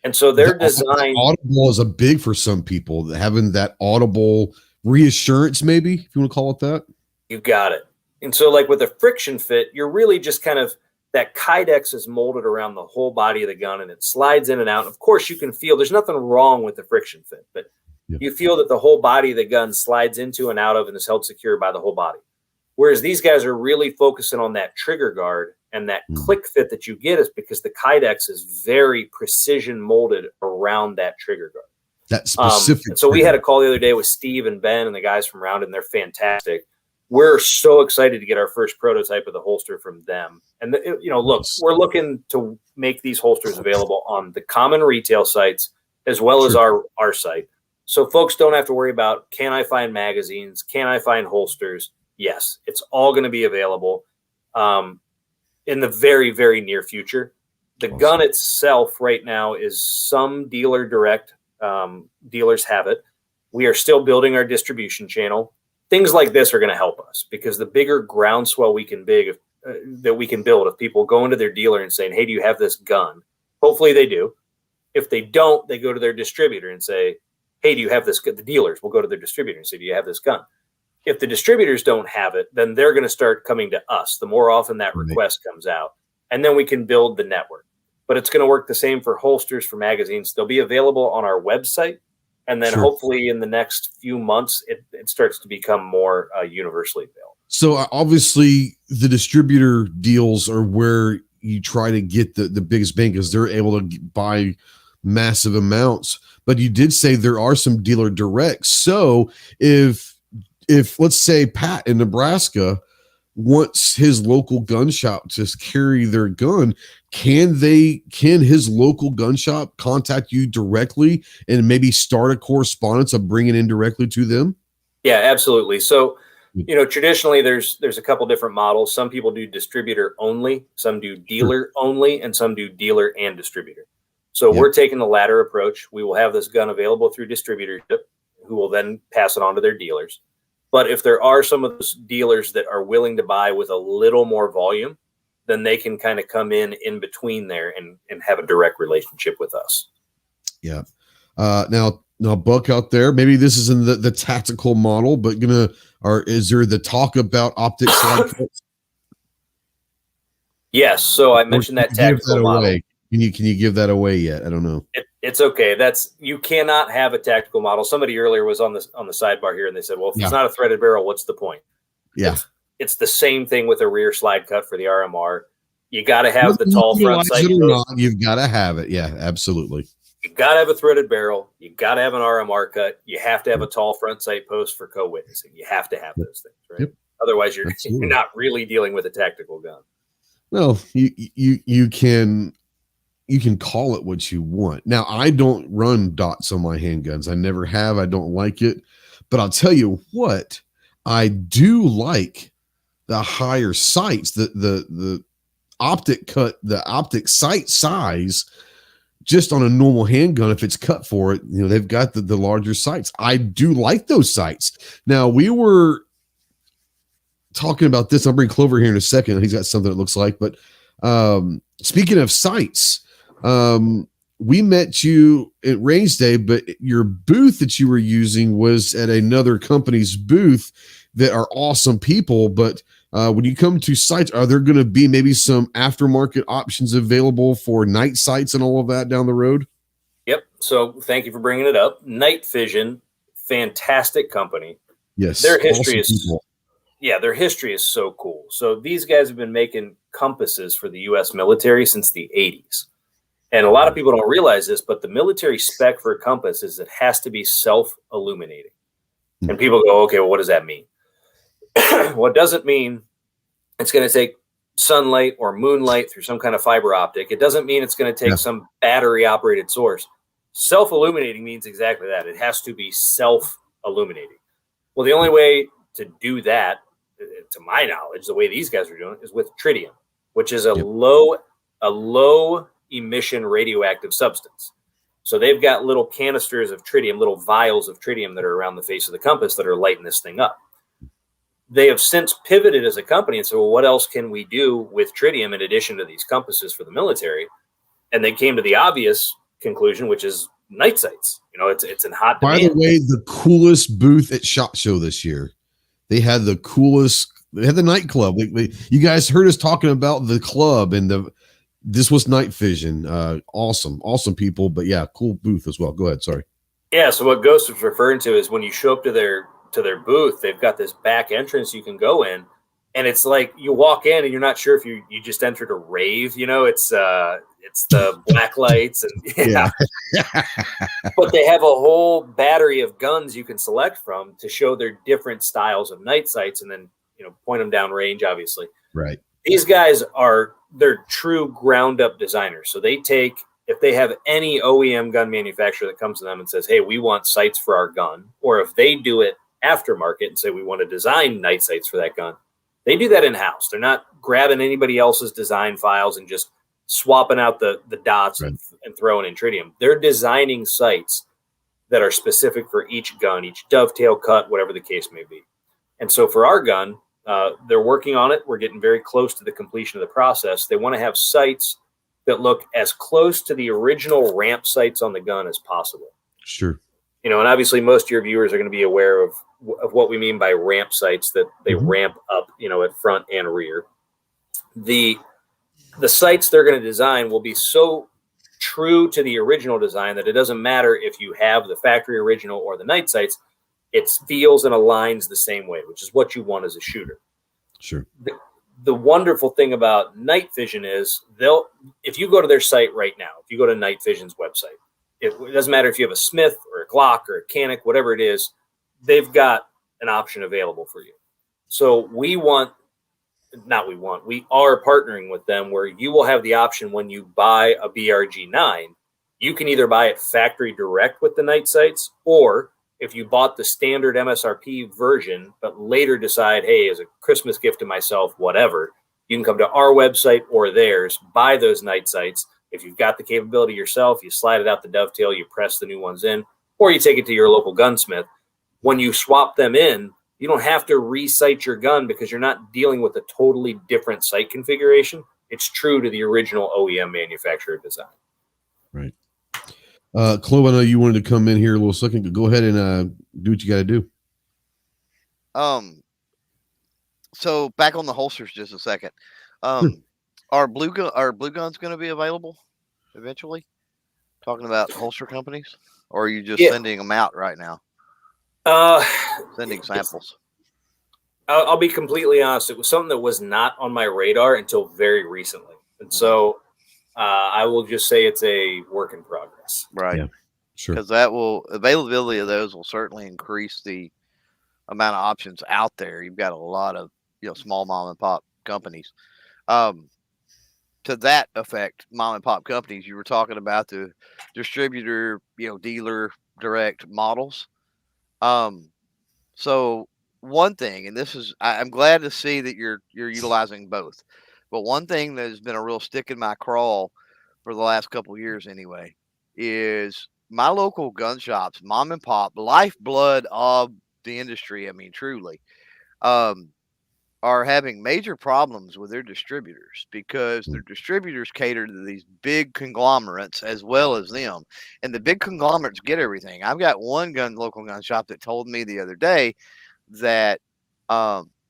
And so their design audible is a big for some people, having that audible reassurance, maybe, if you want to call it that. You got it. And so like with a friction fit, you're really just kind of, that Kydex is molded around the whole body of the gun and it slides in and out. Of course, you can feel there's nothing wrong with the friction fit, but you feel that the whole body of the gun slides into and out of and is held secure by the whole body. Whereas these guys are really focusing on that trigger guard, and that click fit that you get is because the Kydex is very precision molded around that trigger guard. That specific. So we had a call the other day with Steve and Ben and the guys from Rounded, and they're fantastic. We're so excited to get our first prototype of the holster from them. And look, we're looking to make these holsters available on the common retail sites as well as our site. So folks don't have to worry about, can I find magazines? Can I find holsters? Yes, it's all going to be available in the very, very near future. The gun itself right now is some dealer direct. Dealers have it. We are still building our distribution channel. Things like this are going to help us because the bigger groundswell we can build, if people go into their dealer and saying, hey, do you have this gun? Hopefully they do. If they don't, they go to their distributor and say, hey, do you have this? The dealers will go to their distributor and say, do you have this gun? If the distributors don't have it, then they're going to start coming to us the more often that request comes out. And then we can build the network. But it's going to work the same for holsters, for magazines. They'll be available on our website. And then hopefully in the next few months, it starts to become more universally available. So obviously the distributor deals are where you try to get the biggest bang because they're able to buy massive amounts. But you did say there are some dealer directs. So if let's say Pat in Nebraska wants his local gun shop to carry their gun, can his local gun shop contact you directly and maybe start a correspondence of bringing in directly to them? Yeah, absolutely. So, traditionally there's a couple different models. Some people do distributor only, some do dealer only, and some do dealer and distributor. So we're taking the latter approach. We will have this gun available through distributorship, who will then pass it on to their dealers. But if there are some of those dealers that are willing to buy with a little more volume, then they can kind of come in between there and have a direct relationship with us. Yeah. Now Buck out there, maybe this is in the tactical model, but is there the talk about optic slide cuts? Yes. So I mentioned that tactical model. Can you give that away yet? I don't know. It's okay. You cannot have a tactical model. Somebody earlier was on the sidebar here and they said, well, if it's not a threaded barrel, what's the point? Yeah. It's the same thing with a rear slide cut for the RMR. You got to have the tall front sight. You've got to have it. Yeah, absolutely. You got to have a threaded barrel. You got to have an RMR cut. You have to have a tall front sight post for co-witnessing. You have to have those things, right? Yep. Otherwise, you're not really dealing with a tactical gun. Well, you can call it what you want. Now, I don't run dots on my handguns. I never have. I don't like it. But I'll tell you what, I do like the higher sights, the optic cut, the optic sight size, just on a normal handgun. If it's cut for it, they've got the larger sights. I do like those sights. Now, we were talking about this. I'll bring Clover here in a second. He's got something that looks like, but speaking of sights, we met you at Range Day, but your booth that you were using was at another company's booth that are awesome people. But when you come to sights, are there going to be maybe some aftermarket options available for night sights and all of that down the road? Yep. So thank you for bringing it up. Night Vision, fantastic company. Yes. Their history their history is so cool. So these guys have been making compasses for the U.S. military since the 80s. And a lot of people don't realize this, but the military spec for a compass is it has to be self-illuminating. And people go, okay, well, what does that mean? Well, it doesn't mean it's going to take sunlight or moonlight through some kind of fiber optic. It doesn't mean it's going to take some battery-operated source. Self-illuminating means exactly that. It has to be self-illuminating. Well, the only way to do that, to my knowledge, the way these guys are doing it, is with tritium, which is a low emission radioactive substance. So they've got little canisters of tritium, little vials of tritium that are around the face of the compass that are lighting this thing up. They have since pivoted as a company and said, well, what else can we do with tritium in addition to these compasses for the military? And they came to the obvious conclusion, which is night sights. It's in hot demand. By the way, the coolest booth at SHOT Show this year. They had the nightclub. You guys heard us talking about the club, and this was Night Vision. Awesome people, but yeah, cool booth as well. Go ahead. Sorry. Yeah. So what Ghost was referring to is when you show up to their booth, they've got this back entrance you can go in, and it's like you walk in and you're not sure if you just entered a rave. It's the black lights and but they have a whole battery of guns you can select from to show their different styles of night sights, and then point them down range. Obviously, right. These guys they're true ground up designers. So if they have any OEM gun manufacturer that comes to them and says, hey, we want sights for our gun, or if they do it aftermarket and say we want to design night sights for that gun, they do that in-house. They're not grabbing anybody else's design files and just swapping out the dots and throwing in tritium. They're designing sights that are specific for each gun, each dovetail cut, whatever the case may be. And so for our gun, they're working on it. We're getting very close to the completion of the process. They want to have sights that look as close to the original ramp sights on the gun as possible. Sure. And obviously most of your viewers are going to be aware of what we mean by ramp sights, that they ramp up, at front and rear. The sights they're going to design will be so true to the original design that it doesn't matter if you have the factory original or the night sights. It feels and aligns the same way, which is what you want as a shooter. Sure. The wonderful thing about Night Vision is if you go to their site right now, if you go to Night Vision's website, it doesn't matter if you have a Smith or a Glock or a Canik, whatever it is, they've got an option available for you. So we are partnering with them where you will have the option when you buy a BRG-9, you can either buy it factory direct with the night sights, or if you bought the standard MSRP version, but later decide, hey, as a Christmas gift to myself, whatever, you can come to our website or theirs, buy those night sights. If you've got the capability yourself, you slide it out the dovetail, you press the new ones in, or you take it to your local gunsmith. When you swap them in, you don't have to re-sight your gun because you're not dealing with a totally different sight configuration. it's true to the original OEM manufacturer design. Right. Chloe, I know you wanted to come in here a little second. Go ahead and do what you got to do. So back on the holsters just a second. Are blue guns going to be available eventually? Talking about holster companies, or are you just sending them out right now? Sending samples. I'll be completely honest. It was something that was not on my radar until very recently. And so I will just say it's a work in progress. Right. Yeah, sure. Because availability of those will certainly increase the amount of options out there. You've got a lot of, small mom and pop companies. To that effect, mom and pop companies, you were talking about the distributor, dealer direct models. So one thing, and this is, I'm glad to see that you're utilizing both, but one thing that has been a real stick in my craw for the last couple of years anyway, is my local gun shops, mom and pop, lifeblood of the industry. I mean, truly, are having major problems with their distributors because their distributors cater to these big conglomerates as well as them. And the big conglomerates get everything. I've got one local gun shop that told me the other day that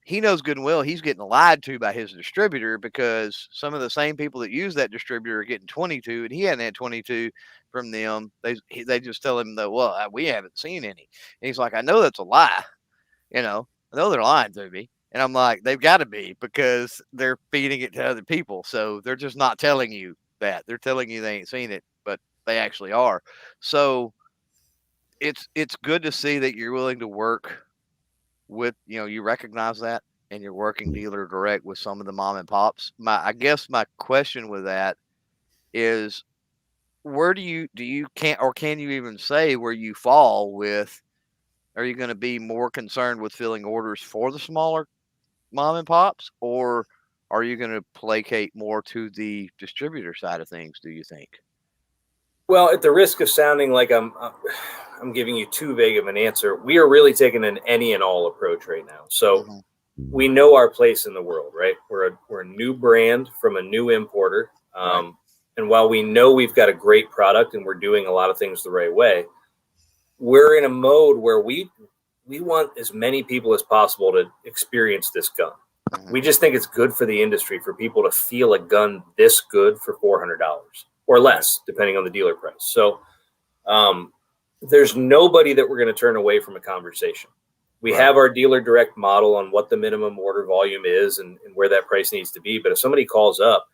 he knows good and well he's getting lied to by his distributor because some of the same people that use that distributor are getting 22 and he hadn't had 22 from them. They just tell him that, well, we haven't seen any. And he's like, I know that's a lie. I know they're lying to me. And I'm like, they've got to be because they're feeding it to other people. So they're just not telling you that. They're telling you they ain't seen it, but they actually are. So it's good to see that you're willing to work with, you recognize that and you're working dealer direct with some of the mom and pops. I guess my question with that is, where can you even say where you fall with? Are you going to be more concerned with filling orders for the smaller mom and pops, or are you going to placate more to the distributor side of things, do you think? Well, at the risk of sounding like I'm giving you too vague of an answer, we are really taking an any and all approach right now. So we know our place in the world, right? We're a new brand from a new importer. Right. And while we know we've got a great product and we're doing a lot of things the right way, we're in a mode where we want as many people as possible to experience this gun. We just think it's good for the industry for people to feel a gun this good for $400 or less, depending on the dealer price. So there's nobody that we're going to turn away from a conversation. We have our dealer direct model on what the minimum order volume is and where that price needs to be. But if somebody calls up,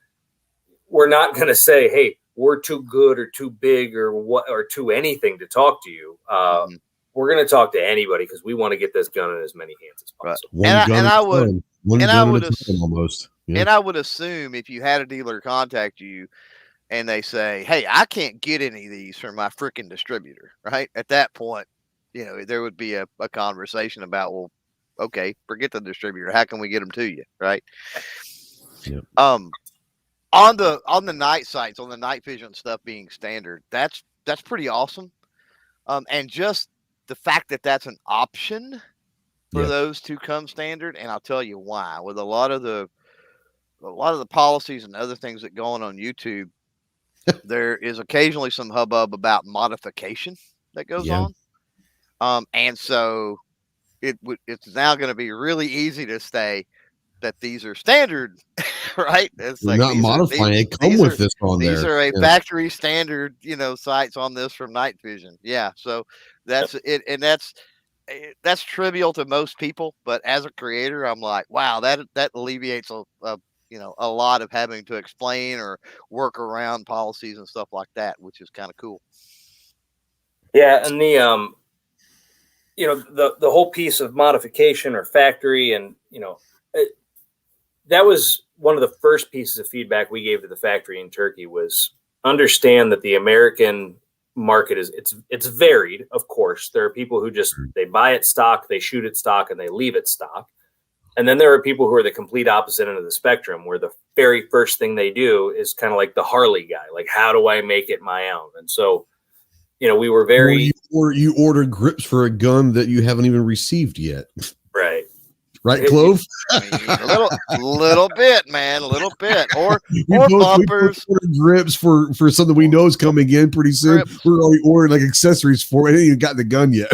we're not going to say, hey, we're too good or too big or too anything to talk to you. We're going to talk to anybody because we want to get this gun in as many hands as possible. And I would assume if you had a dealer contact you and they say, hey, I can't get any of these from my freaking distributor, right? At that point, there would be a conversation about, well, okay, forget the distributor. How can we get them to you? Right. Yep. On the night sights, on the night vision stuff being standard, that's pretty awesome. And just the fact that that's an option for those to come standard, and I'll tell you why. With a lot of the policies and other things that go on YouTube, there is occasionally some hubbub about modification that goes on. And so it's now going to be really easy to say that these are standard, right? It's like not modifying it. Come with this on there. These are a factory standard, sights on this from night vision. Yeah. So that's it. And that's trivial to most people, but as a creator, I'm like, wow, that alleviates a lot of having to explain or work around policies and stuff like that, which is kind of cool. Yeah. And the whole piece of modification or factory and, that was one of the first pieces of feedback we gave to the factory in Turkey was understand that the American market it's varied. Of course, there are people who just, they buy it stock, they shoot it stock and they leave it stock. And then there are people who are the complete opposite end of the spectrum where the very first thing they do is kind of like the Harley guy. Like, how do I make it my own? And so, we were very, or you order grips for a gun that you haven't even received yet. Right. Right, Clove? I mean, a little bit, man, a little bit, or We bumpers, ordered grips for something we know is coming in pretty soon. Grips. We're already ordering like accessories for it. It ain't even got the gun yet.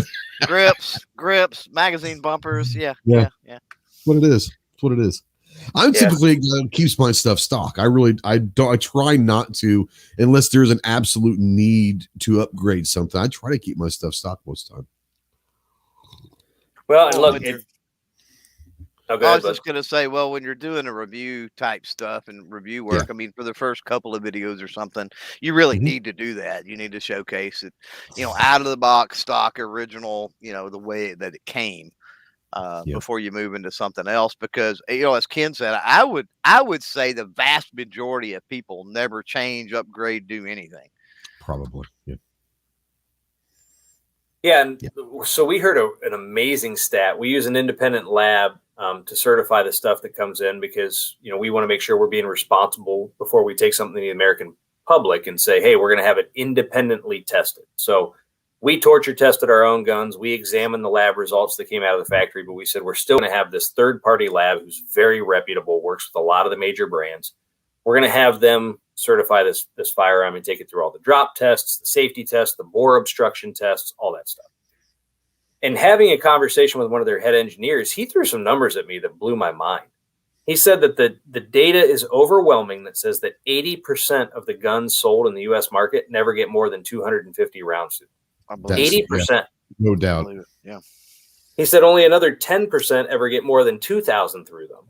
grips, magazine bumpers. Yeah. What it is. It's what it is. I'm typically a guy who keeps my stuff stock. I try not to unless there's an absolute need to upgrade something. I try to keep my stuff stock most of the time. Well, and look, I was just going to say, well, when you're doing a review type stuff and review work, I mean, for the first couple of videos or something, you really need to do that. You need to showcase it, out of the box, stock, original, the way that it came before you move into something else. Because, as Ken said, I would say the vast majority of people never change, upgrade, do anything. Probably. Yeah. Yeah. And so we heard an amazing stat. We use an independent lab to certify the stuff that comes in because, we want to make sure we're being responsible before we take something to the American public and say, hey, we're going to have it independently tested. So we torture tested our own guns. We examined the lab results that came out of the factory, but we said we're still going to have this third-party lab who's very reputable, works with a lot of the major brands. We're going to have them certify this firearm and take it through all the drop tests, the safety tests, the bore obstruction tests, all that stuff. And having a conversation with one of their head engineers, he threw some numbers at me that blew my mind. He said that the data is overwhelming that says that 80% of the guns sold in the U.S. market never get more than 250 rounds through. 80%. No doubt. Yeah. He said only another 10% ever get more than 2,000 through them.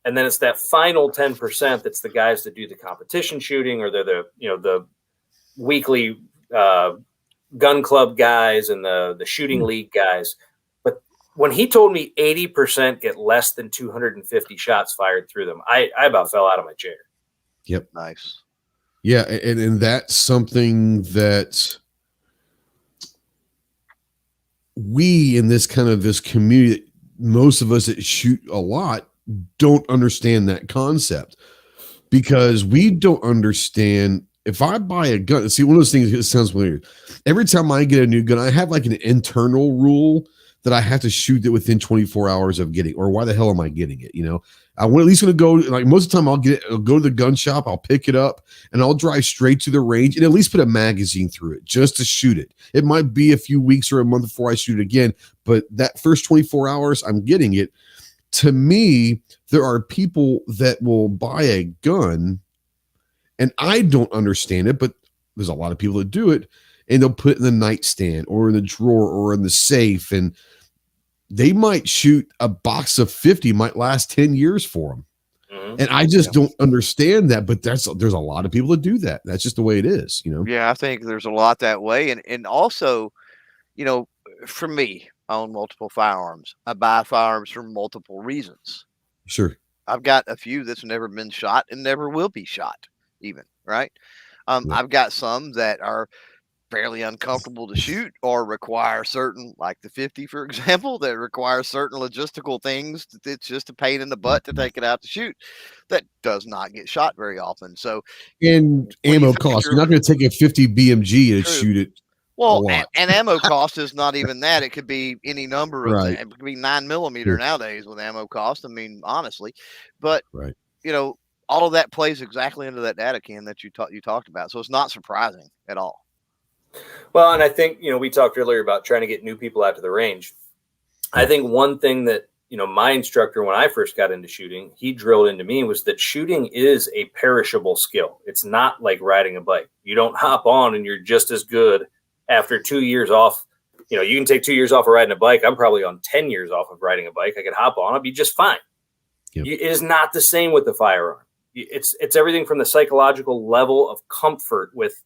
And then it's that final 10% that's the guys that do the competition shooting, or they're the weekly gun club guys and the shooting league guys. But when he told me 80% get less than 250 shots fired through them, I about fell out of my chair. Yep. Nice. Yeah. And that's something that we in this community, most of us that shoot a lot, don't understand that concept, because we don't understand. If I buy a gun, see, one of those things, it sounds weird. Every time I get a new gun, I have like an internal rule that I have to shoot it within 24 hours of getting, or why the hell am I getting it? I want at least going to go, like most of the time I'll go to the gun shop, I'll pick it up and I'll drive straight to the range and at least put a magazine through it just to shoot it. It might be a few weeks or a month before I shoot it again, but that first 24 hours I'm getting it. To me, there are people that will buy a gun, and I don't understand it, but there's a lot of people that do it, and they'll put it in the nightstand or in the drawer or in the safe, and they might shoot a box of 50, might last 10 years for them. Mm-hmm. And I just don't understand that, but there's a lot of people that do that. That's just the way it is, Yeah, I think there's a lot that way. And also, for me, I own multiple firearms. I buy firearms for multiple reasons. Sure. I've got a few that's never been shot and never will be shot even, right? I've got some that are fairly uncomfortable to shoot or require certain, like the 50, for example, that require certain logistical things. It's just a pain in the butt to take it out to shoot. That does not get shot very often. So, and ammo cost. You're not going to take a 50 BMG and shoot it. Well, and ammo cost is not even that. It could be any number of things. It could be 9mm nowadays with ammo cost. I mean, honestly, but all of that plays exactly into that data, Ken, that you talked about. So it's not surprising at all. Well, and I think, we talked earlier about trying to get new people out to the range. I think one thing that, my instructor, when I first got into shooting, he drilled into me was that shooting is a perishable skill. It's not like riding a bike. You don't hop on and you're just as good after 2 years off. You can take 2 years off of riding a bike. I'm probably on 10 years off of riding a bike. I could hop on. I'll be just fine. Yep. It is not the same with the firearm. It's everything from the psychological level of comfort with,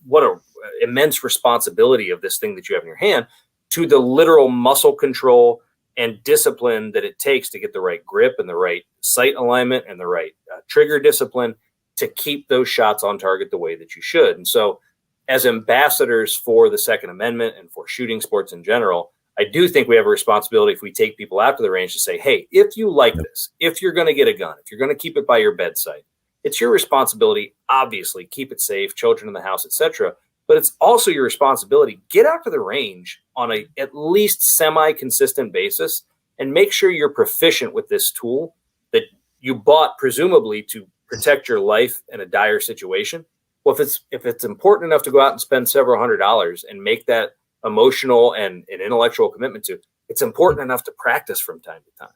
what a immense responsibility of this thing that you have in your hand, to the literal muscle control and discipline that it takes to get the right grip and the right sight alignment and the right trigger discipline to keep those shots on target the way that you should. And so as ambassadors for the Second Amendment and for shooting sports in general, I do think we have a responsibility, if we take people out to the range, to say, hey, if you like this, if you're going to get a gun, if you're going to keep it by your bedside, it's your responsibility, obviously, keep it safe, children in the house, etc. But it's also your responsibility, get out to the range on a at least semi-consistent basis and make sure you're proficient with this tool that you bought presumably to protect your life in a dire situation. Well, if it's important enough to go out and spend several $100s and make that emotional and an intellectual commitment to, it's important enough to practice from time to time.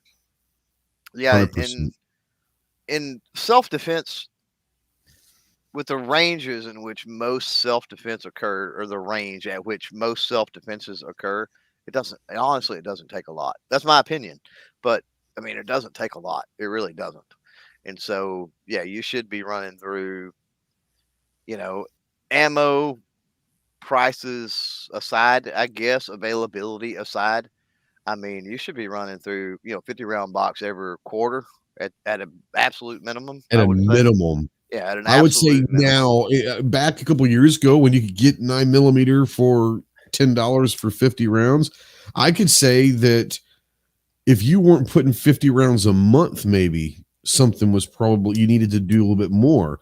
Yeah, 100%. in self-defense, with the ranges in which most self-defense occur, or the range at which most self-defenses occur, it doesn't take a lot. That's my opinion, but I mean, it doesn't take a lot. It really doesn't. And so, yeah, you should be running through, ammo prices aside, I guess, availability aside. I mean, you should be running through, 50 round box every quarter at an absolute minimum. At a minimum. Yeah, at an I would say absolute minimum. now, back a couple of years ago, when you could get 9mm for $10 for 50 rounds, I could say that if you weren't putting 50 rounds a month, maybe something was probably, you needed to do a little bit more.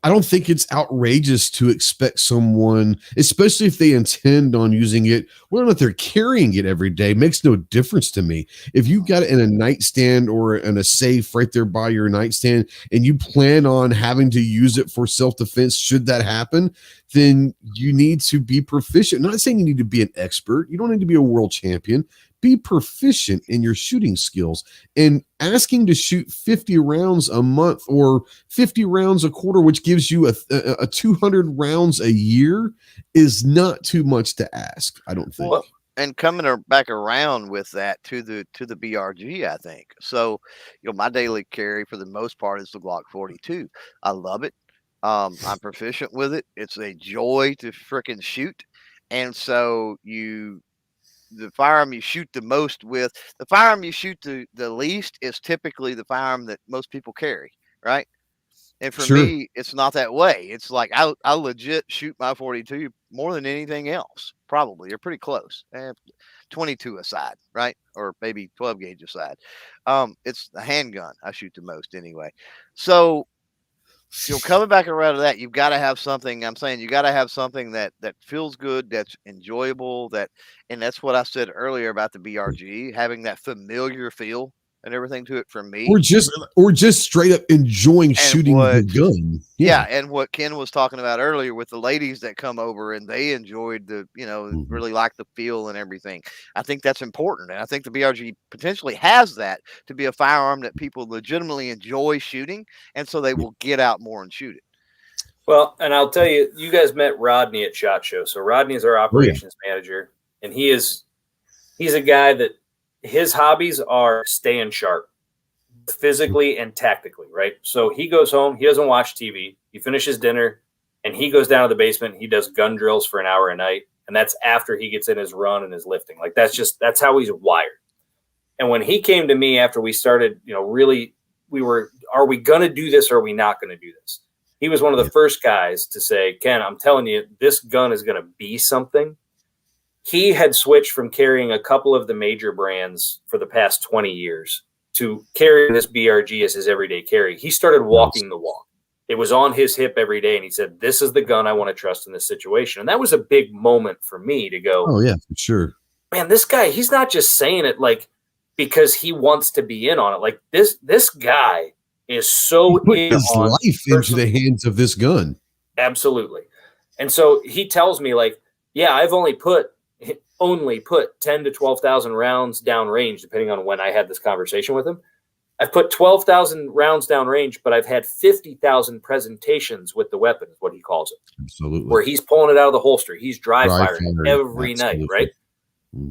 I don't think it's outrageous to expect someone, especially if they intend on using it, whether or not they're carrying it every day, makes no difference to me. If you got it in a nightstand or in a safe right there by your nightstand, and you plan on having to use it for self-defense, should that happen, then you need to be proficient. I'm not saying you need to be an expert. You don't need to be a world champion. Be proficient in your shooting skills, and asking to shoot 50 rounds a month or 50 rounds a quarter, which gives you a 200 rounds a year, is not too much to ask, I don't think. Well, and coming back around with that to the BRG, I think. So, my daily carry for the most part is the Glock 42. I love it. I'm proficient with it. It's a joy to freaking shoot. And so the firearm you shoot the most with, the firearm you shoot the least is typically the firearm that most people carry, right? And for me, it's not that way. It's like I legit shoot my 42 more than anything else, probably. You're pretty close. 22 aside, right? Or maybe 12 gauge aside. It's the handgun I shoot the most anyway. So, coming back around to that, you've got to have something. I'm saying you got to have something that feels good, that's enjoyable, and that's what I said earlier about the BRG, having that familiar feel and everything to it for me. Or just straight up enjoying shooting the gun. Yeah, and what Ken was talking about earlier with the ladies that come over and they enjoyed really like the feel and everything. I think that's important, and I think the BRG potentially has that to be a firearm that people legitimately enjoy shooting, and so they will get out more and shoot it. Well, and I'll tell you, you guys met Rodney at SHOT Show. So Rodney is our operations manager, and he's a guy that his hobbies are staying sharp physically and tactically, right? So he goes home, he doesn't watch TV, he finishes dinner, and he goes down to the basement, he does gun drills for an hour a night, and that's after he gets in his run and his lifting. Like, that's how he's wired. And when he came to me after we started, really, are we going to do this or are we not going to do this? He was one of the first guys to say, Ken, I'm telling you, this gun is going to be something. He had switched from carrying a couple of the major brands for the past 20 years to carrying this BRG as his everyday carry. He started walking the walk. It was on his hip every day. And he said, this is the gun I want to trust in this situation. And that was a big moment for me to go, oh yeah, for sure. Man, this guy, he's not just saying it like because he wants to be in on it. Like this guy is so he put his life into the hands of this gun. Absolutely. And so he tells me, like, yeah, I've only put 10 to 12,000 rounds downrange, depending on when I had this conversation with him. I've put 12,000 rounds downrange, but I've had 50,000 presentations with the weapon, is what he calls it. Absolutely. Where he's pulling it out of the holster. He's dry firing every night, right?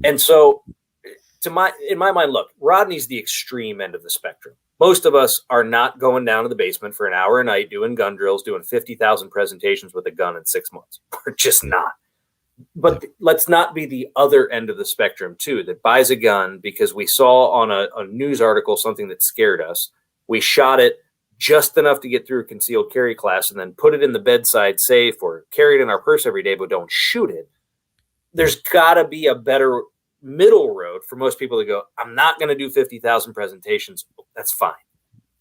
And so in my mind, look, Rodney's the extreme end of the spectrum. Most of us are not going down to the basement for an hour a night doing gun drills, doing 50,000 presentations with a gun in 6 months. We're just not. But let's not be the other end of the spectrum, too, that buys a gun because we saw on a news article something that scared us. We shot it just enough to get through a concealed carry class and then put it in the bedside safe or carry it in our purse every day, but don't shoot it. There's got to be a better middle road for most people to go, I'm not going to do 50,000 presentations. That's fine.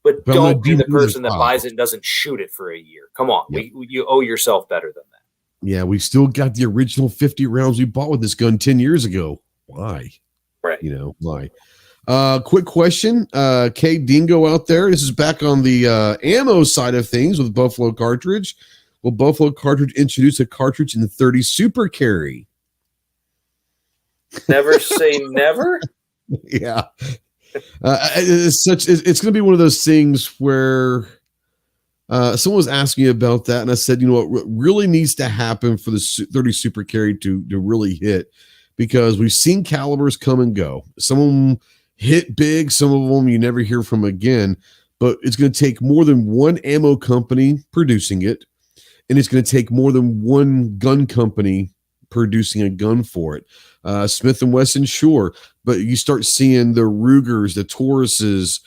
But don't be the person that buys it and doesn't shoot it for a year. Come on. Yep. You owe yourself better than that. Yeah, we still got the original 50 rounds we bought with this gun 10 years ago. Why? Right. Right. Quick question. K Dingo out there. This is back on the ammo side of things with Buffalo Cartridge. Will Buffalo Cartridge introduce a cartridge in the 30 Super Carry? Never say never. Yeah. It's going to be one of those things where someone was asking me about that, and I said, what really needs to happen for the 30 Super Carry to really hit, because we've seen calibers come and go. Some of them hit big, some of them you never hear from again, but it's going to take more than one ammo company producing it, and it's going to take more than one gun company producing a gun for it. Smith & Wesson, sure, but you start seeing the Rugers, the Tauruses,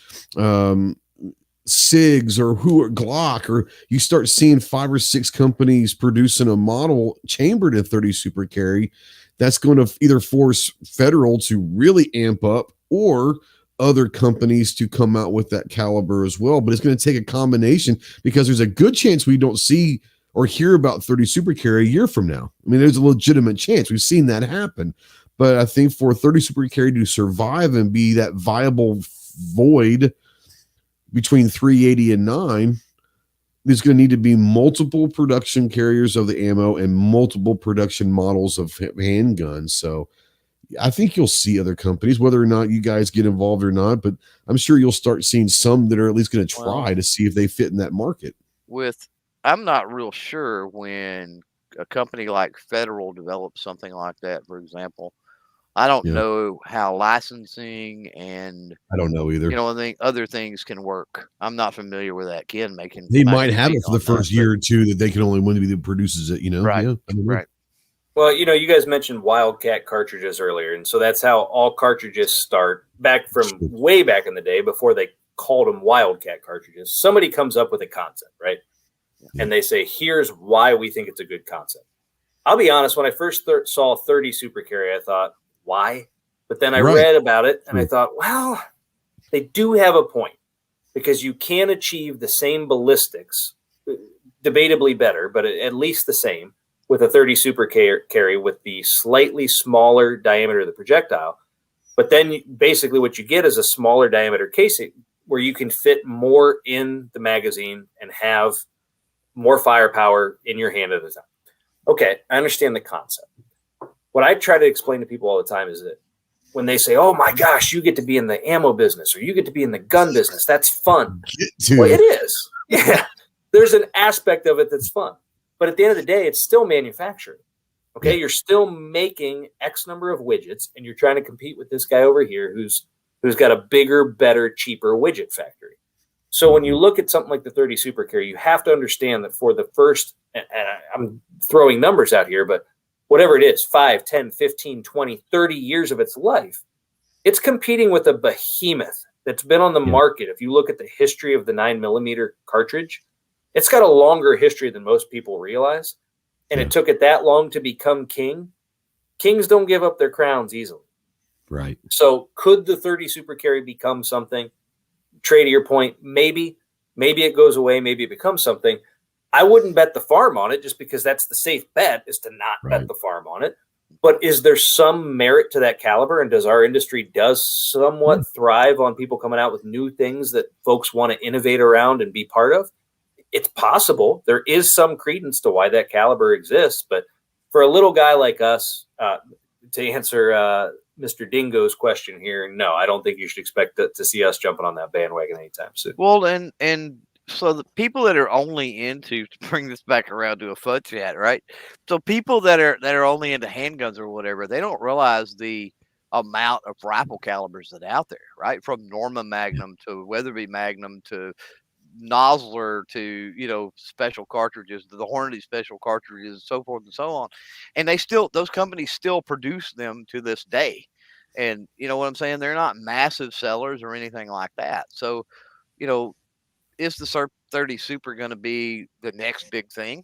SIGs, or Glock, or you start seeing 5 or 6 companies producing a model chambered in 30 Super Carry. That's going to either force Federal to really amp up, or other companies to come out with that caliber as well. But it's going to take a combination, because there's a good chance we don't see or hear about 30 Super Carry a year from now. I mean, there's a legitimate chance. We've seen that happen. But I think for 30 Super Carry to survive and be that viable void between 380 and 9, there's going to need to be multiple production carriers of the ammo and multiple production models of handguns. So I think you'll see other companies, whether or not you guys get involved or not, but I'm sure you'll start seeing some that are at least going to try to see if they fit in that market. I'm not real sure when a company like Federal develops something like that, for example. I don't know how licensing and I don't know either. I think other things can work. I'm not familiar with that. Ken making they might have it for the first year or two that they can only one be that produces it. Right? Yeah, right. Well, you guys mentioned Wildcat cartridges earlier, and so that's how all cartridges start. Back from way back in the day, before they called them Wildcat cartridges, somebody comes up with a concept, right? And they say, here's why we think it's a good concept. I'll be honest, when I first saw 30 Super Carry, I thought, why? But then I read about it and I thought, well, they do have a point, because you can achieve the same ballistics, debatably better, but at least the same, with a 30 Super Carry with the slightly smaller diameter of the projectile. But then basically what you get is a smaller diameter casing where you can fit more in the magazine and have more firepower in your hand at a time. Okay, I understand the concept. What I try to explain to people all the time is that when they say, oh my gosh, you get to be in the ammo business or you get to be in the gun business, that's fun. Well, it is. Yeah, there's an aspect of it that's fun. But at the end of the day, it's still manufacturing. Okay, you're still making X number of widgets, and you're trying to compete with this guy over here who's got a bigger, better, cheaper widget factory. So when you look at something like the 30 Super Carry, you have to understand that for the first, and I'm throwing numbers out here, but whatever it is, 5, 10, 15, 20, 30 years of its life, it's competing with a behemoth that's been on the market. If you look at the history of the 9mm cartridge, it's got a longer history than most people realize. And it took it that long to become king. Kings don't give up their crowns easily. Right. So could the 30 Super Carry become something? Trey, to your point, maybe it goes away. Maybe it becomes something. I wouldn't bet the farm on it, just because that's the safe bet, is to not bet the farm on it. But is there some merit to that caliber? And does our industry somewhat thrive on people coming out with new things that folks want to innovate around and be part of? It's possible. There is some credence to why that caliber exists. But for a little guy like us, to answer Mr. Dingo's question here, no, I don't think you should expect to see us jumping on that bandwagon anytime soon. Well, and so the people that are only into, to bring this back around to a FUD chat, right? So people that are only into handguns or whatever, they don't realize the amount of rifle calibers that are out there, right? From Norma Magnum to Weatherby Magnum to Nosler to special cartridges, the Hornady special cartridges, and so forth and so on. And those companies still produce them to this day. And you know what I'm saying? They're not massive sellers or anything like that. So, is the 30 Super going to be the next big thing?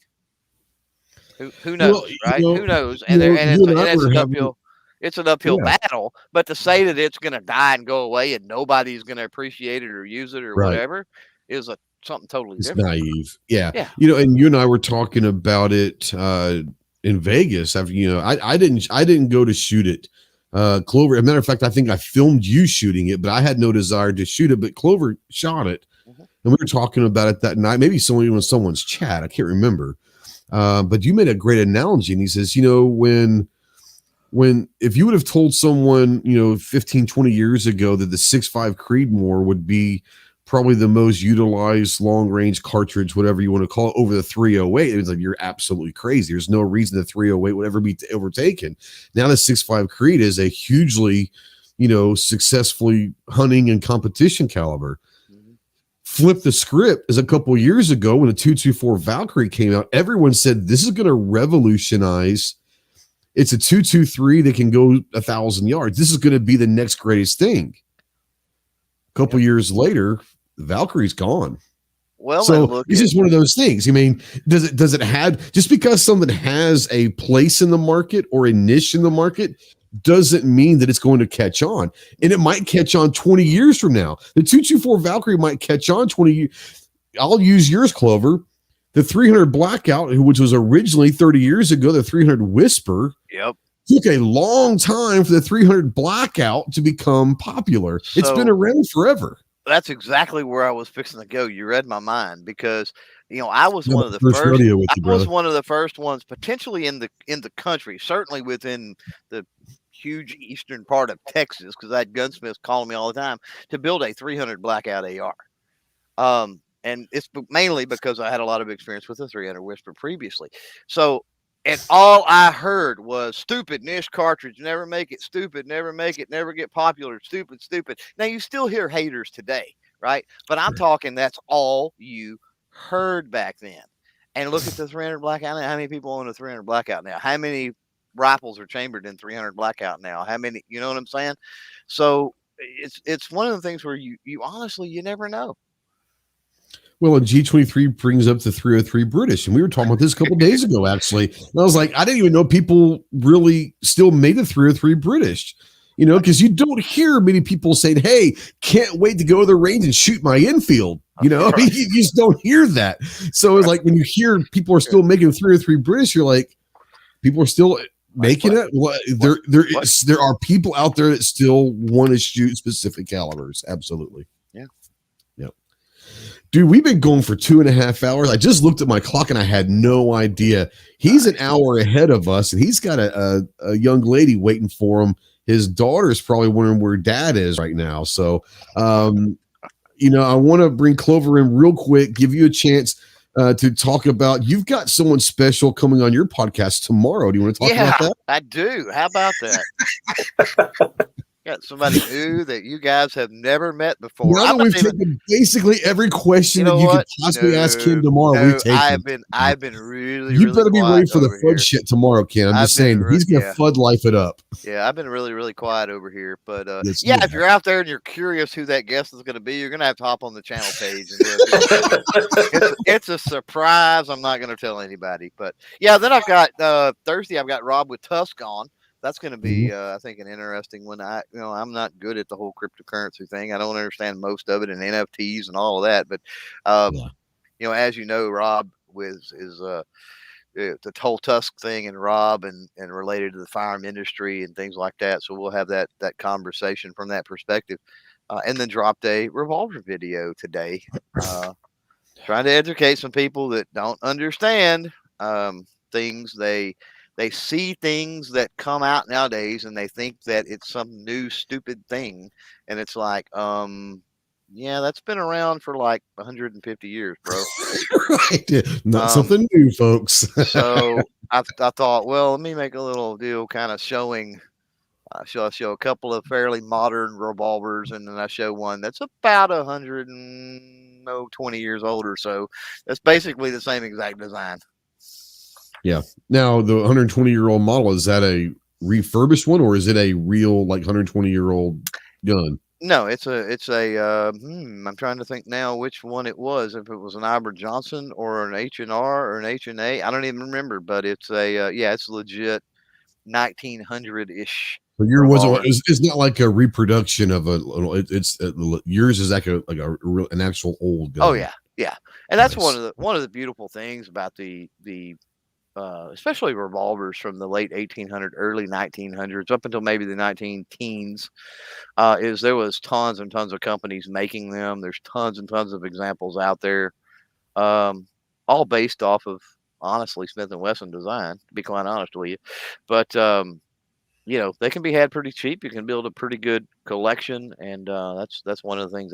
Who knows, right? Who knows? And it's an uphill battle. But to say that it's going to die and go away and nobody's going to appreciate it or use it or whatever is something totally different. It's naive. Yeah. And you and I were talking about it in Vegas. I didn't go to shoot it Clover, as a matter of fact, I think I filmed you shooting it, but I had no desire to shoot it, but Clover shot it. And we were talking about it that night, maybe in someone's chat. I can't remember. But you made a great analogy. And he says, if you would have told someone, 15, 20 years ago that the 6.5 Creedmoor would be probably the most utilized long-range cartridge, whatever you want to call it, over the 308, it was like, you're absolutely crazy. There's no reason the 308 would ever be overtaken. Now the 6.5 Creed is a hugely, successfully hunting and competition caliber. Flip the script is a couple of years ago when the 224 Valkyrie came out, everyone said this is going to revolutionize. It's a 223 that can go 1,000 yards. This is going to be the next greatest thing. A couple years later, the Valkyrie's gone. Well, so it's just one of those things. I mean, does it have, just because something has a place in the market or a niche in the market doesn't mean that it's going to catch on. And it might catch on 20 years from now. The 224 Valkyrie might catch on 20 years. I'll use yours, Clover. The 300 Blackout, which was originally 30 years ago, the 300 Whisper. Yep. Took a long time for the 300 Blackout to become popular. So, it's been around forever. That's exactly where I was fixing to go. You read my mind because I was one of the first. I was one of the first ones, potentially in the country, certainly within the huge eastern part of Texas, because I had gunsmiths calling me all the time to build a 300 Blackout AR. And it's mainly because I had a lot of experience with the 300 Whisper previously. So. And all I heard was stupid niche cartridge, never make it, stupid, never make it, never get popular, stupid. Now you still hear haters today, right? But I'm talking that's all you heard back then. And look at the 300 Blackout now. How many people own a 300 Blackout now? How many rifles are chambered in 300 Blackout now? How many, you know what I'm saying? So it's one of the things where you honestly, you never know. Well, and G23 brings up the 303 British, and we were talking about this a couple days ago, actually. And I was like, I didn't even know people really still made the 303 British, because you don't hear many people saying, hey, can't wait to go to the range and shoot my infield. Right. You just don't hear that. So it's like when you hear people are still making 303 British, you're like, people are still making it. Well, there are people out there that still want to shoot specific calibers. Absolutely. Yeah. Yep. Dude, we've been going for 2.5 hours. I just looked at my clock and I had no idea. He's an hour ahead of us, and he's got a young lady waiting for him. His daughter's probably wondering where dad is right now. So, I want to bring Clover in real quick, give you a chance to talk about, you've got someone special coming on your podcast tomorrow. Do you want to talk about that? I do. How about that? Got somebody new that you guys have never met before. Now that we've taken basically every question that you could possibly ask him tomorrow, we've taken. I've been really. You better be ready for the FUD shit tomorrow, Ken. I'm just saying he's gonna FUD life it up. Yeah, I've been really quiet over here, but if you're out there and you're curious who that guest is going to be, you're going to have to hop on the channel page. And it's a surprise. I'm not going to tell anybody, but yeah. Then I've got Thursday. I've got Rob with Tusk on. That's going to be, I think, an interesting one. I'm not good at the whole cryptocurrency thing. I don't understand most of it and NFTs and all of that. But, as you know, Rob is the whole Tusk thing and Rob and related to the firearm industry and things like that. So we'll have that conversation from that perspective. And then dropped a revolver video today, trying to educate some people that don't understand things. They see things that come out nowadays and they think that it's some new stupid thing. And it's like, that's been around for like 150 years, bro. Right. Not something new, folks. So I thought, well, let me make a little deal kind of showing. I show a couple of fairly modern revolvers, and then I show one that's about 120 years old or so. That's basically the same exact design. Yeah. Now, the 120-year-old model, is that a refurbished one, or is it a real 120-year-old gun? No, it's a. I'm trying to think now which one it was. If it was an Iber Johnson or an H&R or an H&A, I don't even remember. But it's it's legit 1900-ish. But yours wasn't. It's not like a reproduction of a. Yours is like an actual old gun. Oh yeah, and that's nice. one of the beautiful things about the especially revolvers from the late 1800s, early 1900s, up until maybe the 19 teens, is there was tons and tons of companies making them. There's tons and tons of examples out there, all based off of, honestly, Smith & Wesson design, to be quite honest with you. But, they can be had pretty cheap. You can build a pretty good collection, and that's one of the things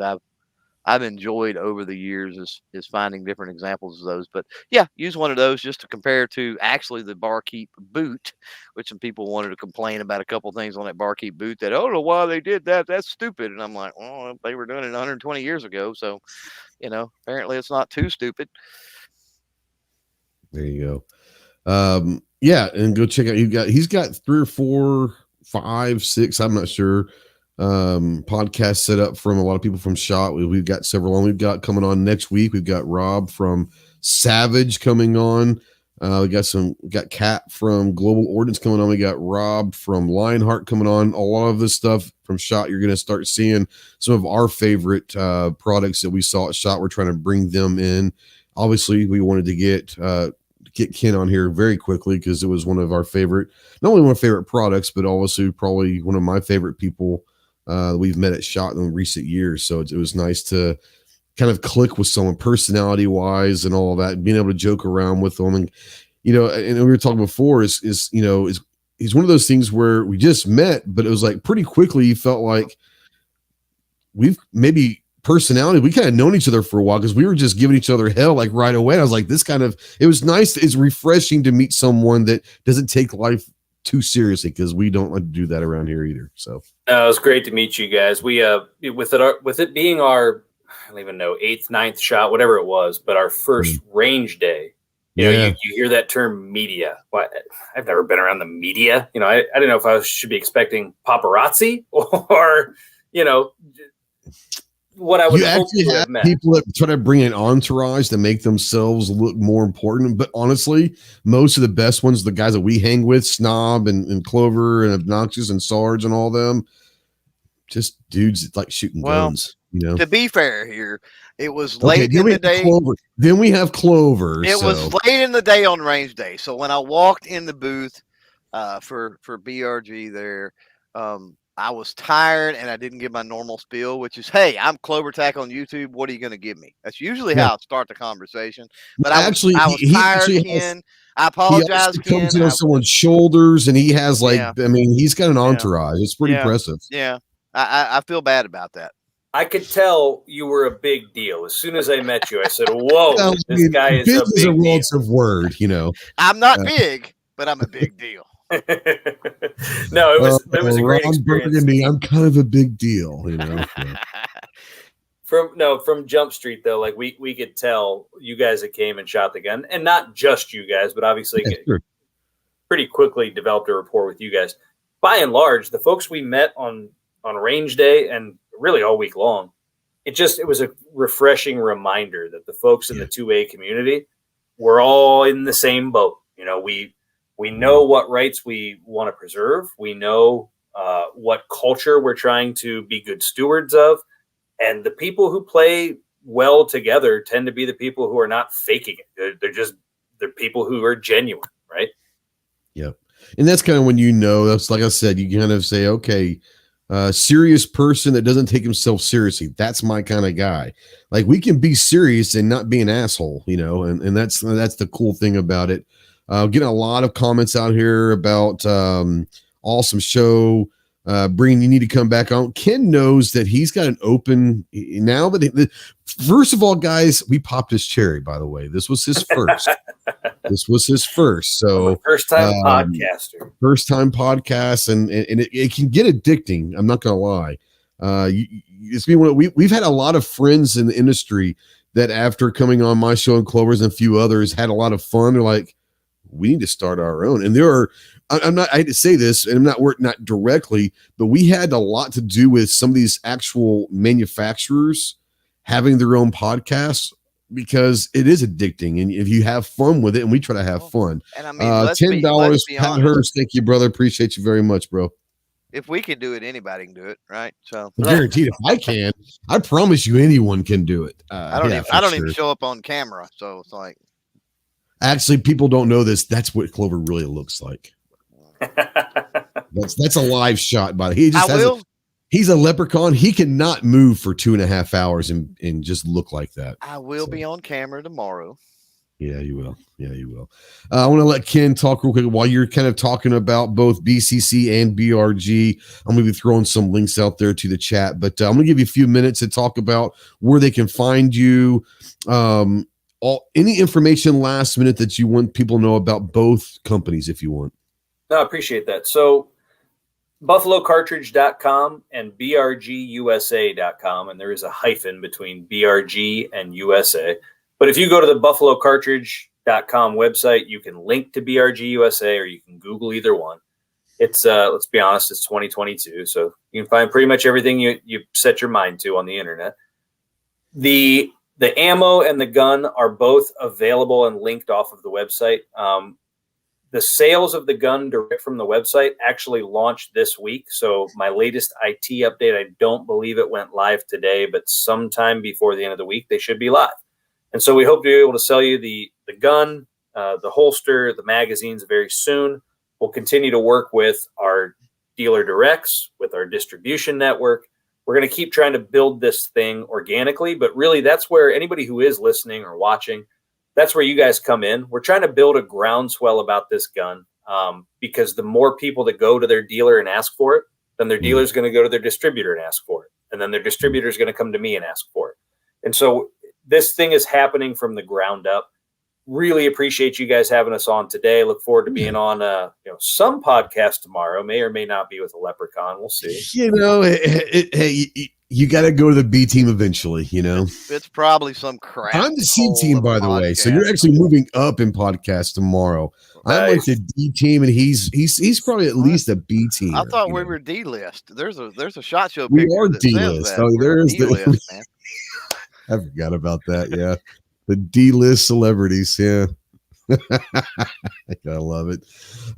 I've enjoyed over the years is finding different examples of those. But yeah, use one of those just to compare to actually the Barkeep boot, which some people wanted to complain about a couple things on that Barkeep boot that, I don't know why they did that. That's stupid. And I'm like, well, they were doing it 120 years ago. So, apparently it's not too stupid. There you go. Yeah. And go check out, he's got 3 or 4, 5, 6, I'm not sure, podcast set up from a lot of people from SHOT. We've got several on. We've got coming on next week. We've got Rob from Savage coming on. We got Kat from Global Ordnance coming on. We got Rob from Lionheart coming on. A lot of this stuff from SHOT, you're going to start seeing some of our favorite products that we saw at SHOT. We're trying to bring them in. Obviously, we wanted to get Ken on here very quickly because it was one of our favorite, not only one of our favorite products, but also probably one of my favorite people we've met at SHOT in recent years. So it was nice to kind of click with someone personality wise and all of that, being able to joke around with them. And, and we were talking before is he's one of those things where we just met, but it was like pretty quickly, you felt like we've maybe personality, we kind of known each other for a while because we were just giving each other hell like right away. I was like, it was nice. It's refreshing to meet someone that doesn't take life too seriously, because we don't like to do that around here either. So it was great to meet you guys. We with it being our, I don't even know, 8th, 9th shot, whatever it was, but our first range day. You hear that term media. Well, I've never been around the media. I didn't know if I should be expecting paparazzi or what I would hope to have met. People that try to bring an entourage to make themselves look more important. But honestly, most of the best ones, the guys that we hang with, Snob and Clover and Obnoxious and Sarge and all them, just dudes that like shooting guns. To be fair here, it was late in the day. Then we have Clover. It was late in the day on range day. So when I walked in the booth for BRG there, I was tired and I didn't give my normal spiel, which is, hey, I'm Clover Tack on YouTube. What are you going to give me? That's usually how I start the conversation. But I was tired, Ken. I apologize, Ken. He comes on someone's shoulders and he has he's got an entourage. It's pretty impressive. Yeah. I feel bad about that. I could tell you were a big deal. As soon as I met you, I said, whoa, this guy is a big deal. Relative word, I'm not big, but I'm a big deal. No, it was a great experience. Burgundy, I'm kind of a big deal, From Jump Street though, like we could tell you guys that came and shot the gun, and not just you guys, but obviously pretty quickly developed a rapport with you guys. By and large, the folks we met on range day and really all week long, it was a refreshing reminder that the folks in the 2A community, we're all in the same boat. We know what rights we want to preserve. We know what culture we're trying to be good stewards of. And the people who play well together tend to be the people who are not faking it. They're people who are genuine, right? Yep. And that's kind of when that's like I said, you kind of say, okay, serious person that doesn't take himself seriously. That's my kind of guy. Like, we can be serious and not be an asshole, and that's the cool thing about it. Getting a lot of comments out here about awesome show. You need to come back on. Ken knows that he's got an open now. First of all, guys, we popped his cherry. By the way, this was his first. So I'm a first-time podcaster. First-time podcast, and it can get addicting. I'm not gonna lie. We've had a lot of friends in the industry that after coming on my show and Clover's and a few others had a lot of fun. They're like, we need to start our own. And I hate to say this, and not directly, but we had a lot to do with some of these actual manufacturers having their own podcasts, because it is addicting. And if you have fun with it, and we try to have fun. And I mean, $10, Pat Hurst. Thank you, brother. Appreciate you very much, bro. If we can do it, anybody can do it, right? So guaranteed, if I can, I promise you anyone can do it. I don't even show up on camera. So it's like, Actually, people don't know this. That's what Clover really looks like. That's a live shot, by the way. He just he's a leprechaun. He cannot move for 2.5 hours and just look like that. I will be on camera tomorrow. Yeah, you will. Yeah, you will. I want to let Ken talk real quick while you're kind of talking about both BCC and BRG. I'm going to be throwing some links out there to the chat, but I'm going to give you a few minutes to talk about where they can find you. Any information last minute that you want people to know about both companies, if you want. No, I appreciate that. So BuffaloCartridge.com and BRG-USA.com, and there is a hyphen between BRG and USA. But if you go to the BuffaloCartridge.com website, you can link to BRG USA, or you can Google either one. It's let's be honest, it's 2022, so you can find pretty much everything you set your mind to on the internet. The ammo and the gun are both available and linked off of the website. The sales of the gun direct from the website actually launched this week. So my latest IT update, I don't believe it went live today, but sometime before the end of the week, they should be live. And so we hope to be able to sell you the gun, the holster, the magazines very soon. We'll continue to work with our dealer directs, with our distribution network. We're going to keep trying to build this thing organically, but really that's where anybody who is listening or watching, that's where you guys come in. We're trying to build a groundswell about this gun because the more people that go to their dealer and ask for it, then their dealer is going to go to their distributor and ask for it. And then their distributor is going to come to me and ask for it. And so this thing is happening from the ground up. Really appreciate you guys having us on today. Look forward to being on some podcast tomorrow. May or may not be with a leprechaun. We'll see. Hey, you got to go to the B team eventually. It's probably some crap. I'm the C team, by the way. So you're actually moving up in podcast tomorrow. Nice. I'm like the D team, and he's probably at least a B team. I thought we were D list. There's a shot show. We are D list. Oh, there's the list, man. I forgot about that. Yeah. The D-list celebrities. Yeah. I love it.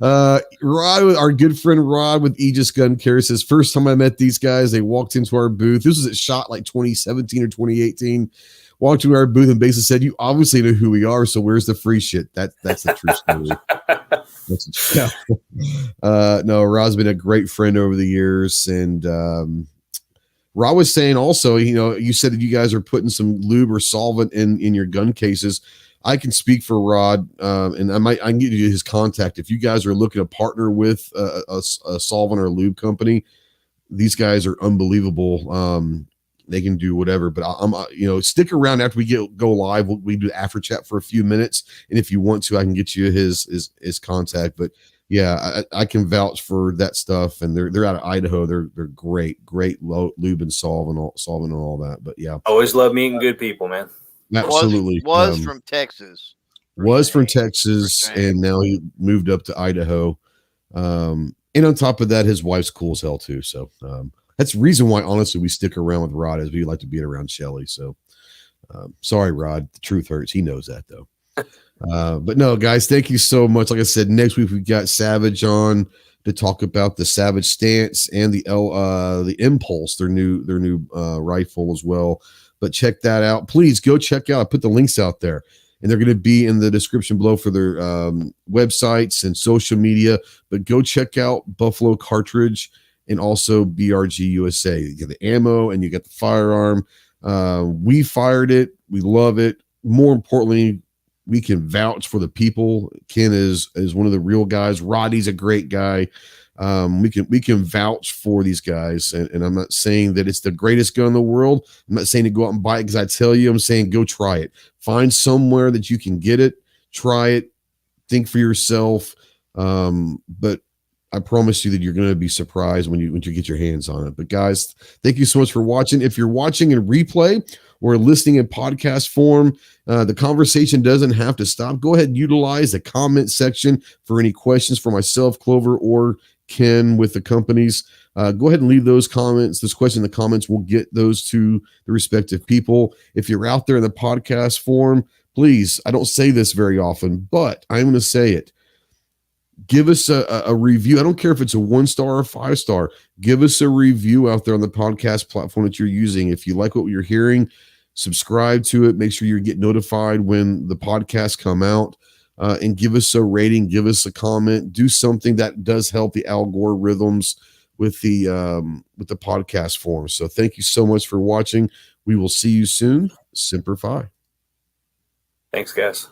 Rod, our good friend Rod with Aegis Gun Care says, first time I met these guys, they walked into our booth. This was at SHOT like 2017 or 2018. Walked into our booth and basically said, you obviously know who we are, so where's the free shit? That's the true story. No, Rod's been a great friend over the years, and Rod was saying also, you said that you guys are putting some lube or solvent in your gun cases. I can speak for Rod, and I can give you his contact. If you guys are looking to partner with a solvent or lube company, these guys are unbelievable. They can do whatever, but I'm stick around after we go live. We do after chat for a few minutes, and if you want to, I can get you his contact. But yeah, I can vouch for that stuff, and they're out of Idaho. They're great lube and solvent and all that. But yeah, always love meeting good people, man. Absolutely. Was from Texas. From Texas, and now he moved up to Idaho. And on top of that, his wife's cool as hell too. So that's the reason why, honestly, we stick around with Rod, is we like to be around Shelly. So sorry, Rod. The truth hurts. He knows that though. But no, guys, thank you so much. Like I said, next week we've got Savage on to talk about the Savage Stance and the Impulse, their new rifle as well. But check that out. Please go check out. I put the links out there, and they're going to be in the description below for their websites and social media. But go check out Buffalo Cartridge and also BRG USA. You get the ammo and you get the firearm. We fired it. We love it. More importantly, we can vouch for the people. Ken is one of the real guys. Roddy's a great guy. We can vouch for these guys, and I'm not saying that it's the greatest gun in the world. I'm not saying to go out and buy it because I tell you. I'm saying go try it. Find somewhere that you can get it. Try it. Think for yourself. But I promise you that you're going to be surprised when you get your hands on it. But guys, thank you so much for watching. If you're watching in replay or listening in podcast form, the conversation doesn't have to stop. Go ahead and utilize the comment section for any questions for myself, Clover, or Ken with the companies. Go ahead and leave those comments, this question in the comments. We'll get those to the respective people. If you're out there in the podcast form, please, I don't say this very often, but I'm going to say it. Give us a review. I don't care if it's a 1-star or 5-star. Give us a review out there on the podcast platform that you're using. If you like what you're hearing, subscribe to it. Make sure you get notified when the podcasts come out. and give us a rating, give us a comment, do something that does help the algorithms with the podcast form. So thank you so much for watching. We will see you soon. Semper Fi. Thanks, guys.